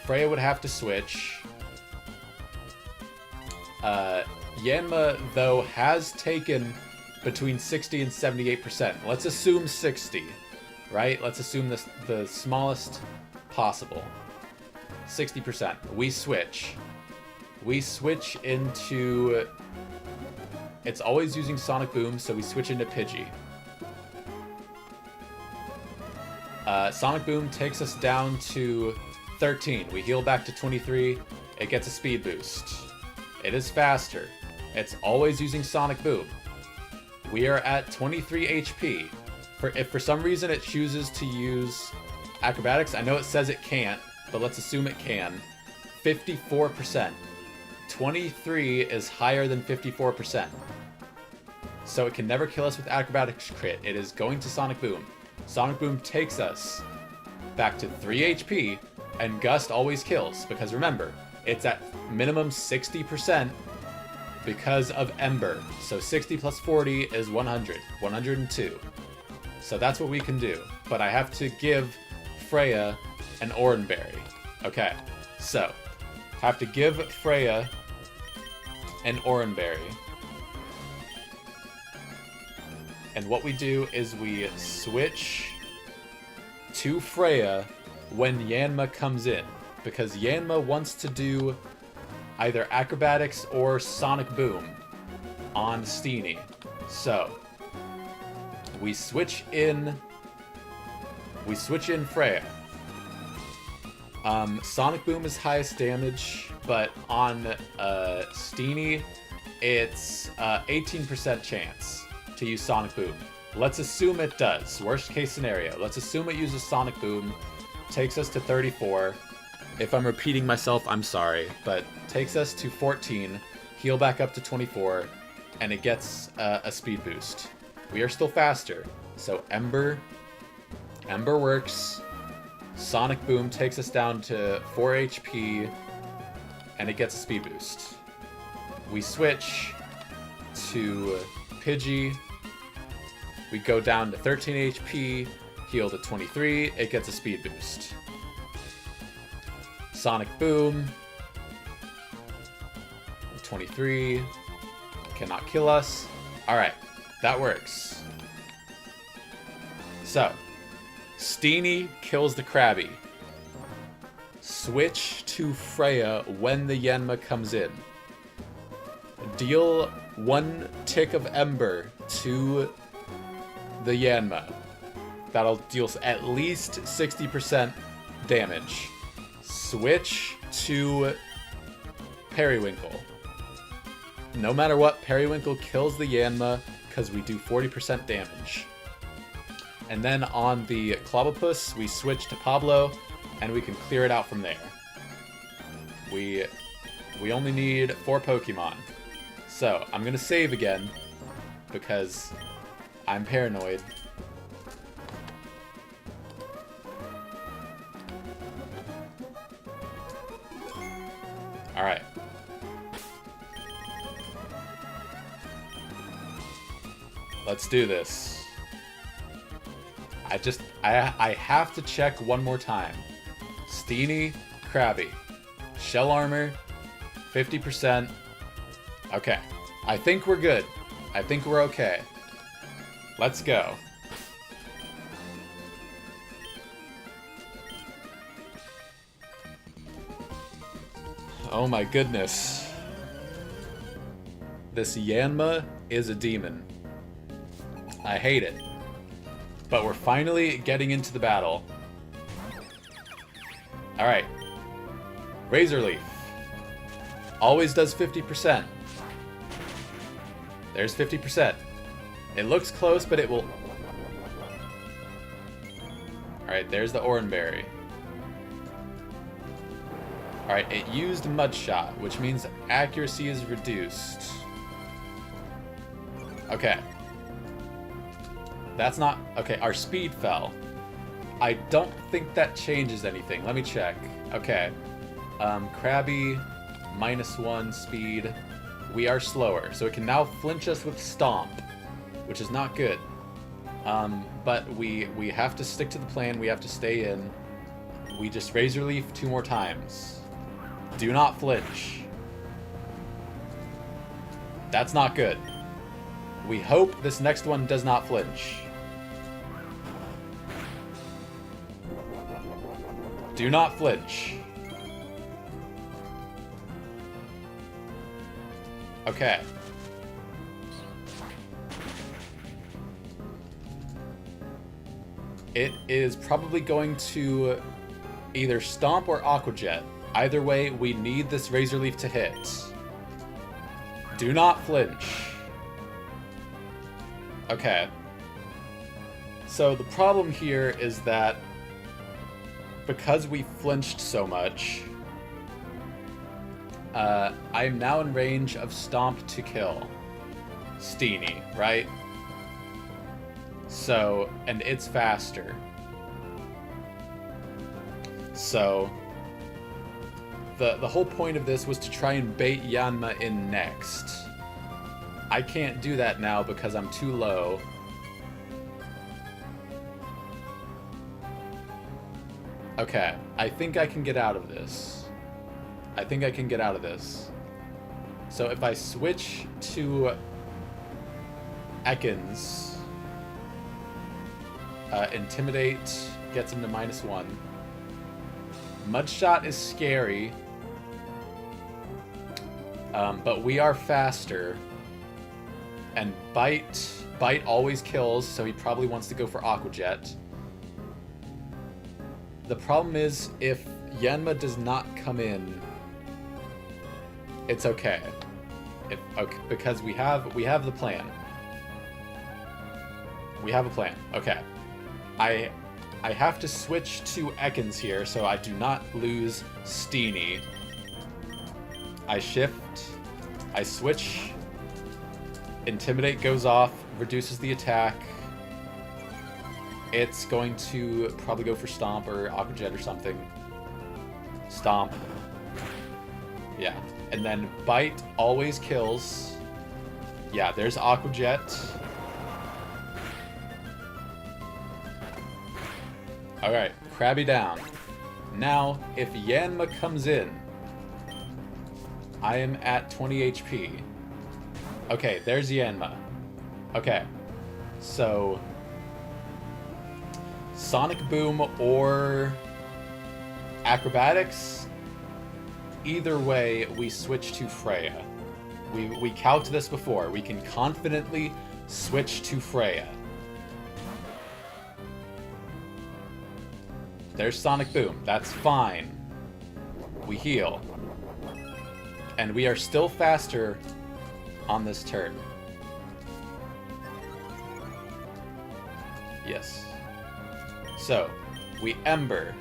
S1: Freya would have to switch. Yanma, though, has taken between 60 and 78%. Let's assume 60, right? Let's assume the smallest possible. 60%. We switch. We switch into... It's always using Sonic Boom, so we switch into Pidgey. Sonic Boom takes us down to 13. We heal back to 23. It gets a speed boost. It is faster. It's always using Sonic Boom. We are at 23 HP. If for some reason it chooses to use Acrobatics, I know it says it can't, but let's assume it can. 54%. 23 is higher than 54%. So it can never kill us with Acrobatics crit. It is going to Sonic Boom. Sonic Boom takes us back to 3 HP, and Gust always kills, because remember, it's at minimum 60% because of Ember. So 60 plus 40 is 100. 102. So that's what we can do. But I have to give Freya an Oranberry. Okay, so have to give Freya an Oranberry. And what we do is we switch to Freya when Yanma comes in, because Yanma wants to do either Acrobatics or Sonic Boom on Steenie. So we switch in Freya. Sonic Boom is highest damage, but on Steenie it's 18% chance to use Sonic Boom. Let's assume it does. Worst case scenario. Let's assume it uses Sonic Boom. Takes us to 34. If I'm repeating myself, I'm sorry. But takes us to 14. Heal back up to 24. And it gets a speed boost. We are still faster. So Ember works. Sonic Boom takes us down to 4 HP. And it gets a speed boost. We switch to Pidgey. We go down to 13 HP, heal to 23, it gets a speed boost. Sonic Boom. 23. Cannot kill us. Alright, that works. So, Steenie kills the Krabby. Switch to Freya when the Yanma comes in. Deal 1 tick of Ember to the Yanma. That'll deal at least 60% damage. Switch to Periwinkle. No matter what, Periwinkle kills the Yanma because we do 40% damage. And then on the Clobbopus, we switch to Pablo, and we can clear it out from there. We only need 4 Pokemon. So, I'm gonna save again, because I'm paranoid. Alright. Let's do this. I have to check one more time. Steenie, Krabby. Shell armor, 50%. Okay. I think we're good. I think we're okay. Let's go. Oh my goodness. This Yanma is a demon. I hate it. But we're finally getting into the battle. Alright. Razor Leaf. Always does 50%. There's 50%. It looks close, but it will... Alright, there's the Oranberry. Alright, it used Mud Shot, which means accuracy is reduced. Okay. That's not... Okay, our speed fell. I don't think that changes anything. Let me check. Okay. Krabby, -1 speed. We are slower, so it can now flinch us with Stomp, which is not good. But we have to stick to the plan. We have to stay in. We just Razor Leaf 2 more times. Do not flinch. That's not good. We hope this next one does not flinch. Do not flinch. Okay. It is probably going to either Stomp or Aqua Jet. Either way, we need this Razor Leaf to hit. Do not flinch. Okay. So the problem here is that because we flinched so much, I am now in range of Stomp to kill Steenie, right? So, and it's faster. So, the whole point of this was to try and bait Yanma in next. I can't do that now because I'm too low. Okay, I think I can get out of this. I think I can get out of this. So if I switch to Ekans, Intimidate gets him to -1. Mudshot is scary, but we are faster. And Bite always kills, so he probably wants to go for Aqua Jet. The problem is, if Yanma does not come in, it's okay. Okay, because we have the plan. We have a plan. Okay. I have to switch to Ekans here so I do not lose Steenie. I shift. I switch. Intimidate goes off, reduces the attack. It's going to probably go for Stomp or Aqua Jet or something. Stomp. Yeah. And then Bite always kills. Yeah, there's Aqua Jet. Alright, Krabby down. Now, if Yanma comes in, I am at 20 HP. Okay, there's Yanma. Okay, so Sonic Boom or Acrobatics, either way, we switch to Freya. We calced this before. We can confidently switch to Freya. There's Sonic Boom. That's fine. We heal. And we are still faster on this turn. Yes. So, we Ember.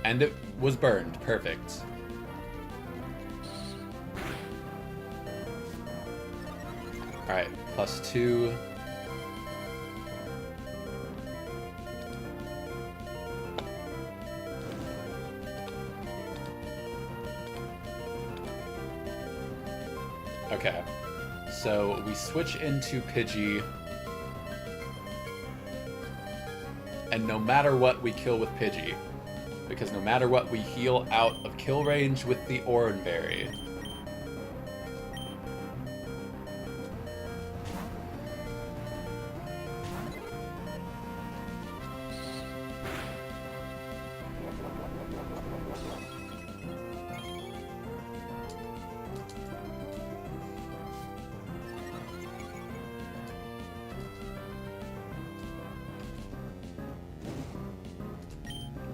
S1: And it was burned. Perfect. Alright, +2. Okay, so we switch into Pidgey, and no matter what, we kill with Pidgey, because no matter what, we heal out of kill range with the Oran Berry.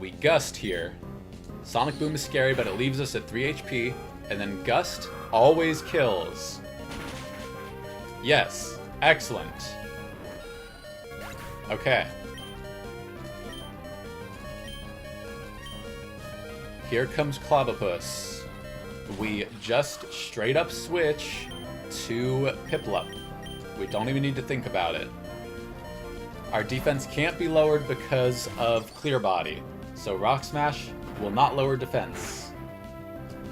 S1: We Gust here. Sonic Boom is scary, but it leaves us at 3 HP, and then Gust always kills. Yes, excellent. Okay. Here comes Clobbopus. We just straight up switch to Piplup. We don't even need to think about it. Our defense can't be lowered because of Clear Body, so Rock Smash will not lower defense.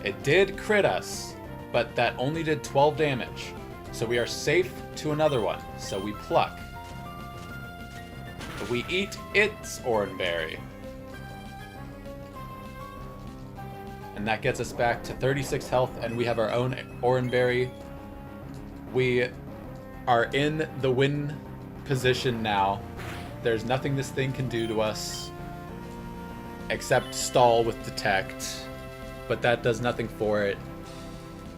S1: It did crit us, but that only did 12 damage, so we are safe to another one, so we Pluck. We eat its Oran Berry. And that gets us back to 36 health, and we have our own Oran Berry. We are in the win position now. There's nothing this thing can do to us except stall with Detect, but that does nothing for it.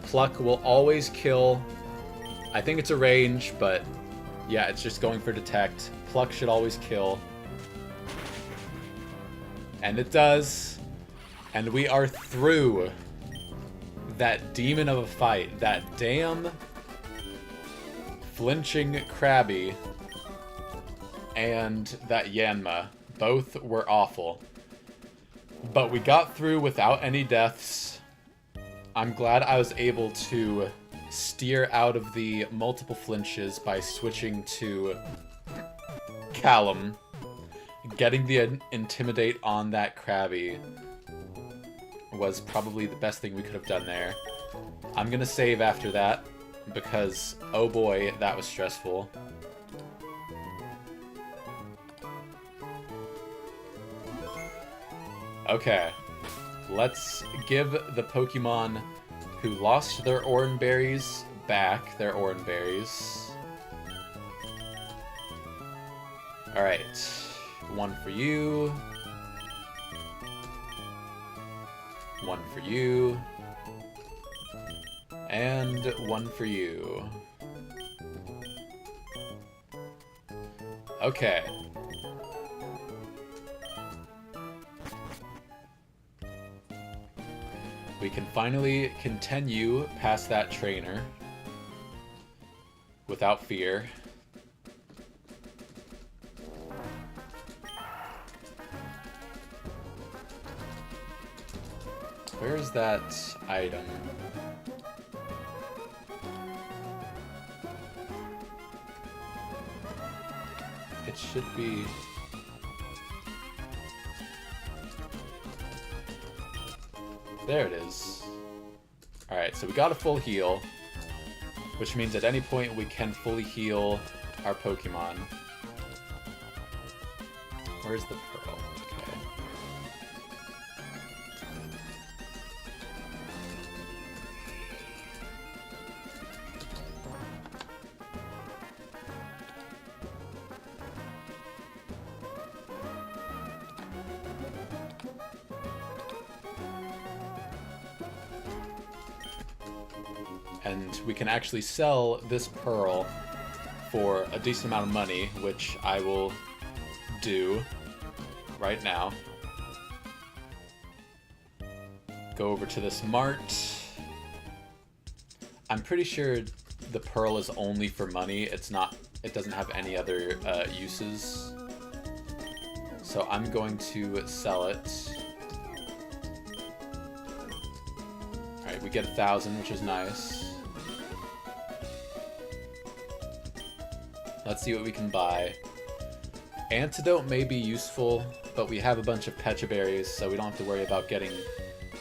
S1: Pluck will always kill. I think it's a range, but yeah, it's just going for Detect. Pluck should always kill. And it does. And we are through that demon of a fight. That damn flinching Krabby and that Yanma. Both were awful. But we got through without any deaths. I'm glad I was able to steer out of the multiple flinches by switching to Callum. Getting the Intimidate on that Krabby was probably the best thing we could have done there. I'm gonna save after that, because, oh boy, that was stressful. Okay, let's give the Pokemon who lost their Oran Berries back their Oran Berries. Alright, one for you. One for you. And one for you. Okay. We can finally continue past that trainer without fear. Where's that item? It should be... There it is. Alright, so we got a full heal, which means at any point we can fully heal our Pokemon. Where's the pearl? Okay. And we can actually sell this pearl for a decent amount of money, which I will do right now. Go over to this mart. I'm pretty sure the pearl is only for money. It doesn't have any other uses. So I'm going to sell it. Alright, we get 1,000, which is nice. Let's see what we can buy. Antidote may be useful, but we have a bunch of Pecha Berries, so we don't have to worry about getting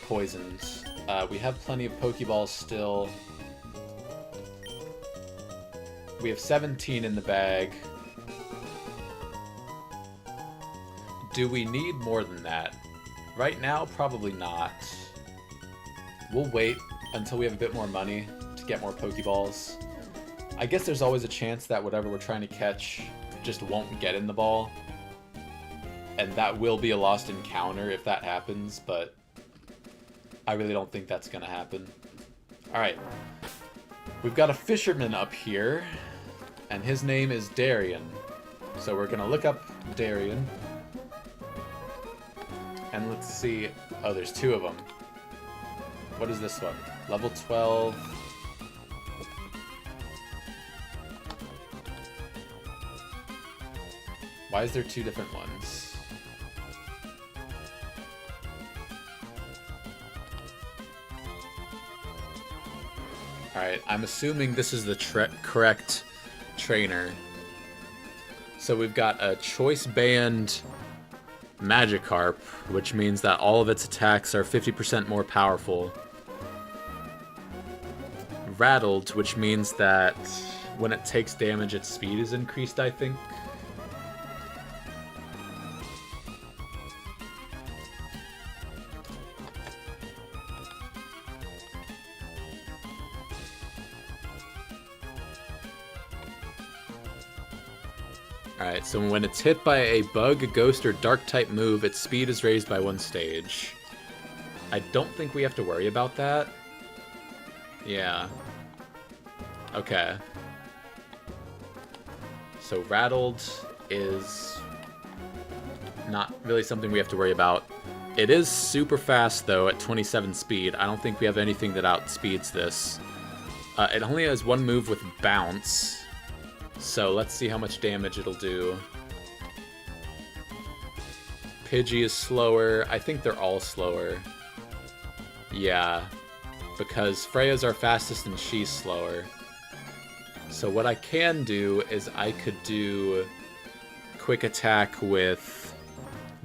S1: poisoned. We have plenty of Pokeballs still. We have 17 in the bag. Do we need more than that? Right now, probably not. We'll wait until we have a bit more money to get more Pokeballs. I guess there's always a chance that whatever we're trying to catch just won't get in the ball. And that will be a lost encounter if that happens, but I really don't think that's going to happen. Alright. We've got a fisherman up here, and his name is Darien. So we're going to look up Darien. And let's see... Oh, there's 2 of them. What is this one? Level 12... Why is there 2 different ones? Alright, I'm assuming this is the correct trainer. So we've got a Choice Band Magikarp, which means that all of its attacks are 50% more powerful. Rattled, which means that when it takes damage, its speed is increased, I think. Alright, so when it's hit by a bug, ghost, or dark-type move, its speed is raised by 1 stage. I don't think we have to worry about that. Yeah. Okay. So Rattled is not really something we have to worry about. It is super fast, though, at 27 speed. I don't think we have anything that outspeeds this. It only has 1 move with Bounce. So let's see how much damage it'll do. Pidgey is slower. I think they're all slower. Yeah, because Freya's our fastest and she's slower. So what I can do is I could do Quick Attack with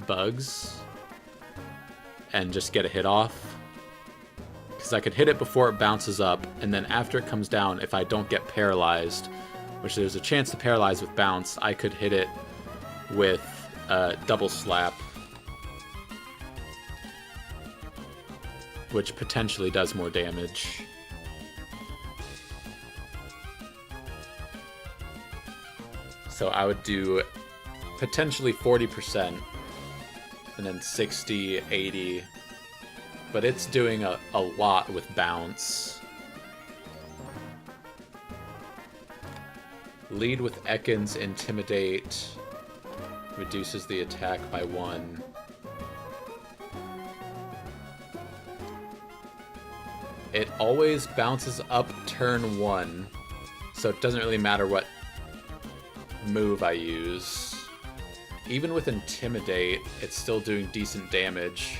S1: Bugs and just get a hit off. Because I could hit it before it bounces up, and then after it comes down, if I don't get paralyzed, which there's a chance to paralyze with Bounce, I could hit it with Double Slap, which potentially does more damage. So I would do potentially 40%, and then 60, 80, but it's doing a lot with Bounce. Lead with Ekans, Intimidate, reduces the attack by 1. It always bounces up turn 1, so it doesn't really matter what move I use. Even with Intimidate, it's still doing decent damage.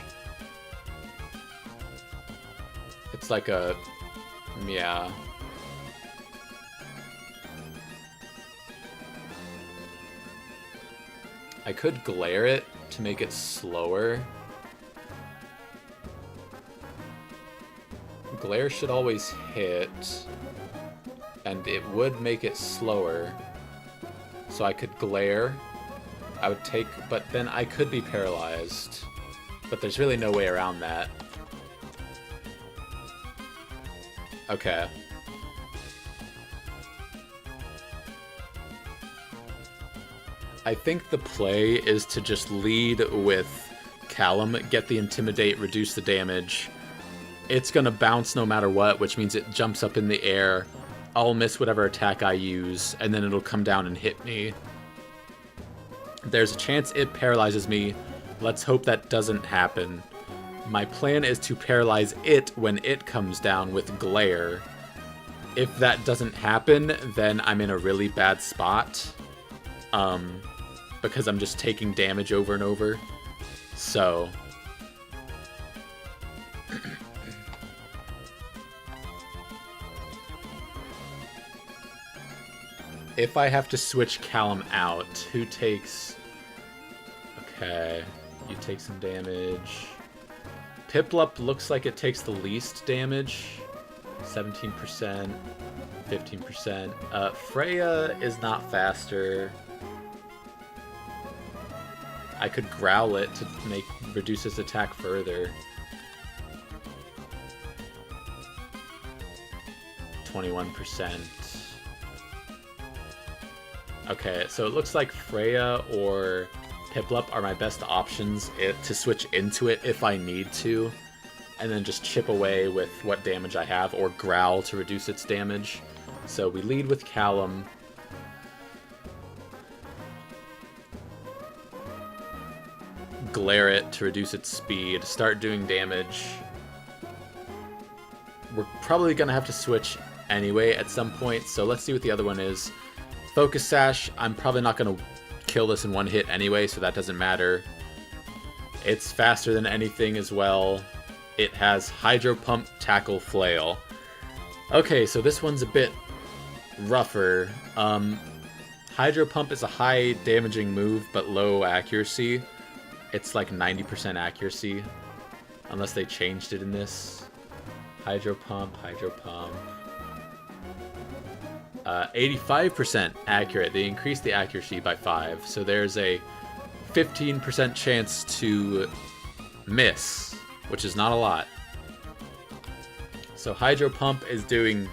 S1: It's like a... yeah. I could glare it to make it slower. Glare should always hit, and it would make it slower. So I could glare. I would take, but then I could be paralyzed. But there's really no way around that. Okay. I think the play is to just lead with Callum, get the Intimidate, reduce the damage. It's gonna bounce no matter what, which means it jumps up in the air. I'll miss whatever attack I use, and then it'll come down and hit me. There's a chance it paralyzes me. Let's hope that doesn't happen. My plan is to paralyze it when it comes down with Glare. If that doesn't happen, then I'm in a really bad spot. Because I'm just taking damage over and over. So... if I have to switch Callum out, who takes... okay, you take some damage. Piplup looks like it takes the least damage. 17%, 15%. Freya is not faster. I could growl it to reduce his attack further. 21%. Okay, so it looks like Freya or Piplup are my best options to switch into it if I need to, and then just chip away with what damage I have, or growl to reduce its damage. So we lead with Callum. Glare it to reduce its speed, start doing damage. We're probably going to have to switch anyway at some point, so let's see what the other one is. Focus Sash, I'm probably not going to kill this in one hit anyway, so that doesn't matter. It's faster than anything as well. It has Hydro Pump, Tackle, Flail. Okay, so this one's a bit rougher. Hydro Pump is a high damaging move, but low accuracy. It's like 90% accuracy, unless they changed it in this. Hydro Pump, Hydro Pump. 85% accurate. They increased the accuracy by 5, so there's a 15% chance to miss, which is not a lot. So Hydro Pump is doing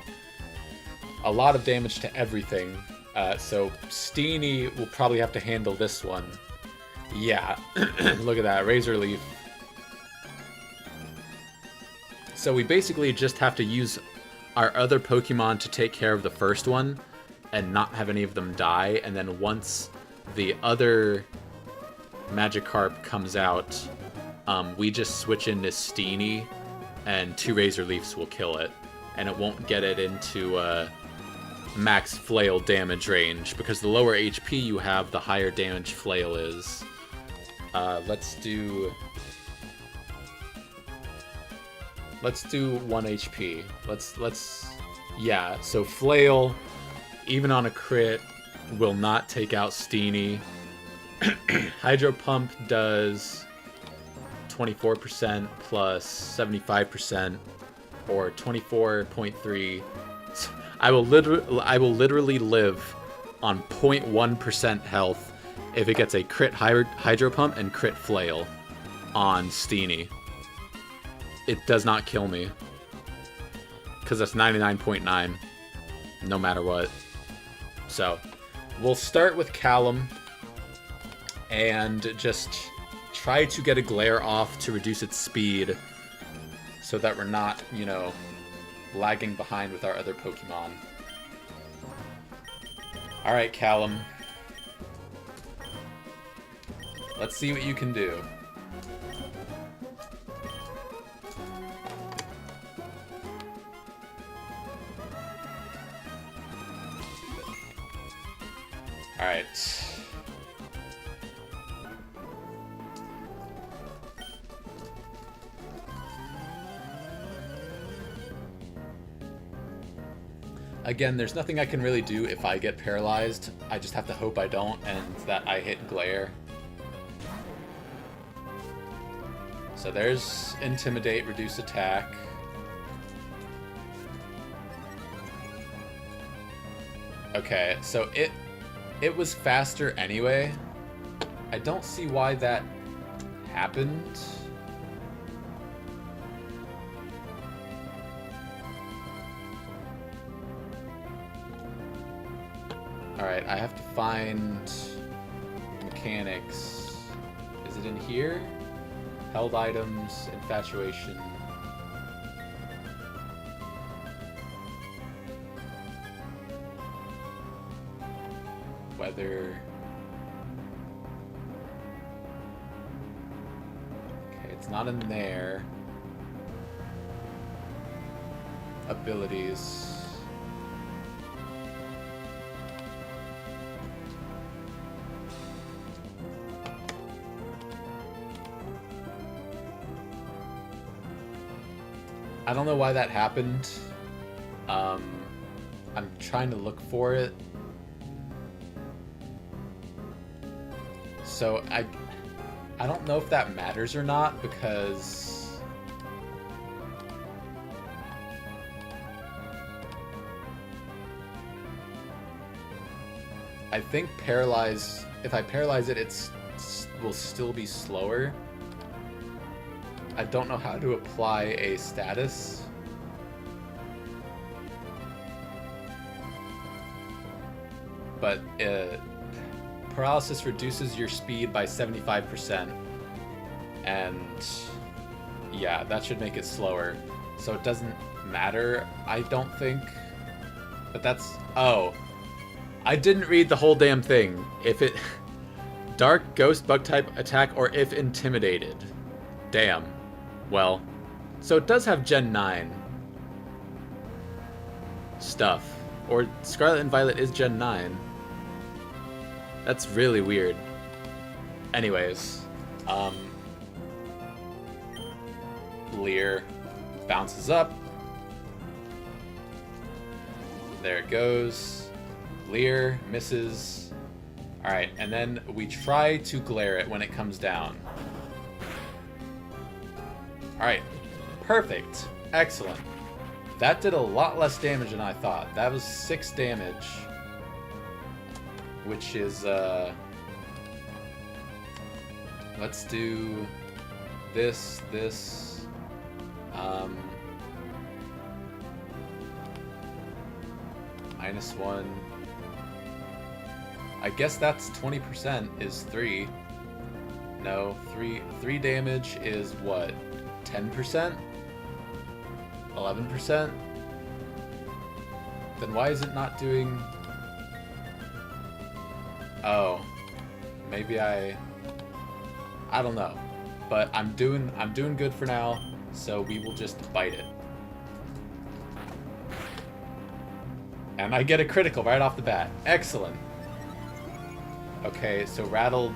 S1: a lot of damage to everything. So Steenie will probably have to handle this one. Yeah, look at that, Razor Leaf. So we basically just have to use our other Pokemon to take care of the first one and not have any of them die, and then once the other Magikarp comes out, we just switch into Steenie and 2 Razor Leafs will kill it, and it won't get it into max Flail damage range, because the lower HP you have, the higher damage Flail is. Let's do 1 HP. Yeah, so Flail, even on a crit, will not take out Steenie. Hydro Pump does 24% plus 75%, or 24.3. I will literally live on 0.1% health if it gets a crit Hydro Pump and crit Flail on Steenie. It does not kill me, because that's 99.9 no matter what. So we'll start with Callum and just try to get a Glare off to reduce its speed so that we're not, you know, lagging behind with our other Pokemon. Alright, Callum. Let's see what you can do. Alright. Again, there's nothing I can really do if I get paralyzed. I just have to hope I don't and that I hit Glare. So there's Intimidate, Reduce Attack. Okay, so it was faster anyway. I don't see why that happened. Alright, I have to find mechanics. Is it in here? Held items, infatuation. Weather. Okay, it's not in there. Abilities. I don't know why that happened. I'm trying to look for it. So I don't know if that matters or not, because I think paralyze, if I paralyze it, it will still be slower. I don't know how to apply a status. But paralysis reduces your speed by 75%. And yeah, that should make it slower. So it doesn't matter, I don't think. But that's... Oh. I didn't read the whole damn thing. If it... Dark, Ghost, Bug-type attack, or if intimidated. Damn. Well, so it does have Gen 9 stuff. Or Scarlet and Violet is Gen 9. That's really weird. Anyways, Leer bounces up. There it goes. Leer misses. Alright, and then we try to glare it when it comes down. Alright, perfect. Excellent. That did a lot less damage than I thought. That was 6 damage. Which is, let's do this, -1. I guess that's 20% is 3. No, 3 damage is what? 10%? 11%? Then why is it not doing... Oh, maybe I don't know, but I'm doing good for now, so we will just bite it. And I get a critical right off the bat. Excellent. Okay, so Rattle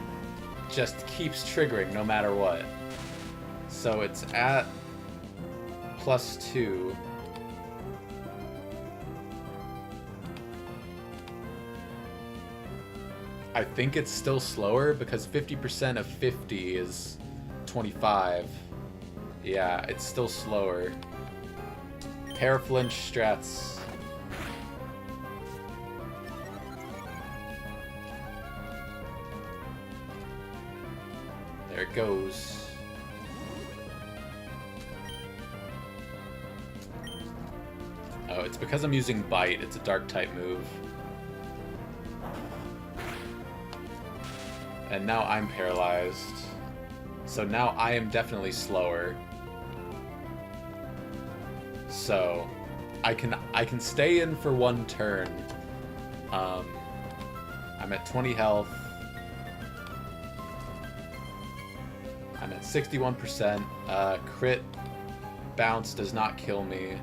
S1: just keeps triggering no matter what. So it's at +2. I think it's still slower because 50% of 50 is 25. Yeah, it's still slower. Paraflinch strats. There it goes. Oh, it's because I'm using Bite. It's a dark type move. And now I'm paralyzed. So now I am definitely slower. So I can stay in for 1 turn. I'm at 20 health. I'm at 61%. Crit bounce does not kill me.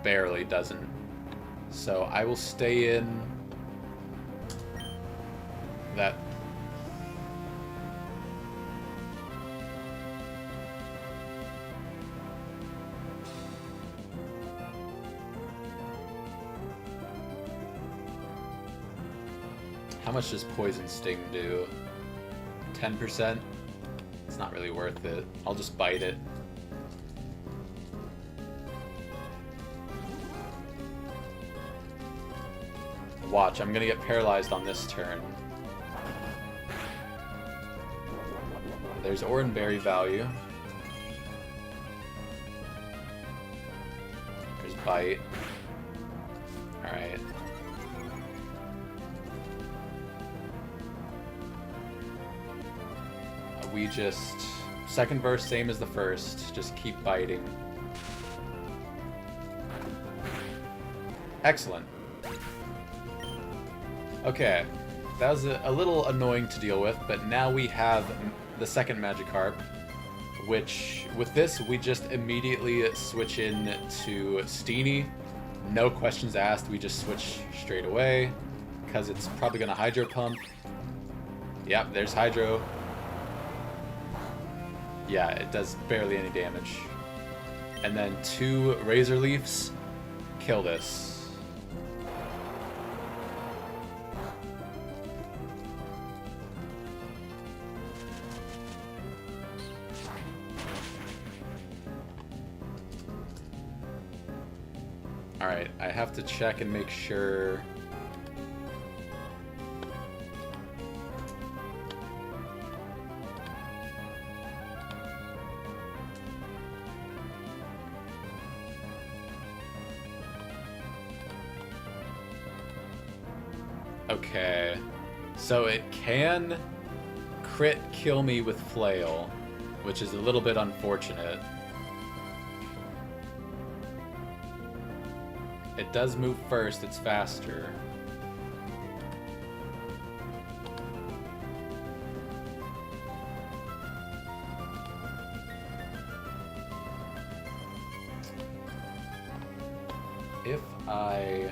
S1: Barely doesn't. So I will stay in that... How much does Poison Sting do? 10%? It's not really worth it. I'll just bite it. Watch, I'm gonna get paralyzed on this turn. There's Oranberry value. There's Bite. Alright. We just... Second verse, same as the first. Just keep biting. Excellent. Okay. That was a little annoying to deal with, but now we have the second Magikarp, which, with this, we just immediately switch in to Steenie. No questions asked, we just switch straight away, because it's probably going to Hydro Pump. Yep, there's Hydro. Yeah, it does barely any damage. And then 2 Razor Leafs kill this. Alright, I have to check and make sure... Okay, so it can crit kill me with Flail, which is a little bit unfortunate. It does move first, it's faster. If I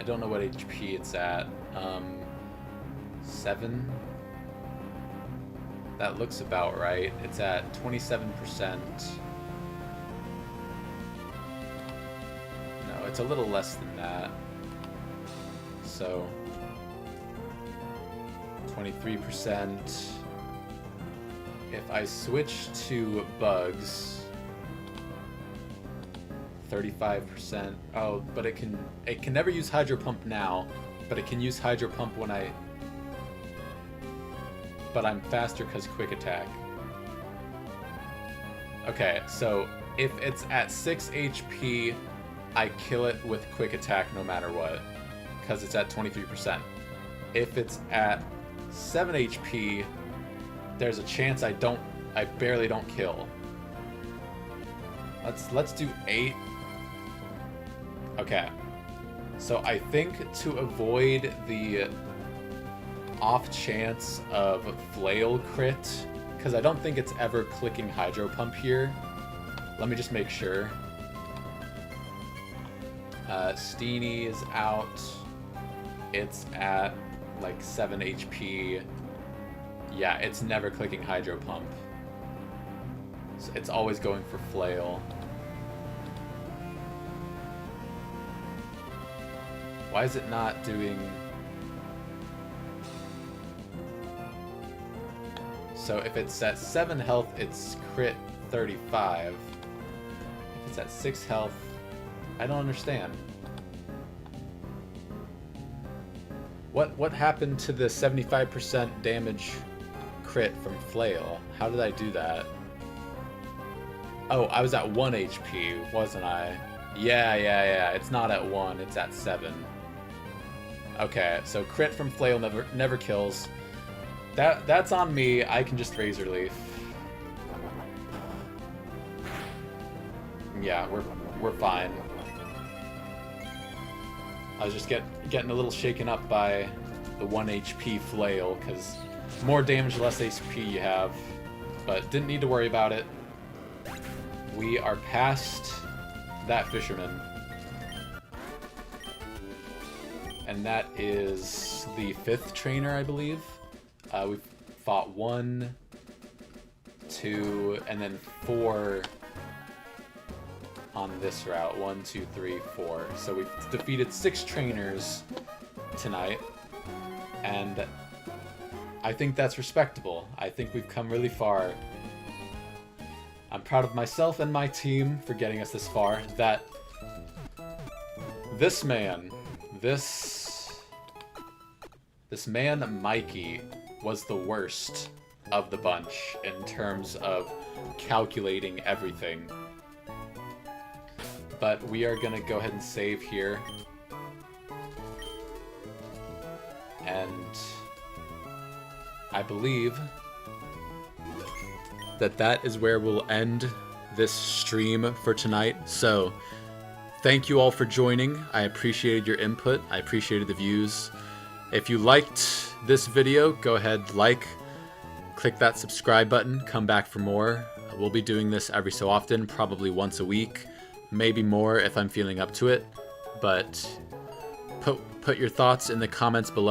S1: don't know what HP it's at. 7? That looks about right. It's at 27%. No, it's a little less than that. So 23%. If I switch to bugs, 35%. Oh, but it can never use Hydro Pump now, but it can use Hydro Pump when but I'm faster because Quick Attack. Okay, so if it's at 6 HP, I kill it with Quick Attack no matter what, because it's at 23%. If it's at 7 HP, there's a chance I barely don't kill. Let's do 8. Okay, so I think to avoid the off chance of Flail crit, because I don't think it's ever clicking Hydro Pump here. Let me just make sure. Steenie is out. It's at like 7 HP. Yeah, it's never clicking Hydro Pump. So it's always going for Flail. Why is it not doing... So if it's at 7 health, it's crit 35. If it's at 6 health, I don't understand. What happened to the 75% damage crit from Flail? How did I do that? Oh, I was at 1 HP, wasn't I? Yeah. It's not at 1, it's at 7. Okay, so crit from Flail never kills. That's on me. I can just Razor Leaf. Yeah, we're fine. I was just getting a little shaken up by the 1 HP Flail, because more damage, less HP you have. But didn't need to worry about it. We are past that Fisherman. and that is the 5th trainer, I believe. We've fought 1, 2, and then 4 on this route. 1, 2, 3, 4. So we've defeated 6 trainers tonight, and I think that's respectable. I think we've come really far. I'm proud of myself and my team for getting us this far. That this man, this man Mikey, was the worst of the bunch in terms of calculating everything. But we are gonna go ahead and save here. And I believe that is where we'll end this stream for tonight. So thank you all for joining. I appreciated your input. I appreciated the views. If you liked this video, go ahead, click that subscribe button, come back for more. We'll be doing this every so often, probably once a week, maybe more if I'm feeling up to it. But put your thoughts in the comments below.